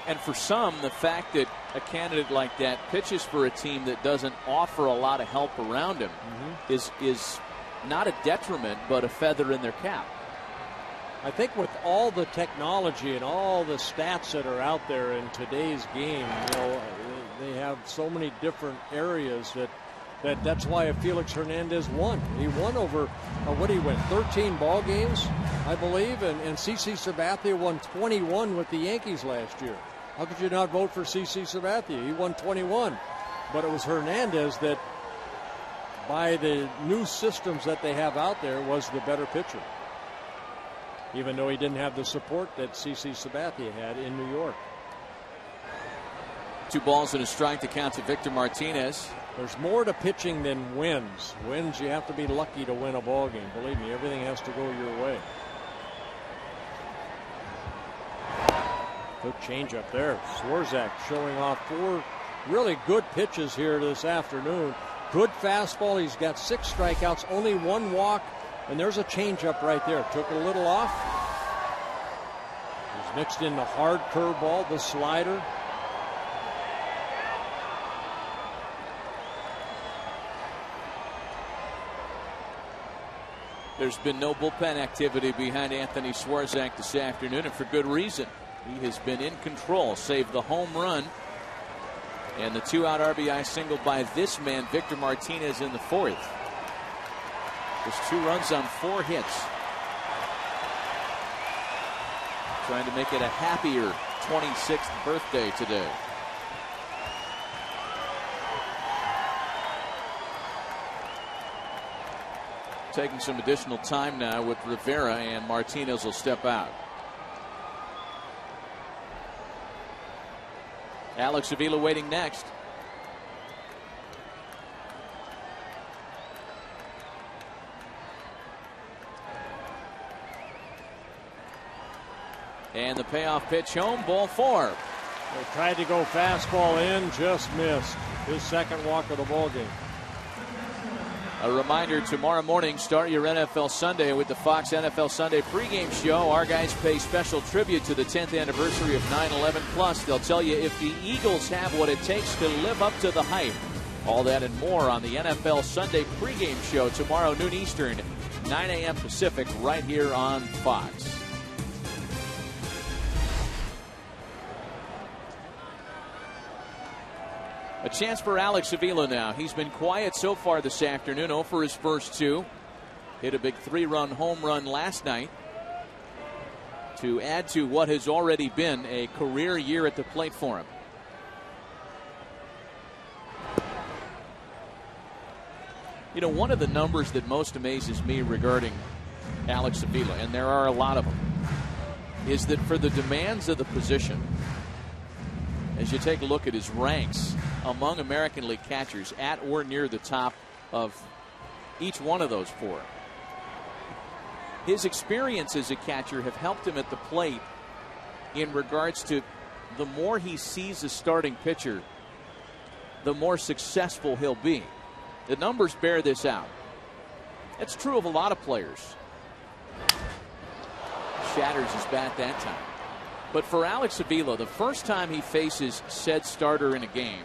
And for some, the fact that a candidate like that pitches for a team that doesn't offer a lot of help around him is not a detriment, but a feather in their cap. I think with all the technology and all the stats that are out there in today's game, they have so many different areas that's why Felix Hernandez won. He won over, 13 ball games, I believe, and CC Sabathia won 21 with the Yankees last year. How could you not vote for CC Sabathia? He won 21. But it was Hernandez that, by the new systems that they have out there, was the better pitcher, even though he didn't have the support that CC Sabathia had in New York. 2 balls and a strike to count to Victor Martinez. There's more to pitching than wins. Wins, you have to be lucky to win a ball game. Believe me, everything has to go your way. Good changeup there. Swarzak showing off 4 really good pitches here this afternoon. Good fastball. He's got 6 strikeouts, only 1 walk, and there's a changeup right there. Took it a little off. He's mixed in the hard curveball, the slider. There's been no bullpen activity behind Anthony Swarzak this afternoon, and for good reason. He has been in control, saved the home run, and the 2-out RBI single by this man, Victor Martinez, in the 4th. There's 2 runs on 4 hits. Trying to make it a happier 26th birthday today. Taking some additional time now with Rivera, and Martinez will step out. Alex Avila waiting next. And the payoff pitch home, ball 4. They tried to go fastball in, just missed. His 2nd walk of the ball game. A reminder, tomorrow morning, start your NFL Sunday with the Fox NFL Sunday pregame show. Our guys pay special tribute to the 10th anniversary of 9/11. Plus, they'll tell you if the Eagles have what it takes to live up to the hype. All that and more on the NFL Sunday pregame show tomorrow, noon Eastern, 9 a.m. Pacific, right here on Fox. A chance for Alex Avila now. He's been quiet so far this afternoon, 0 for his first 2. Hit a big 3-run home run last night to add to what has already been a career year at the plate for him. One of the numbers that most amazes me regarding Alex Avila, and there are a lot of them, is that for the demands of the position, as you take a look at his ranks among American League catchers, at or near the top of each one of those 4. His experience as a catcher have helped him at the plate in regards to the more he sees a starting pitcher, the more successful he'll be. The numbers bear this out. It's true of a lot of players. Shatters his bat that time. But for Alex Avila, the first time he faces said starter in a game,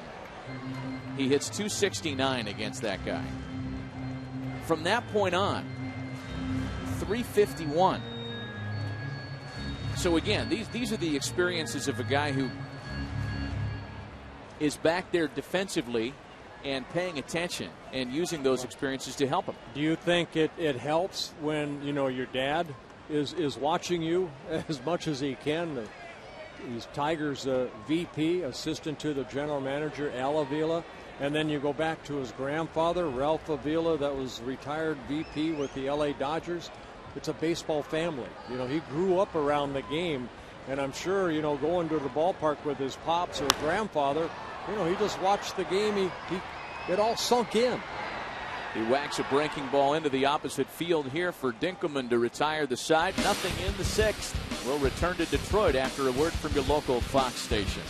he hits .269 against that guy. From that point on, .351. So again, these are the experiences of a guy who is back there defensively and paying attention and using those experiences to help him. Do you think it helps when your dad is watching you as much as he can? He's Tigers VP, assistant to the general manager, Al Avila. And then you go back to his grandfather, Ralph Avila, that was retired VP with the LA Dodgers. It's a baseball family. He grew up around the game. And I'm sure, going to the ballpark with his pops or grandfather, he just watched the game. It all sunk in. He whacks a breaking ball into the opposite field here for Dinkelman to retire the side. Nothing in the sixth. We'll return to Detroit after a word from your local Fox station.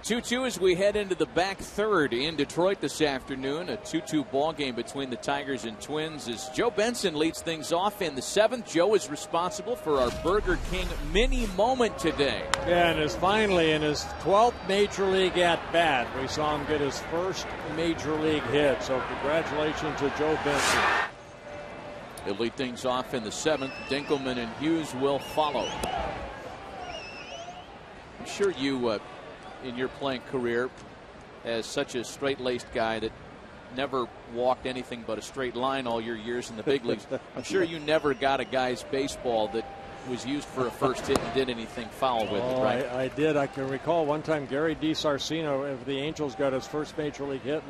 Two-two as we head into the back third in Detroit this afternoon. A 2-2 ball game between the Tigers and Twins as Joe Benson leads things off in the seventh. Joe is responsible for our Burger King mini moment today. Yeah, and is finally in his 12th Major League at-bat. We saw him get his first Major League hit, so congratulations to Joe Benson. He'll lead things off in the seventh. Dinkelman and Hughes will follow. I'm sure you... in your playing career, as such a straight-laced guy that never walked anything but a straight line all your years in the big leagues, I'm sure you never got a guy's baseball that was used for a first hit and did anything foul with it, right? I did. I can recall one time Gary DiSarcino of the Angels got his first Major League hit,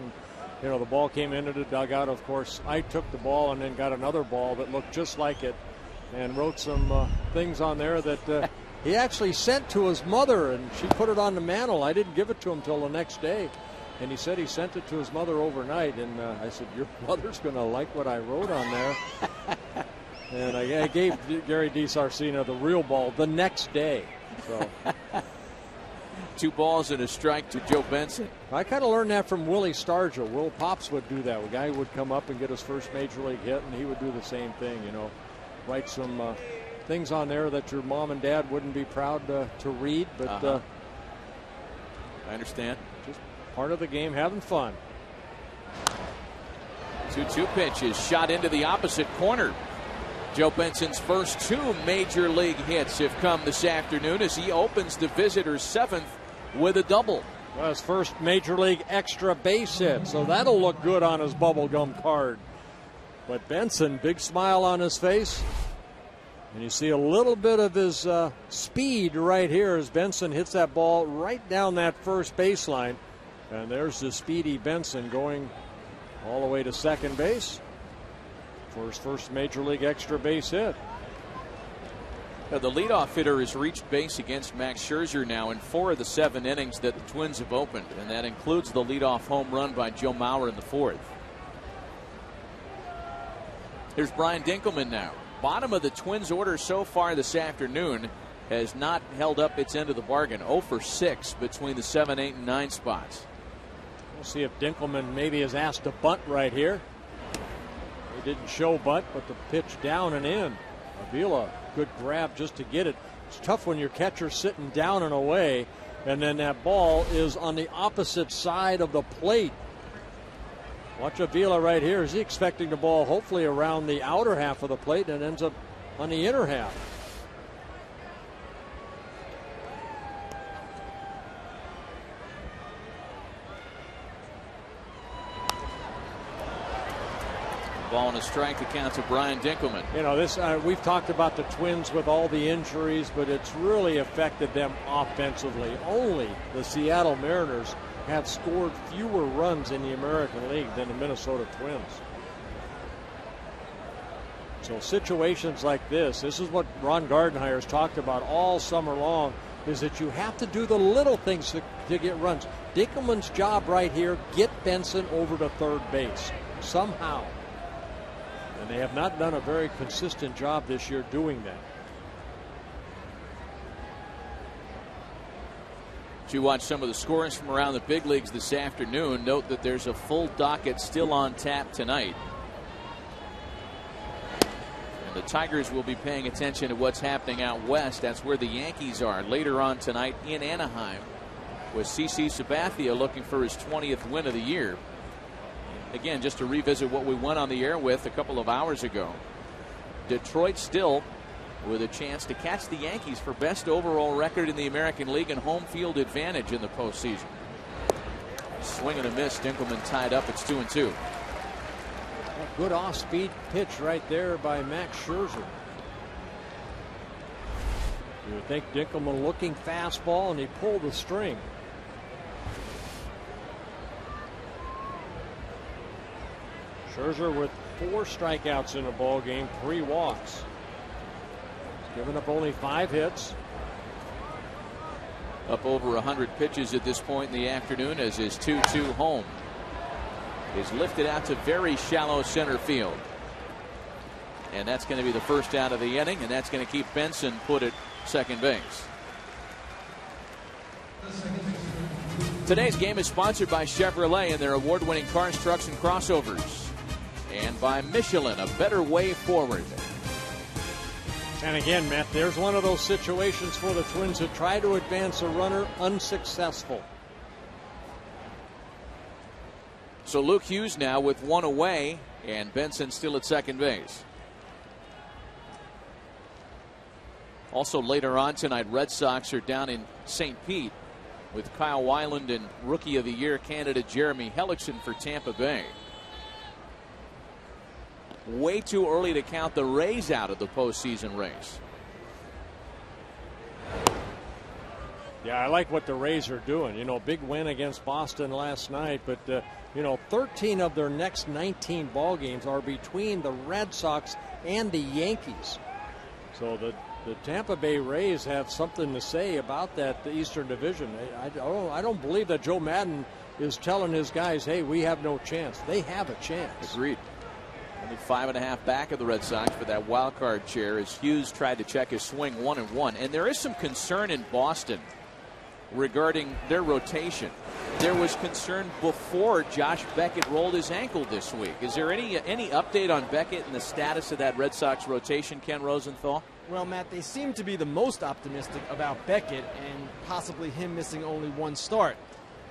and the ball came into the dugout. Of course, I took the ball and then got another ball that looked just like it and wrote some things on there that he actually sent to his mother, and she put it on the mantle. I didn't give it to him till the next day, and he said he sent it to his mother overnight. And I said, your mother's going to like what I wrote on there. And I gave Gary DiSarcino the real ball the next day. So 2 balls and a strike to Joe Benson. I kind of learned that from Willie Stargell. Will Pops would do that. A guy would come up and get his first Major League hit, and he would do the same thing, write some things on there that your mom and dad wouldn't be proud to read, but I understand. Just part of the game, having fun. 2-2 pitch is shot into the opposite corner. Joe Benson's first 2 Major League hits have come this afternoon as he opens the visitors' 7th with a double. Well, his first Major League extra base hit, so that'll look good on his bubblegum card. But Benson, big smile on his face. And you see a little bit of his speed right here as Benson hits that ball right down that first baseline. And there's the speedy Benson going all the way to second base for his first Major League extra base hit. Now, the leadoff hitter has reached base against Max Scherzer now in 4 of the 7 innings that the Twins have opened. And that includes the leadoff home run by Joe Mauer in the 4th. Here's Brian Dinkelman now. Bottom of the Twins order so far this afternoon has not held up its end of the bargain. 0 for 6 between the 7, 8, and 9 spots. We'll see if Dinkelman maybe is asked to bunt right here. He didn't show bunt, but the pitch down and in. Avila, good grab just to get it. It's tough when your catcher's sitting down and away, and then that ball is on the opposite side of the plate. Watch Avila right here. Is he expecting the ball hopefully around the outer half of the plate and ends up on the inner half? Ball and a strike, the count to Brian Dinkelman. You know, this we've talked about the Twins with all the injuries, but it's really affected them offensively. Only the Seattle Mariners have scored fewer runs in the American League than the Minnesota Twins. So situations like this is what Ron Gardenhire's talked about all summer long, is that you have to do the little things to get runs. Dinkelman's job right here, get Benson over to third base somehow. And they have not done a very consistent job this year doing that. As you watch some of the scores from around the big leagues this afternoon, note that there's a full docket still on tap tonight. And the Tigers will be paying attention to what's happening out west. That's where the Yankees are later on tonight in Anaheim, with CC Sabathia looking for his 20th win of the year. Again, just to revisit what we went on the air with a couple of hours ago. Detroit still with a chance to catch the Yankees for best overall record in the American League and home field advantage in the postseason. Swing and a miss. Dinkelman tied up. It's 2-2. A good off-speed pitch right there by Max Scherzer. You would think Dinkelman looking fastball, and he pulled the string. Scherzer with 4 strikeouts in a ball game, 3 walks. He's given up only 5 hits. Up over 100 pitches at this point in the afternoon as his 2-2 home is lifted out to very shallow center field. And that's going to be the first out of the inning, and that's going to keep Benson put at second base. Today's game is sponsored by Chevrolet and their award-winning cars, trucks, and crossovers. And by Michelin, a better way forward. And again, Matt, there's one of those situations for the Twins that try to advance a runner, unsuccessful. So Luke Hughes now with 1 away, and Benson still at second base. Also later on tonight, Red Sox are down in St. Pete with Kyle Weiland and Rookie of the Year candidate Jeremy Hellickson for Tampa Bay. Way too early to count the Rays out of the postseason race. Yeah, I like what the Rays are doing. You know, big win against Boston last night, but you know, 13 of their next 19 ball games are between the Red Sox and the Yankees. So the Tampa Bay Rays have something to say about that, the Eastern Division. I don't believe that Joe Madden is telling his guys, hey, we have no chance. They have a chance. Agreed. Only 5.5 back of the Red Sox for that wild card chair as Hughes tried to check his swing 1-1. And there is some concern in Boston regarding their rotation. There was concern before Josh Beckett rolled his ankle this week. Is there any update on Beckett and the status of that Red Sox rotation, Ken Rosenthal? Well, Matt, they seem to be the most optimistic about Beckett and possibly him missing only 1 start.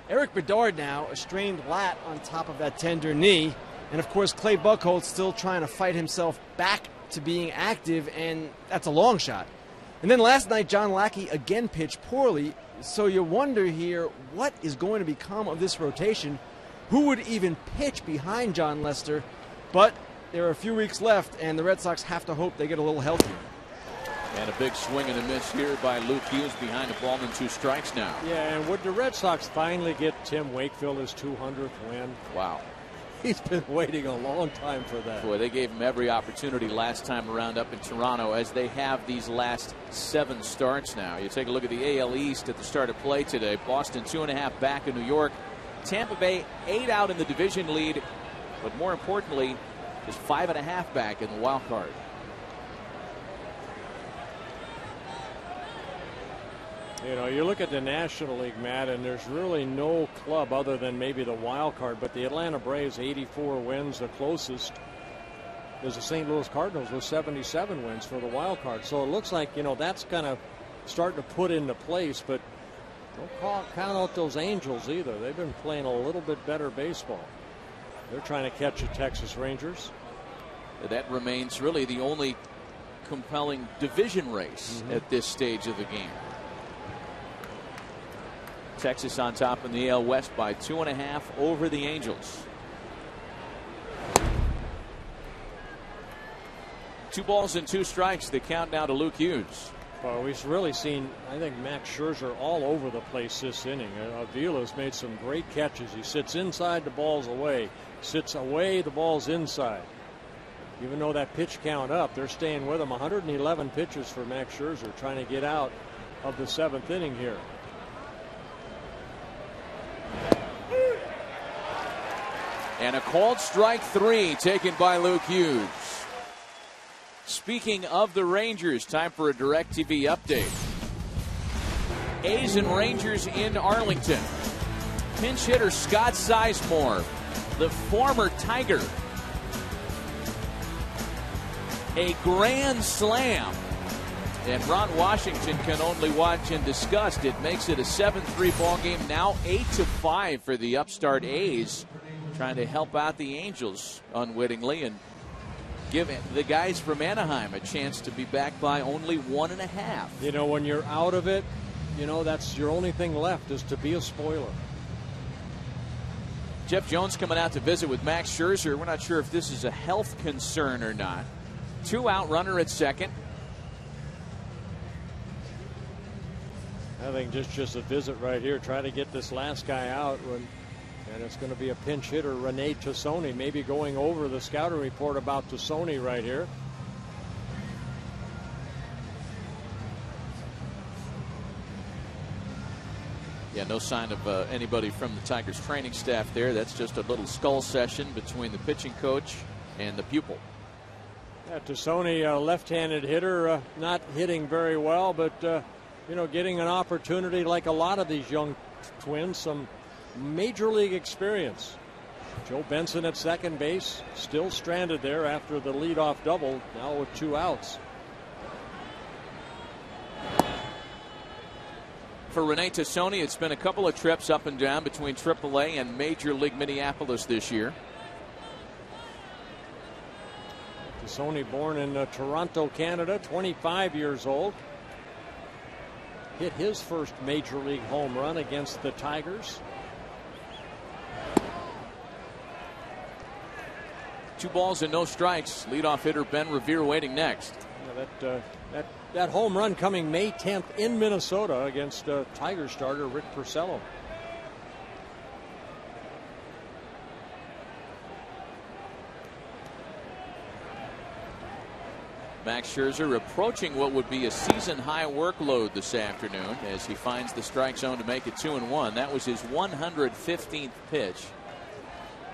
Eric Bedard now, a strained lat on top of that tender knee. And, of course, Clay Buchholz still trying to fight himself back to being active, and that's a long shot. And then last night, John Lackey again pitched poorly, so you wonder here what is going to become of this rotation. Who would even pitch behind John Lester? But there are a few weeks left, and the Red Sox have to hope they get a little healthier. And a big swing and a miss here by Luke Hughes behind a ball and 2 strikes now. Yeah, and would the Red Sox finally get Tim Wakefield his 200th win? Wow. He's been waiting a long time for that. Boy, they gave him every opportunity last time around up in Toronto, as they have these last 7 starts now. You take a look at the AL East at the start of play today. Boston 2.5 back in New York. Tampa Bay 8 out in the division lead, but more importantly, just 5.5 back in the wild card. You know, you look at the National League, Matt, and there's really no club other than maybe the wild card, but the Atlanta Braves, 84 wins. The closest is the St. Louis Cardinals with 77 wins for the wild card. So it looks like, you know, that's kind of starting to put into place, but don't count out those Angels either. They've been playing a little bit better baseball. They're trying to catch the Texas Rangers. That remains really the only compelling division race at this stage of the game. Texas on top in the AL West by 2.5 over the Angels. 2 balls and 2 strikes. The count now to Luke Hughes. Well, we've really seen, I think, Max Scherzer all over the place this inning. Avila's made some great catches. He sits inside, the ball's away. Sits away, the ball's inside. Even though that pitch count up, they're staying with him. 111 pitches for Max Scherzer, trying to get out of the 7th inning here. And a called strike 3 taken by Luke Hughes. Speaking of the Rangers, time for a DirecTV update. A's and Rangers in Arlington. Pinch hitter Scott Sizemore, the former Tiger. A grand slam. And Ron Washington can only watch and discuss. It makes it a 7-3 ball game. Now 8-5 for the upstart A's, trying to help out the Angels unwittingly and give the guys from Anaheim a chance to be back by only 1.5. You know, when you're out of it, you know, that's your only thing left is to be a spoiler. Jeff Jones coming out to visit with Max Scherzer. We're not sure if this is a health concern or not. 2 out, runner at second. I think just a visit right here. Try to get this last guy out. And it's going to be a pinch hitter, Rene Tassoni, maybe going over the scouting report about Tassoni right here. Yeah, no sign of anybody from the Tigers training staff there. That's just a little skull session between the pitching coach and the pupil. Yeah, Tassoni, a left-handed hitter, not hitting very well, but, you know, getting an opportunity like a lot of these young Twins, some major league experience. Joe Benson at second base, still stranded there after the leadoff double, now with 2 outs. For Rene Tassoni, it's been a couple of trips up and down between AAA and Major League Minneapolis this year. Tassoni, born in Toronto, Canada, 25 years old. Hit his first major league home run against the Tigers. 2 balls and no strikes. Leadoff hitter Ben Revere waiting next. Yeah, that home run coming May 10th in Minnesota against Tiger starter Rick Porcello. Max Scherzer approaching what would be a season-high workload this afternoon as he finds the strike zone to make it 2-1. That was his 115th pitch.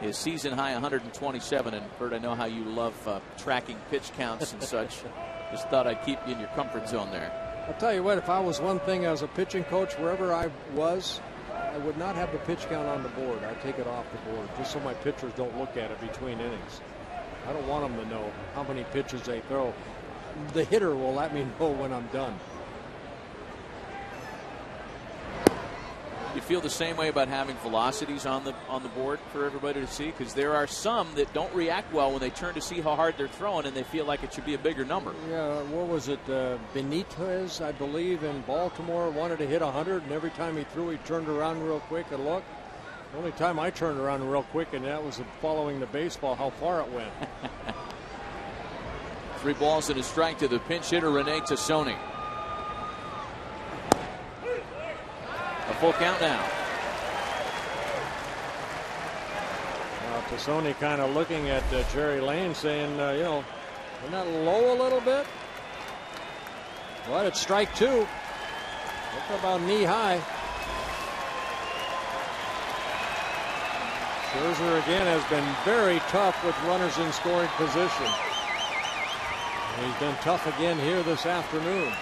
His season high 127. And Bert, I know how you love tracking pitch counts and such. Just thought I'd keep you in your comfort zone there. I'll tell you what, if I was one thing as a pitching coach, wherever I was, I would not have the pitch count on the board. I'd take it off the board just so my pitchers don't look at it between innings. I don't want them to know how many pitches they throw. The hitter will let me know when I'm done. You feel the same way about having velocities on the board for everybody to see? Because there are some that don't react well when they turn to see how hard they're throwing, and they feel like it should be a bigger number. Yeah, what was it? Benitez, I believe, in Baltimore wanted to hit 100, and every time he threw, he turned around real quick and looked. The only time I turned around real quick, and that was following the baseball, how far it went. 3 balls and a strike to the pinch hitter, Rene Tassoni. A full count now. Tassoni kind of looking at Jerry Lane saying, you know, isn't that low a little bit? Well, it's strike 2. Look about knee high. Scherzer again has been very tough with runners in scoring position. And he's been tough again here this afternoon.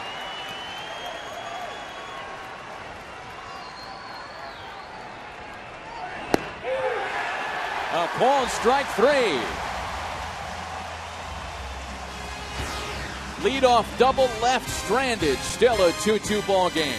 A called strike 3. Leadoff double left stranded. Still a 2-2 ball game.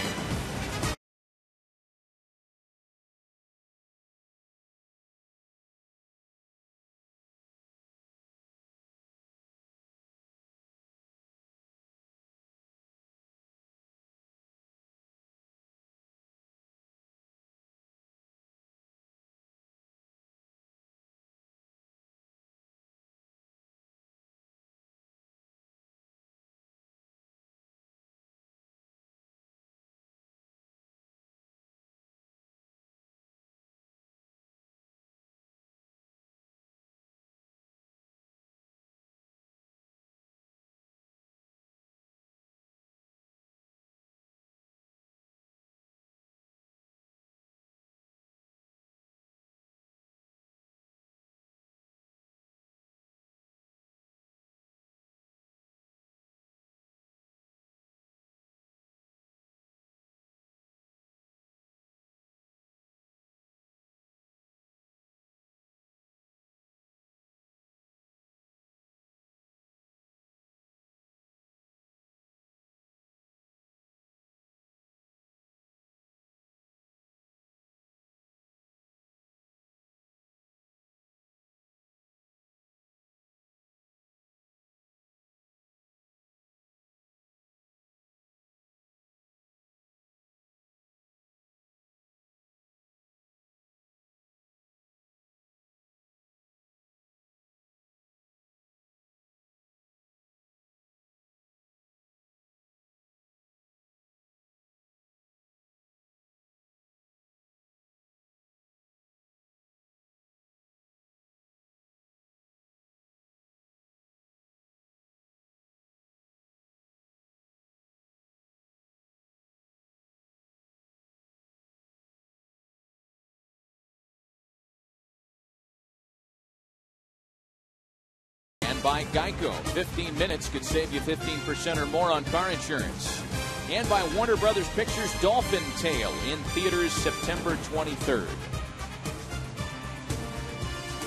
And by Geico, 15 minutes could save you 15% or more on car insurance. And by Warner Brothers Pictures' Dolphin Tale, in theaters September 23rd.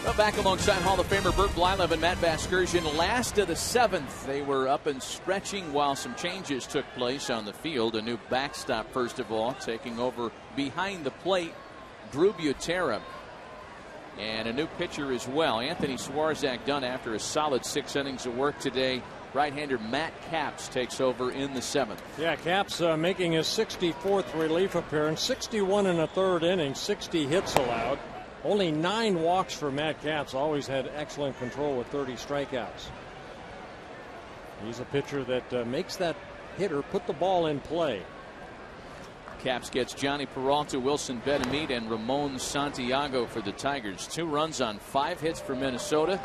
Well, back alongside Hall of Famer Bert Blylev and Matt Vasgersian, last of the 7th. They were up and stretching while some changes took place on the field. A new backstop, first of all, taking over behind the plate, Drew Butera. And a new pitcher as well. Anthony Swarzak done after a solid 6 innings of work today. Right-hander Matt Capps takes over in the 7th. Yeah, Capps making his 64th relief appearance. 61 in the 3rd inning, 60 hits allowed. Only 9 walks for Matt Capps. Always had excellent control with 30 strikeouts. He's a pitcher that makes that hitter put the ball in play. Capps gets Johnny Peralta, Wilson Betemit, and Ramon Santiago for the Tigers. 2 runs on 5 hits for Minnesota.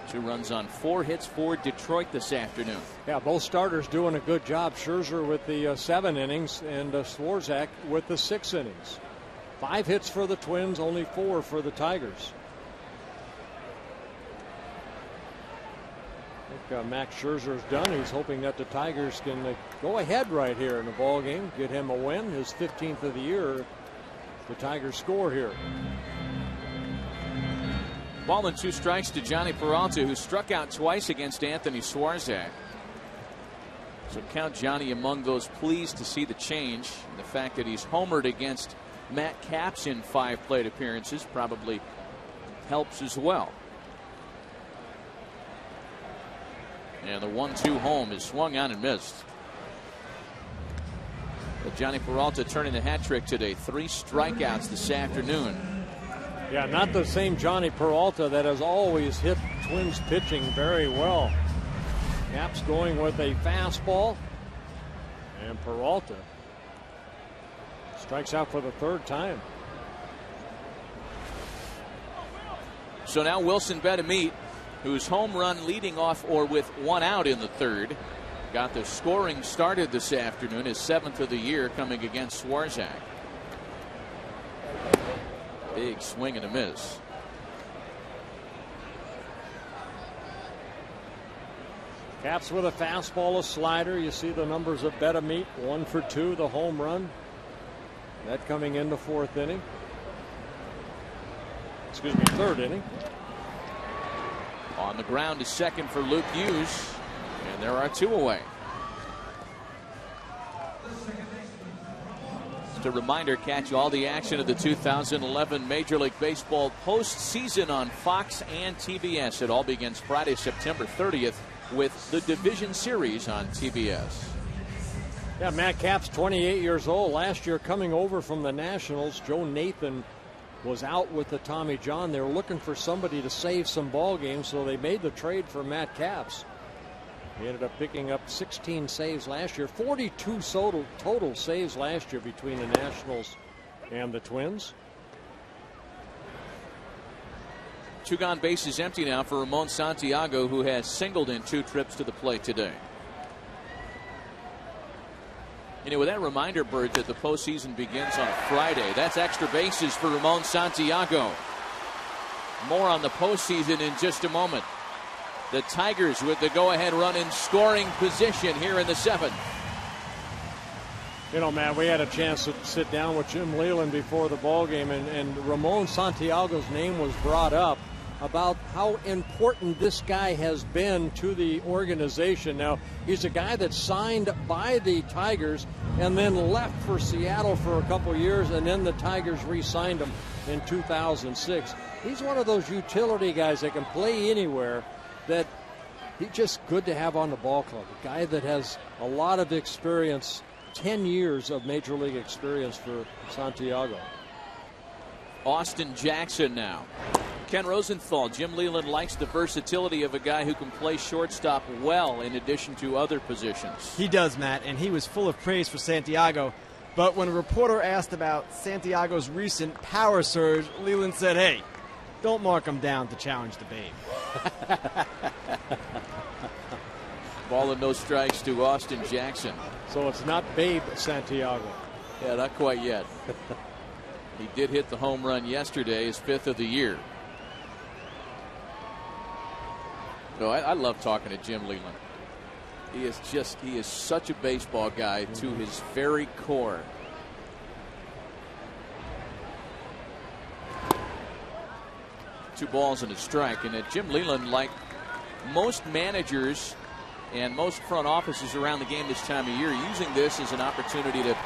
2 runs on 4 hits for Detroit this afternoon. Yeah, both starters doing a good job. Scherzer with the 7 innings and Swarzak with the 6 innings. 5 hits for the Twins, only 4 for the Tigers. I think Max Scherzer's done. He's hoping that the Tigers can go ahead right here in the ball game, get him a win, his 15th of the year. The Tigers score here. Ball and 2 strikes to Johnny Peralta, who struck out twice against Anthony Swarzak. So count Johnny among those pleased to see the change. And the fact that he's homered against Matt Capps in 5 plate appearances probably helps as well. And the 1-2 home is swung on and missed. But Johnny Peralta turning the hat trick today. 3 strikeouts this afternoon. Yeah, not the same Johnny Peralta that has always hit Twins pitching very well. Capps going with a fastball. And Peralta strikes out for the 3rd time. So now Wilson Betemit, whose home run leading off or with 1 out in the 3rd, got the scoring started this afternoon, his 7th of the year, coming against Swarzak. Big swing and a miss. Capps with a fastball, a slider. You see the numbers of Betemit, 1 for 2, the home run. That coming in the 4th inning. Excuse me, 3rd inning. On the ground to second for Luke Hughes, and there are 2 away. Just a reminder, catch all the action of the 2011 Major League Baseball postseason on Fox and TBS. It all begins Friday, September 30th with the Division Series on TBS. Yeah, Matt Capps, 28 years old. Last year coming over from the Nationals. Joe Nathan was out with the Tommy John. They were looking for somebody to save some ball games, so they made the trade for Matt Capps. He ended up picking up 16 saves last year, 42 total saves last year between the Nationals and the Twins. 2 gone, bases empty now for Ramon Santiago, who has singled in 2 trips to the plate today. You know, with that reminder, Bert, that the postseason begins on a Friday, that's extra bases for Ramon Santiago. More on the postseason in just a moment. The Tigers with the go-ahead run in scoring position here in the 7th. You know, Matt, we had a chance to sit down with Jim Leland before the ball game, and Ramon Santiago's name was brought up about how important this guy has been to the organization. Now, he's a guy that signed by the Tigers and then left for Seattle for a couple years, and then the Tigers re-signed him in 2006. He's one of those utility guys that can play anywhere, that he's just good to have on the ball club. A guy that has a lot of experience, 10 years of Major League experience for Santiago. Austin Jackson now. Ken Rosenthal, Jim Leland likes the versatility of a guy who can play shortstop well in addition to other positions. He does, Matt, and he was full of praise for Santiago. But when a reporter asked about Santiago's recent power surge, Leland said, hey, don't mark him down to challenge the Babe. Ball and no strikes to Austin Jackson. So it's not Babe Santiago. Yeah, not quite yet. He did hit the home run yesterday, his 5th of the year. No, I love talking to Jim Leland. He is such a baseball guy to his very core. Two balls and a strike. And Jim Leland, like most managers and most front offices around the game this time of year, using this as an opportunity to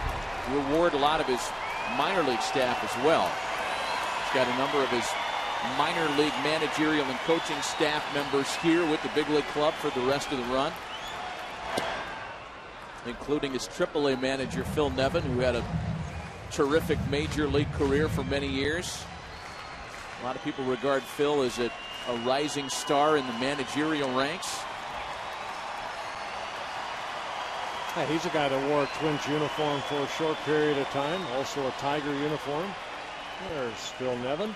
reward a lot of his minor league staff as well. He's got a number of his minor league managerial and coaching staff members here with the big league club for the rest of the run, including his AAA manager Phil Nevin, who had a terrific major league career for many years. A lot of people regard Phil as a rising star in the managerial ranks. Yeah, he's a guy that wore a Twins uniform for a short period of time, also a Tiger uniform. There's Phil Nevin.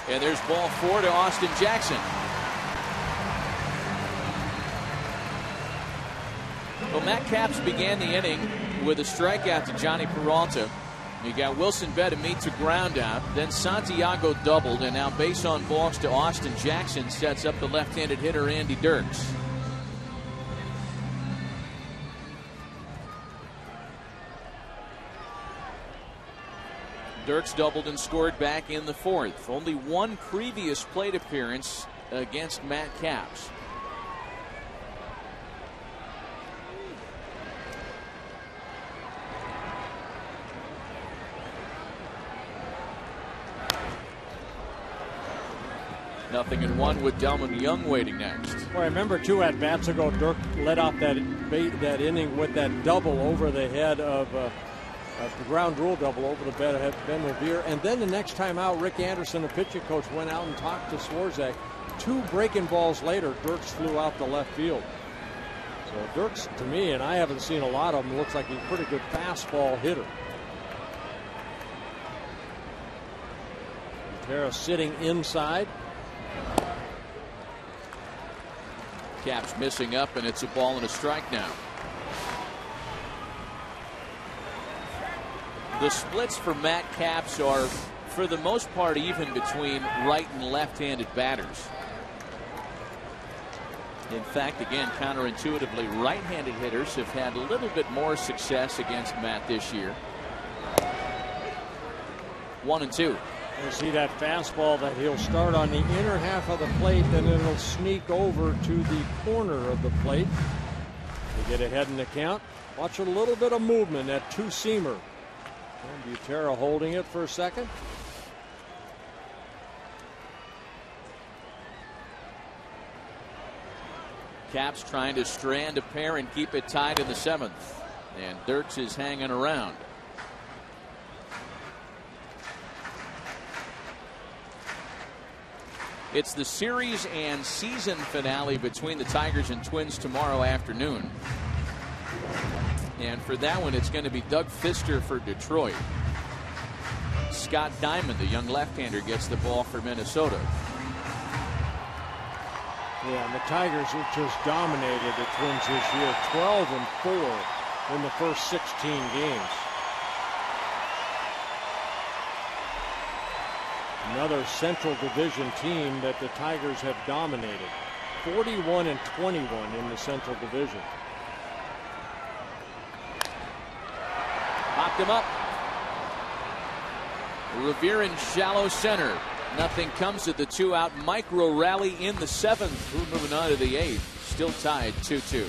And there's ball 4 to Austin Jackson. Well, Matt Capps began the inning with a strikeout to Johnny Peralta. You got Wilson Betemit to ground out. Then Santiago doubled, and now base on balls to Austin Jackson sets up the left-handed hitter Andy Dirks. Dirks doubled and scored back in the 4th. Only one previous plate appearance against Matt Capps. Nothing in 1 with Delman Young waiting next. Well, I remember 2 at-bats ago, Dirk led off that inning with that double over the head of the ground rule double over the head of Ben Revere. And then the next time out, Rick Anderson, the pitching coach, went out and talked to Swarzak. 2 breaking balls later, Dirks flew out to left field. So Dirks, to me, and I haven't seen a lot of them, looks like he's a pretty good fastball hitter. Terra sitting inside. Capps missing up, and it's a ball and a strike now. The splits for Matt Capps are, for the most part, even between right and left-handed batters. In fact, again, counterintuitively, right-handed hitters have had a little bit more success against Matt this year. 1-2. You see that fastball that he'll start on the inner half of the plate, and then it'll sneak over to the corner of the plate. To get ahead in the count. Watch a little bit of movement, that two-seamer. And Butera holding it for a second. Caps trying to strand a pair and keep it tied in the 7th. And Dirks is hanging around. It's the series and season finale between the Tigers and Twins tomorrow afternoon. And for that one, it's going to be Doug Fister for Detroit. Scott Diamond, the young left-hander, gets the ball for Minnesota. Yeah, and the Tigers have just dominated the Twins this year, 12-4 in the first 16 games. Another Central Division team that the Tigers have dominated. 41-21 in the Central Division. Popped him up. Revere in shallow center. Nothing comes of the 2-out micro rally in the 7th. We're moving on to the 8th. Still tied 2-2.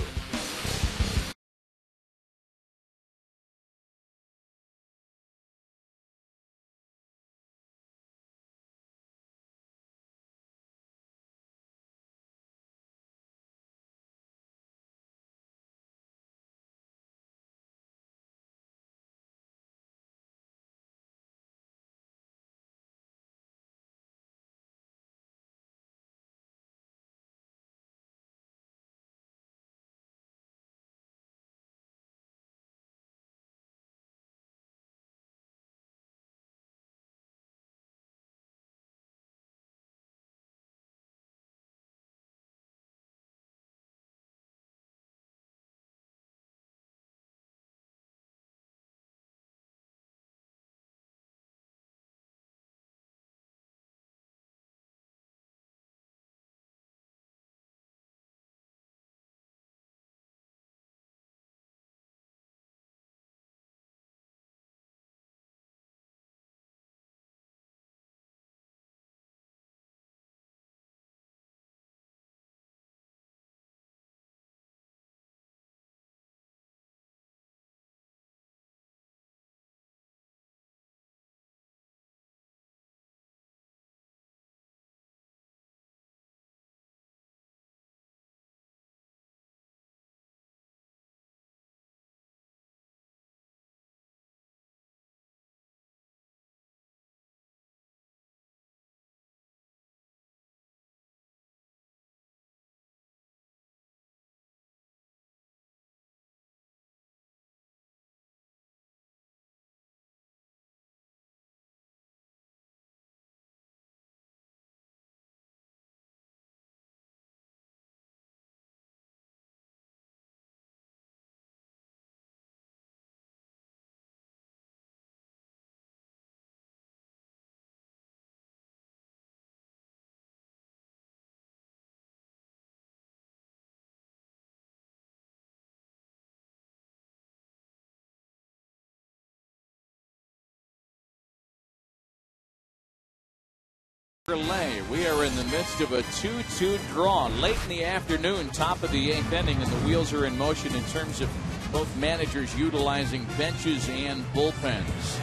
We are in the midst of a 2-2 draw late in the afternoon, top of the 8th inning, and the wheels are in motion in terms of both managers utilizing benches and bullpens.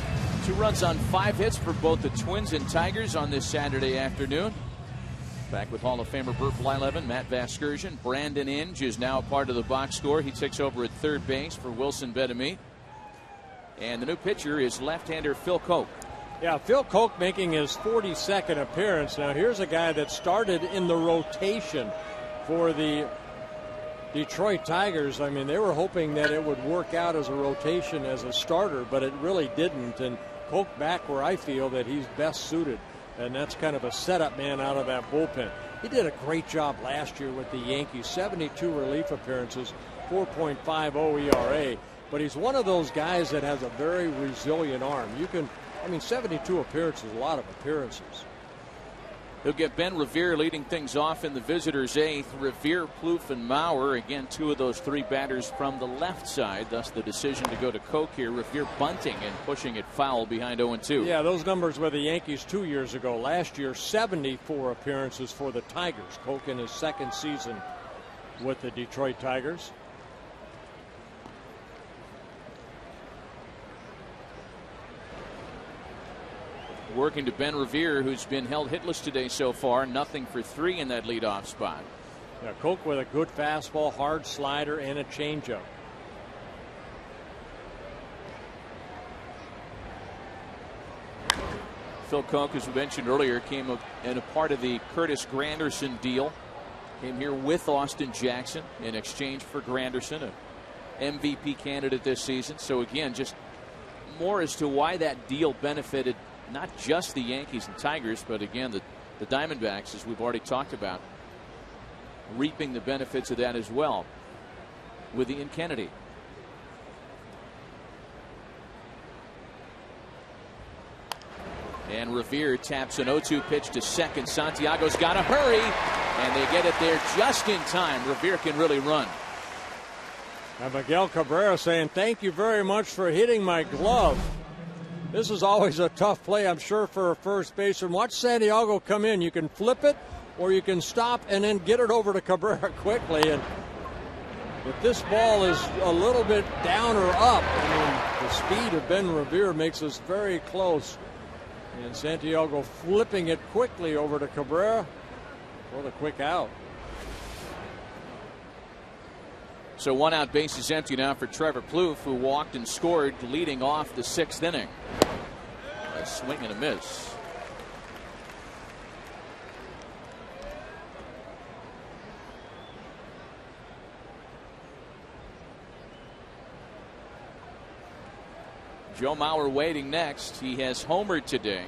2 runs on 5 hits for both the Twins and Tigers on this Saturday afternoon. Back with Hall of Famer Burt Blyleven, Matt Vasgersian. Brandon Inge is now part of the box score. He takes over at third base for Wilson Betemit. And the new pitcher is left-hander Phil Koch. Yeah, Phil Koch making his 42nd appearance. Now here's a guy that started in the rotation for the Detroit Tigers. I mean, they were hoping that it would work out as a rotation as a starter, but it really didn't. And Koch back where I feel that he's best suited, and that's kind of a setup man out of that bullpen. He did a great job last year with the Yankees. 72 relief appearances, 4.50 ERA. But he's one of those guys that has a very resilient arm. 72 appearances, a lot of appearances. He'll get Ben Revere leading things off in the visitors' eighth. Revere, Plouffe, and Maurer. Again, two of those three batters from the left side. Thus the decision to go to Koch here. Revere bunting and pushing it foul behind 0-2. Yeah, those numbers were the Yankees 2 years ago. Last year, 74 appearances for the Tigers. Koch in his second season with the Detroit Tigers. Working to Ben Revere, who's been held hitless today so far. Nothing for 3 in that leadoff spot. Yeah, Koch with a good fastball, hard slider, and a changeup. Phil Koch, as we mentioned earlier, came in a part of the Curtis Granderson deal. Came here with Austin Jackson in exchange for Granderson, an MVP candidate this season. So again, just more as to why that deal benefited not just the Yankees and Tigers, but again the Diamondbacks, as we've already talked about, reaping the benefits of that as well with Ian Kennedy. And Revere taps an 0-2 pitch to second. Santiago's got to hurry, and they get it there just in time. Revere can really run. Now Miguel Cabrera saying, "Thank you very much for hitting my glove." This is always a tough play, I'm sure, for a first baseman. Watch Santiago come in. You can flip it, or you can stop and then get it over to Cabrera quickly. And if this ball is a little bit down or up, I mean, the speed of Ben Revere makes us very close. And Santiago flipping it quickly over to Cabrera for the quick out. So 1 out, base is empty now for Trevor Plouffe, who walked and scored leading off the 6th inning. A swing and a miss. Joe Mauer waiting next. He has homered today.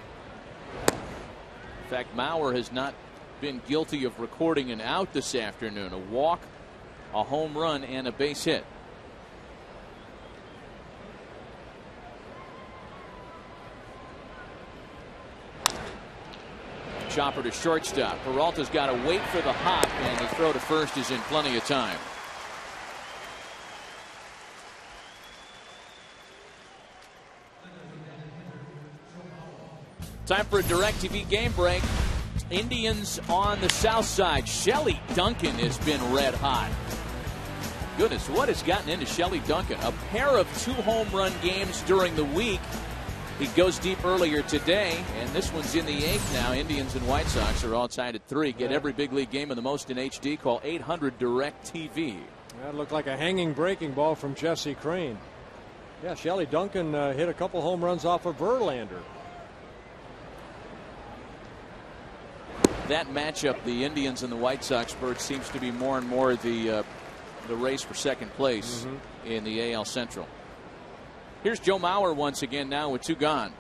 In fact, Mauer has not been guilty of recording an out this afternoon. A walk, a home run, and a base hit. Chopper to shortstop. Peralta's got to wait for the hop, and the throw to first is in plenty of time. Time for a DirecTV game break. Indians on the south side. Shelley Duncan has been red hot. Goodness, what has gotten into Shelley Duncan? A pair of 2 home run games during the week. He goes deep earlier today, and this one's in the 8th now. Indians and White Sox are all tied at 3. Get every big league game and the most in HD. Call 800 DirecTV. That looked like a hanging breaking ball from Jesse Crane. Yeah, Shelley Duncan hit a couple home runs off of Verlander. That matchup, the Indians and the White Sox, Bert, seems to be more and more the race for second place in the AL Central. Here's Joe Mauer once again now with 2 gone.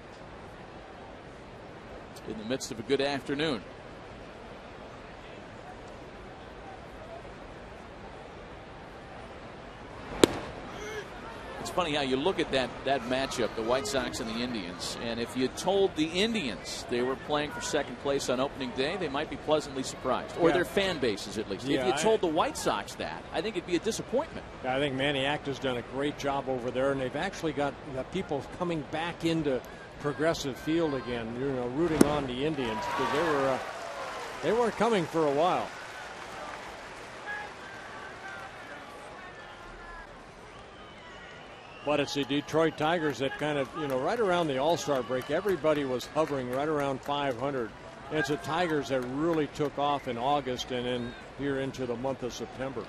In the midst of a good afternoon. It's funny how you look at that matchup, the White Sox and the Indians, and if you told the Indians they were playing for second place on opening day, they might be pleasantly surprised, or their fan bases at least. If you told the White Sox that, I think it'd be a disappointment. I think Manny Acta's done a great job over there, and they've actually got people coming back into Progressive Field again, rooting on the Indians, because they weren't coming for a while. But it's the Detroit Tigers that kind of, right around the All-Star break, everybody was hovering right around 500. And it's the Tigers that really took off in August and then here into the month of September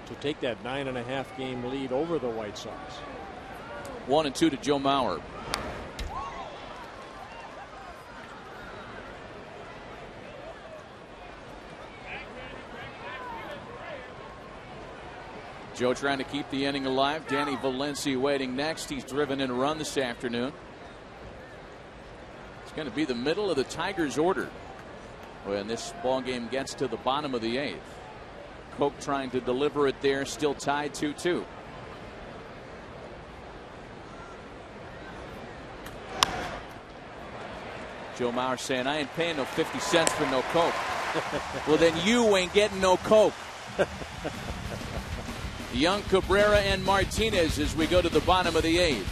to take that 9.5 game lead over the White Sox. 1-2 to Joe Mauer. Joe trying to keep the inning alive. Danny Valencia waiting next. He's driven in a run this afternoon. It's going to be the middle of the Tigers' order when this ball game gets to the bottom of the 8th. Koch trying to deliver it there, still tied 2-2. Joe Mauer saying, I ain't paying no 50 cents for no Coke. Well, then you ain't getting no Coke. Young, Cabrera, and Martinez as we go to the bottom of the 8th.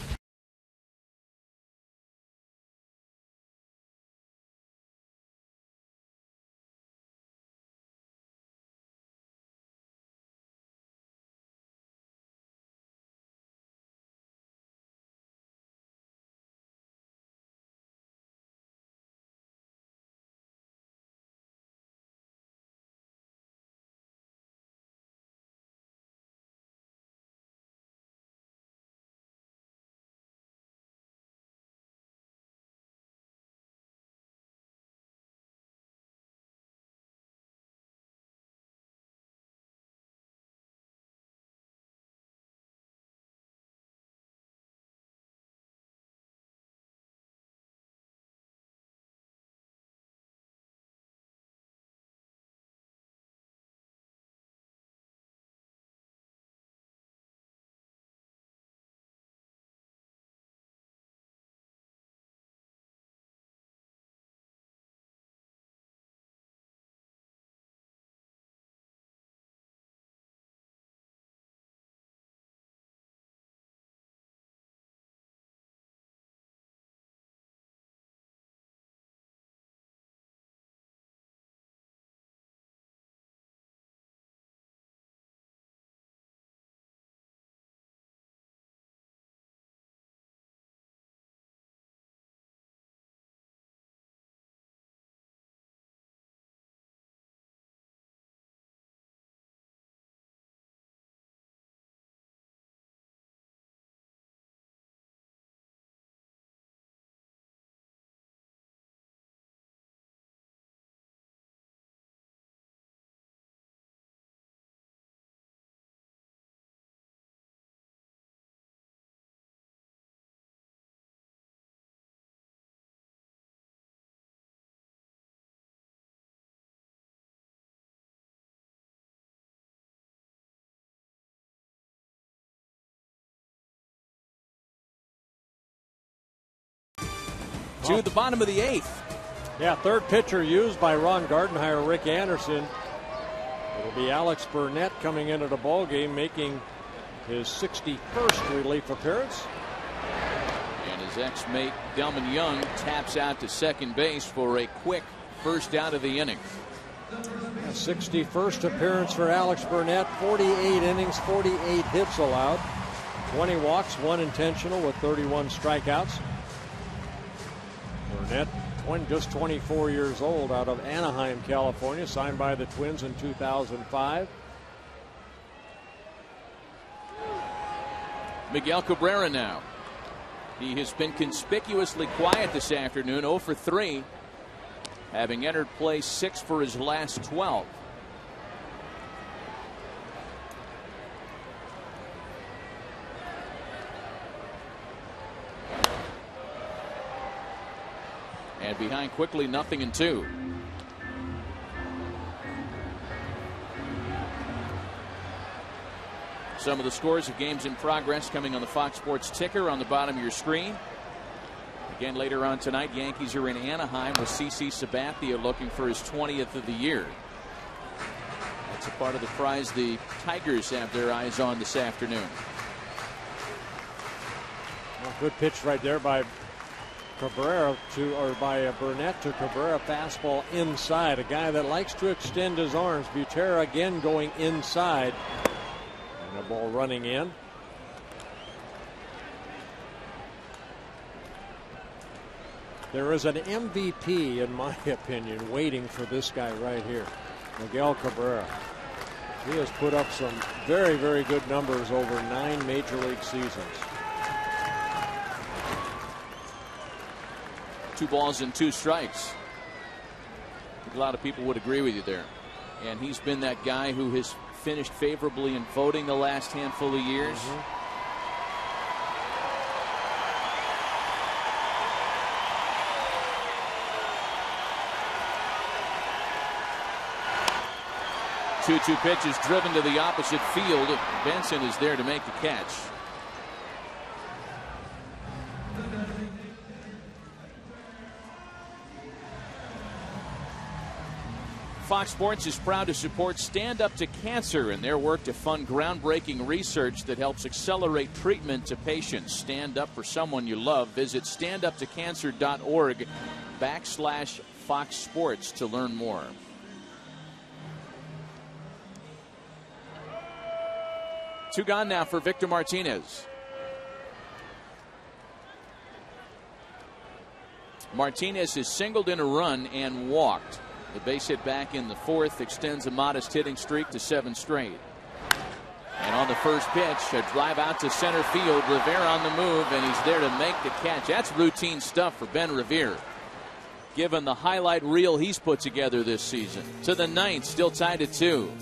To the bottom of the 8th. Yeah, third pitcher used by Ron Gardenhire, Rick Anderson. It'll be Alex Burnett coming into the ball game, making his 61st relief appearance. And his ex-mate Delman Young taps out to second base for a quick first out of the inning. 61st appearance for Alex Burnett. 48 innings, 48 hits allowed, 20 walks, 1 intentional with 31 strikeouts. Burnett, just 24 years old, out of Anaheim, California, signed by the Twins in 2005. Miguel Cabrera now. He has been conspicuously quiet this afternoon, 0 for 3, having entered play 6 for his last 12. And behind quickly, 0-2. Some of the scores of games in progress coming on the Fox Sports ticker on the bottom of your screen. Again, later on tonight, Yankees are in Anaheim with CC Sabathia looking for his 20th of the year. That's a part of the prize the Tigers have their eyes on this afternoon. Well, good pitch right there by Cabrera Burnett to Cabrera. Fastball inside. A guy that likes to extend his arms. Butera again going inside. And a ball running in. There is an MVP, in my opinion, waiting for this guy right here, Miguel Cabrera. He has put up some very, very good numbers over 9 major league seasons. 2 balls and 2 strikes. A lot of people would agree with you there. And he's been that guy who has finished favorably in voting the last handful of years. 2-2 pitch is driven to the opposite field. Benson is there to make the catch. Fox Sports is proud to support Stand Up to Cancer in their work to fund groundbreaking research that helps accelerate treatment to patients. Stand up for someone you love. Visit standuptocancer.org/Fox Sports to learn more. Two gone now for Victor Martinez. Martinez has singled in a run and walked. The base hit back in the fourth extends a modest hitting streak to 7 straight. And on the first pitch, a drive out to center field. Rivera on the move, and he's there to make the catch. That's routine stuff for Ben Revere, given the highlight reel he's put together this season. To the ninth, still tied at 2.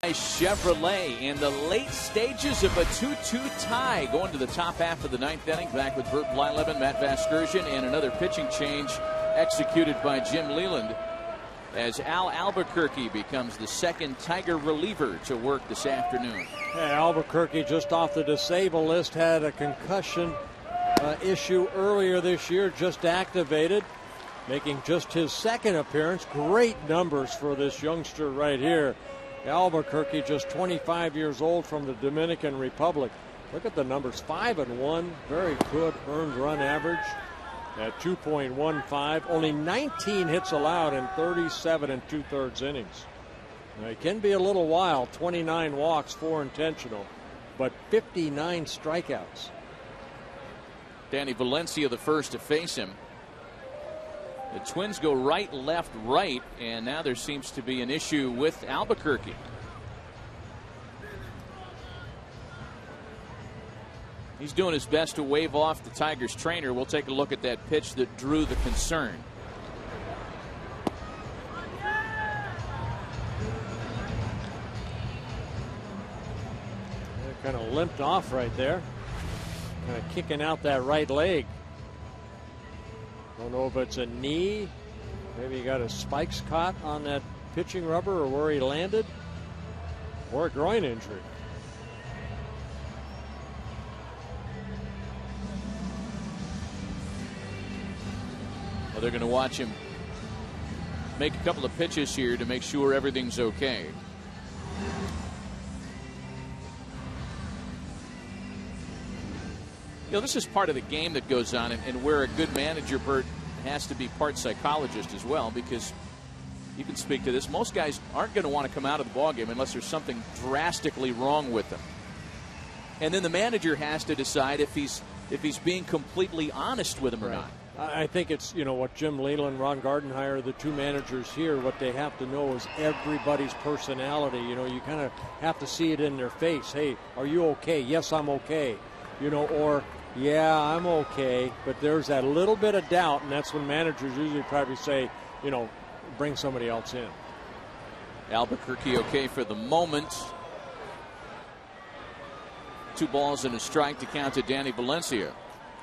Chevrolet in the late stages of a 2-2 tie, going to the top half of the ninth inning. Back with Bert Blyleven, Matt Vasgersian, and another pitching change executed by Jim Leland as Al Albuquerque becomes the second Tiger reliever to work this afternoon. Yeah, Albuquerque, just off the disabled list, had a concussion issue earlier this year, just activated, making just his second appearance. Great numbers for this youngster right here. Albuquerque, just 25 years old, from the Dominican Republic. Look at the numbers, 5-1, very good earned run average at 2.15. Only 19 hits allowed in 37 2/3 innings. Now, it can be a little wild, 29 walks, 4 intentional, but 59 strikeouts. Danny Valencia the first to face him. The Twins go right, left, right, and now there seems to be an issue with Albuquerque. He's doing his best to wave off the Tigers trainer. We'll take a look at that pitch that drew the concern. Kind of limped off right there. Kind of kicking out that right leg. Don't know if it's a knee. Maybe he got his spikes caught on that pitching rubber, or where he landed, or a groin injury. Well, they're going to watch him make a couple of pitches here to make sure everything's okay. You know, this is part of the game that goes on, and where a good manager, Bert, has to be part psychologist as well, because you can speak to this. Most guys aren't going to want to come out of the ballgame unless there's something drastically wrong with them. And then the manager has to decide if he's being completely honest with them or not. I think it's, you know, what Jim Leyland, Ron Gardenhire, the two managers here, what they have to know is everybody's personality. You know, you kind of have to see it in their face. Hey, are you okay? Yes, I'm okay. You know, or yeah, I'm okay. But there's that little bit of doubt, and that's when managers usually probably say, you know, bring somebody else in. Albuquerque okay for the moment. 2 balls and a strike to count to Danny Valencia.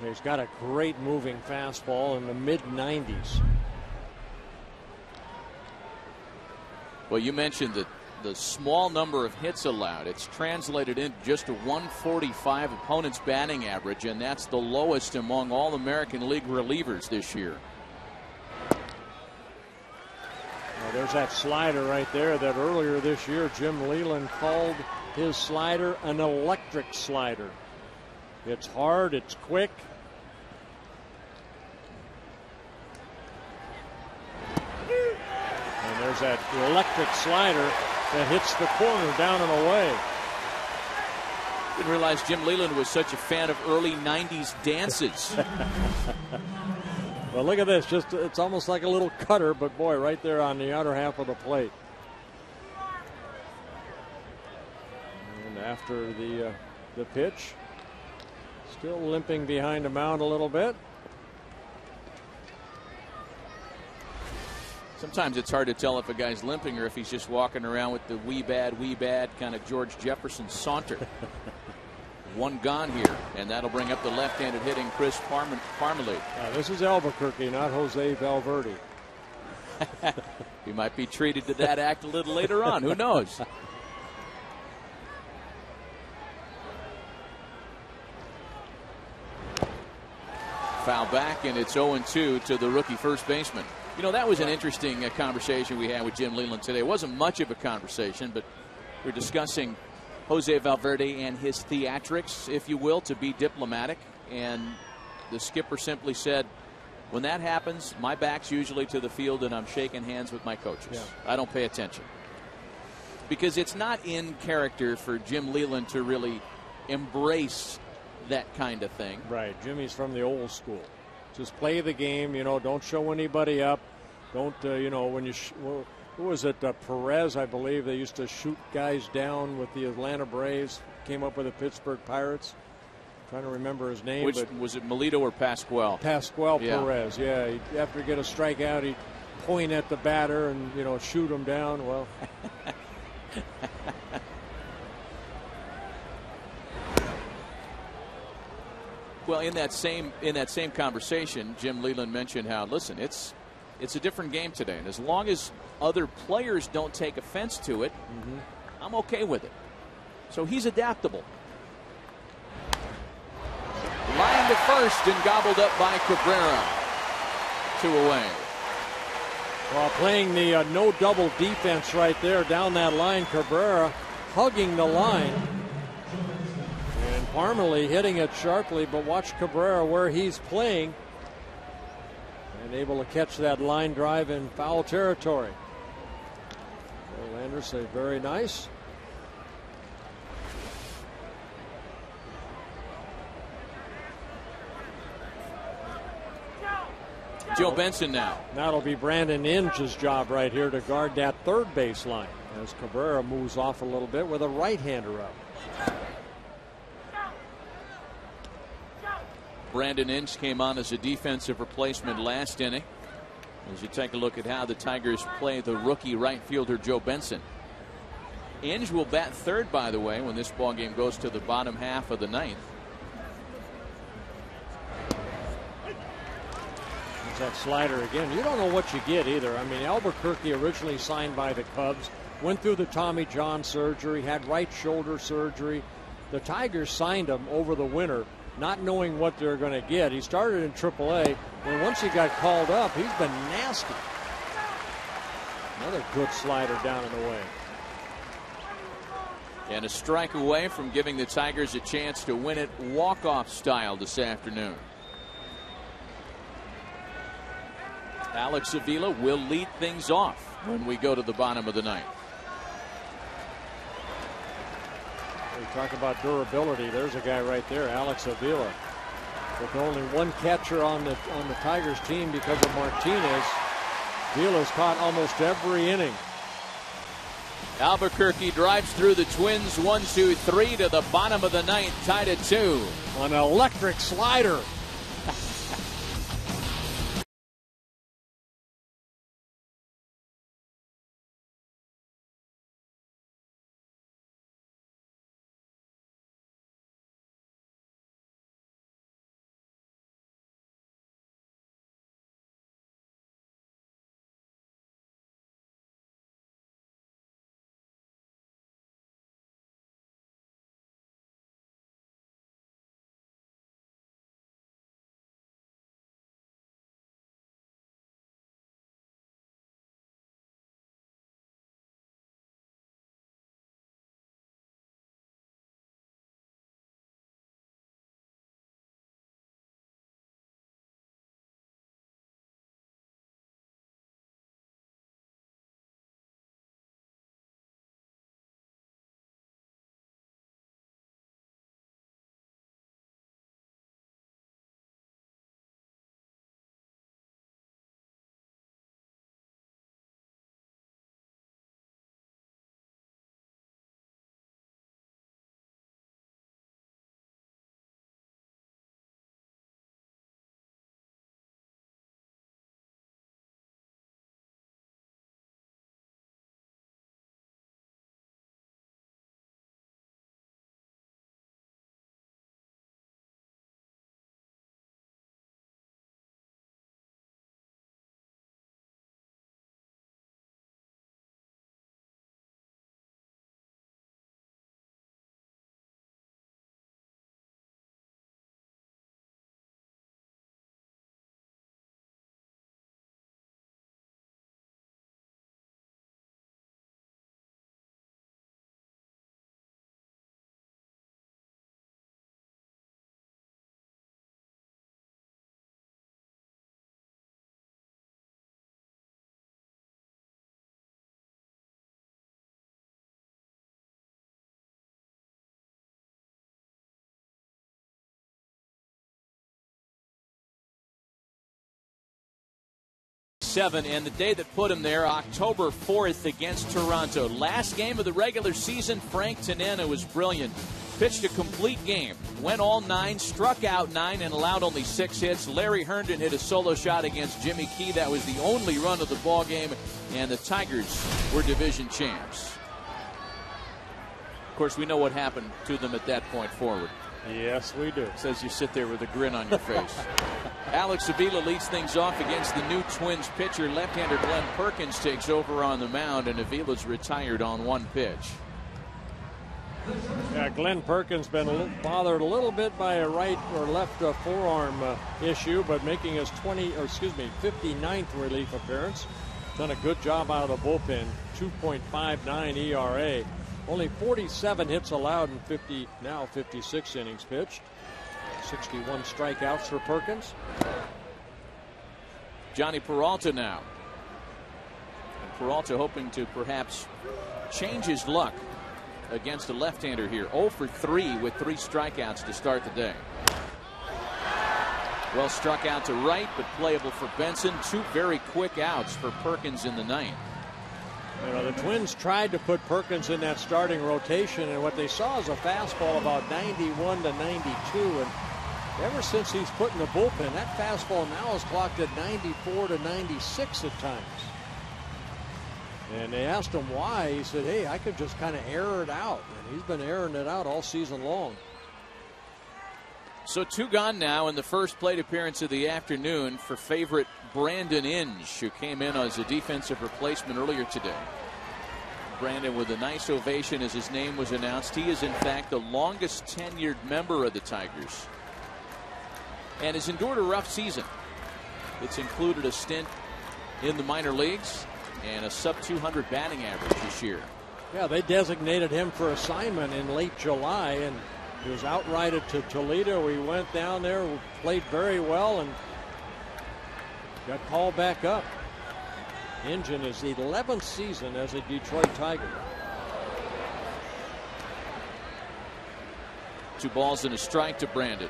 He's got a great moving fastball in the mid-90s. Well, you mentioned that the small number of hits allowed. It's translated into just a 145 opponent's batting average, and that's the lowest among all American League relievers this year. Well, there's that slider right there that earlier this year Jim Leyland called his slider an electric slider. It's hard, it's quick. And there's that electric slider that hits the corner down and away. Didn't realize Jim Leyland was such a fan of early 90s dances. Well, look at this. Just it's almost like a little cutter, but boy, right there on the outer half of the plate. And after the pitch, still limping behind the mound a little bit. Sometimes it's hard to tell if a guy's limping or if he's just walking around with the wee bad kind of George Jefferson saunter. One gone here, and that'll bring up the left-handed hitting Chris Parmalee. This is Albuquerque, not Jose Valverde. He might be treated to that act a little later on. Who knows? Foul back, and it's 0-2 to the rookie first baseman. You know, that was an interesting conversation we had with Jim Leyland today. It wasn't much of a conversation, but we're discussing Jose Valverde and his theatrics, if you will, to be diplomatic. And the skipper simply said, when that happens, my back's usually to the field and I'm shaking hands with my coaches. Yeah. I don't pay attention. Because it's not in character for Jim Leyland to really embrace that kind of thing. Right. Jimmy's from the old school. Just play the game, you know, don't show anybody up. Don't, you know, when you, who was it, Perez, I believe, they used to shoot guys down with the Atlanta Braves, came up with the Pittsburgh Pirates. I'm trying to remember his name. Which, was it Melito or Pascual? Pascual, yeah. Perez, yeah. After he get a strikeout, he'd point at the batter and, you know, shoot him down. Well. Well, in that same conversation, Jim Leyland mentioned how, listen, it's a different game today, and as long as other players don't take offense to it, I'm okay with it. So he's adaptable. Line to first and gobbled up by Cabrera. 2 away. Well, playing the no double defense right there down that line, Cabrera hugging the line. And Parmalee hitting it sharply, but watch Cabrera where he's playing. And able to catch that line drive in foul territory. Verlander say very nice. Joe Benson now. That'll be Brandon Inge's job right here to guard that third base line as Cabrera moves off a little bit with a right-hander up. Brandon Inge came on as a defensive replacement last inning. As you take a look at how the Tigers play the rookie right fielder Joe Benson. Inge will bat third, by the way, when this ball game goes to the bottom half of the ninth. There's that slider again. You don't know what you get either. I mean, Albuquerque originally signed by the Cubs, went through the Tommy John surgery, had right shoulder surgery. The Tigers signed him over the winter, not knowing what they're going to get. He started in AAA, and once he got called up, he's been nasty. Another good slider down and away. And a strike away from giving the Tigers a chance to win it walk-off style this afternoon. Alex Avila will lead things off when we go to the bottom of the ninth. We talk about durability. There's a guy right there, Alex Avila. With only one catcher on the Tigers team because of Martinez, Avila's caught almost every inning. Albuquerque drives through the Twins 1-2-3 to the bottom of the ninth, tied at 2. An electric slider. And the day that put him there, October 4th against Toronto. Last game of the regular season, Frank Tanana was brilliant. Pitched a complete game, went all 9, struck out 9, and allowed only 6 hits. Larry Herndon hit a solo shot against Jimmy Key. That was the only run of the ball game, and the Tigers were division champs. Of course, we know what happened to them at that point forward. Yes, we do. Says you sit there with a grin on your face. Alex Avila leads things off against the new Twins pitcher. Left-hander Glenn Perkins takes over on the mound, and Avila's retired on 1 pitch. Yeah, Glenn Perkins been bothered a little bit by a right or left forearm issue, but making his 59th relief appearance. Done a good job out of the bullpen. 2.59 ERA. Only 47 hits allowed in 56 innings pitched. 61 strikeouts for Perkins. Johnny Peralta now. And Peralta hoping to perhaps change his luck against a left-hander here. 0 for 3 with 3 strikeouts to start the day. Well struck out to right, but playable for Benson. 2 very quick outs for Perkins in the ninth. You know, the Twins tried to put Perkins in that starting rotation, and what they saw is a fastball about 91 to 92. And ever since he's put in the bullpen, that fastball now is clocked at 94 to 96 at times. And they asked him why. He said, hey, I could just kind of air it out. And he's been airing it out all season long. So 2 gone now in the first plate appearance of the afternoon for favorite Brandon Inge, who came in as a defensive replacement earlier today. Brandon with a nice ovation as his name was announced. He is in fact the longest tenured member of the Tigers and has endured a rough season. It's included a stint in the minor leagues and a sub-200 batting average this year. Yeah, they designated him for assignment in late July, and he was outrighted to Toledo. We went down there, played very well, and got called back up. Inge in his 11th season as a Detroit Tiger. 2 balls and a strike to Brandon.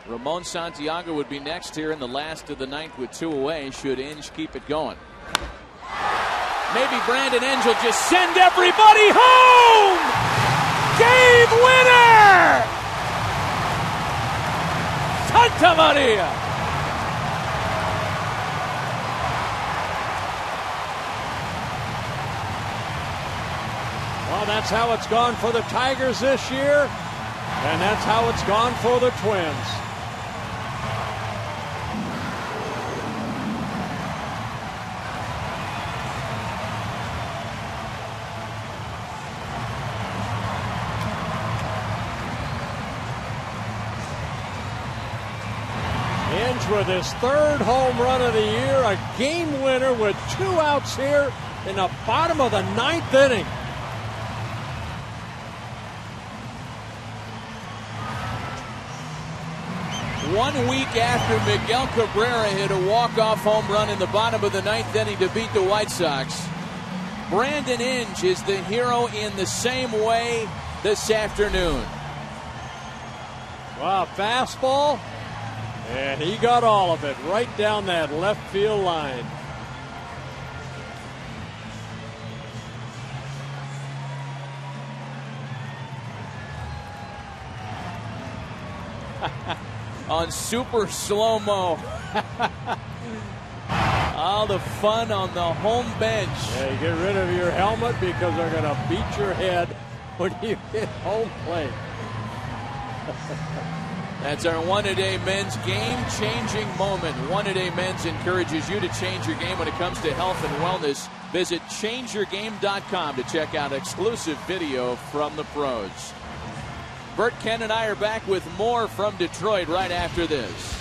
Ramon Santiago would be next here in the last of the ninth with 2 away should Inge keep it going. Maybe Brandon Inge will just send everybody home! Game winner! Santa Maria! Well, that's how it's gone for the Tigers this year, and that's how it's gone for the Twins. Inge with his 3rd home run of the year, a game winner with 2 outs here in the bottom of the 9th inning. One week after Miguel Cabrera hit a walk-off home run in the bottom of the 9th inning to beat the White Sox, Brandon Inge is the hero in the same way this afternoon. Wow, fastball, and he got all of it right down that left field line. On super slow-mo. All the fun on the home bench. Yeah, you get rid of your helmet because they're going to beat your head when you hit home plate. That's our One-A-Day Men's game-changing moment. One-A-Day Men's encourages you to change your game when it comes to health and wellness. Visit changeyourgame.com to check out exclusive video from the pros. Bert, Ken, and I are back with more from Detroit right after this.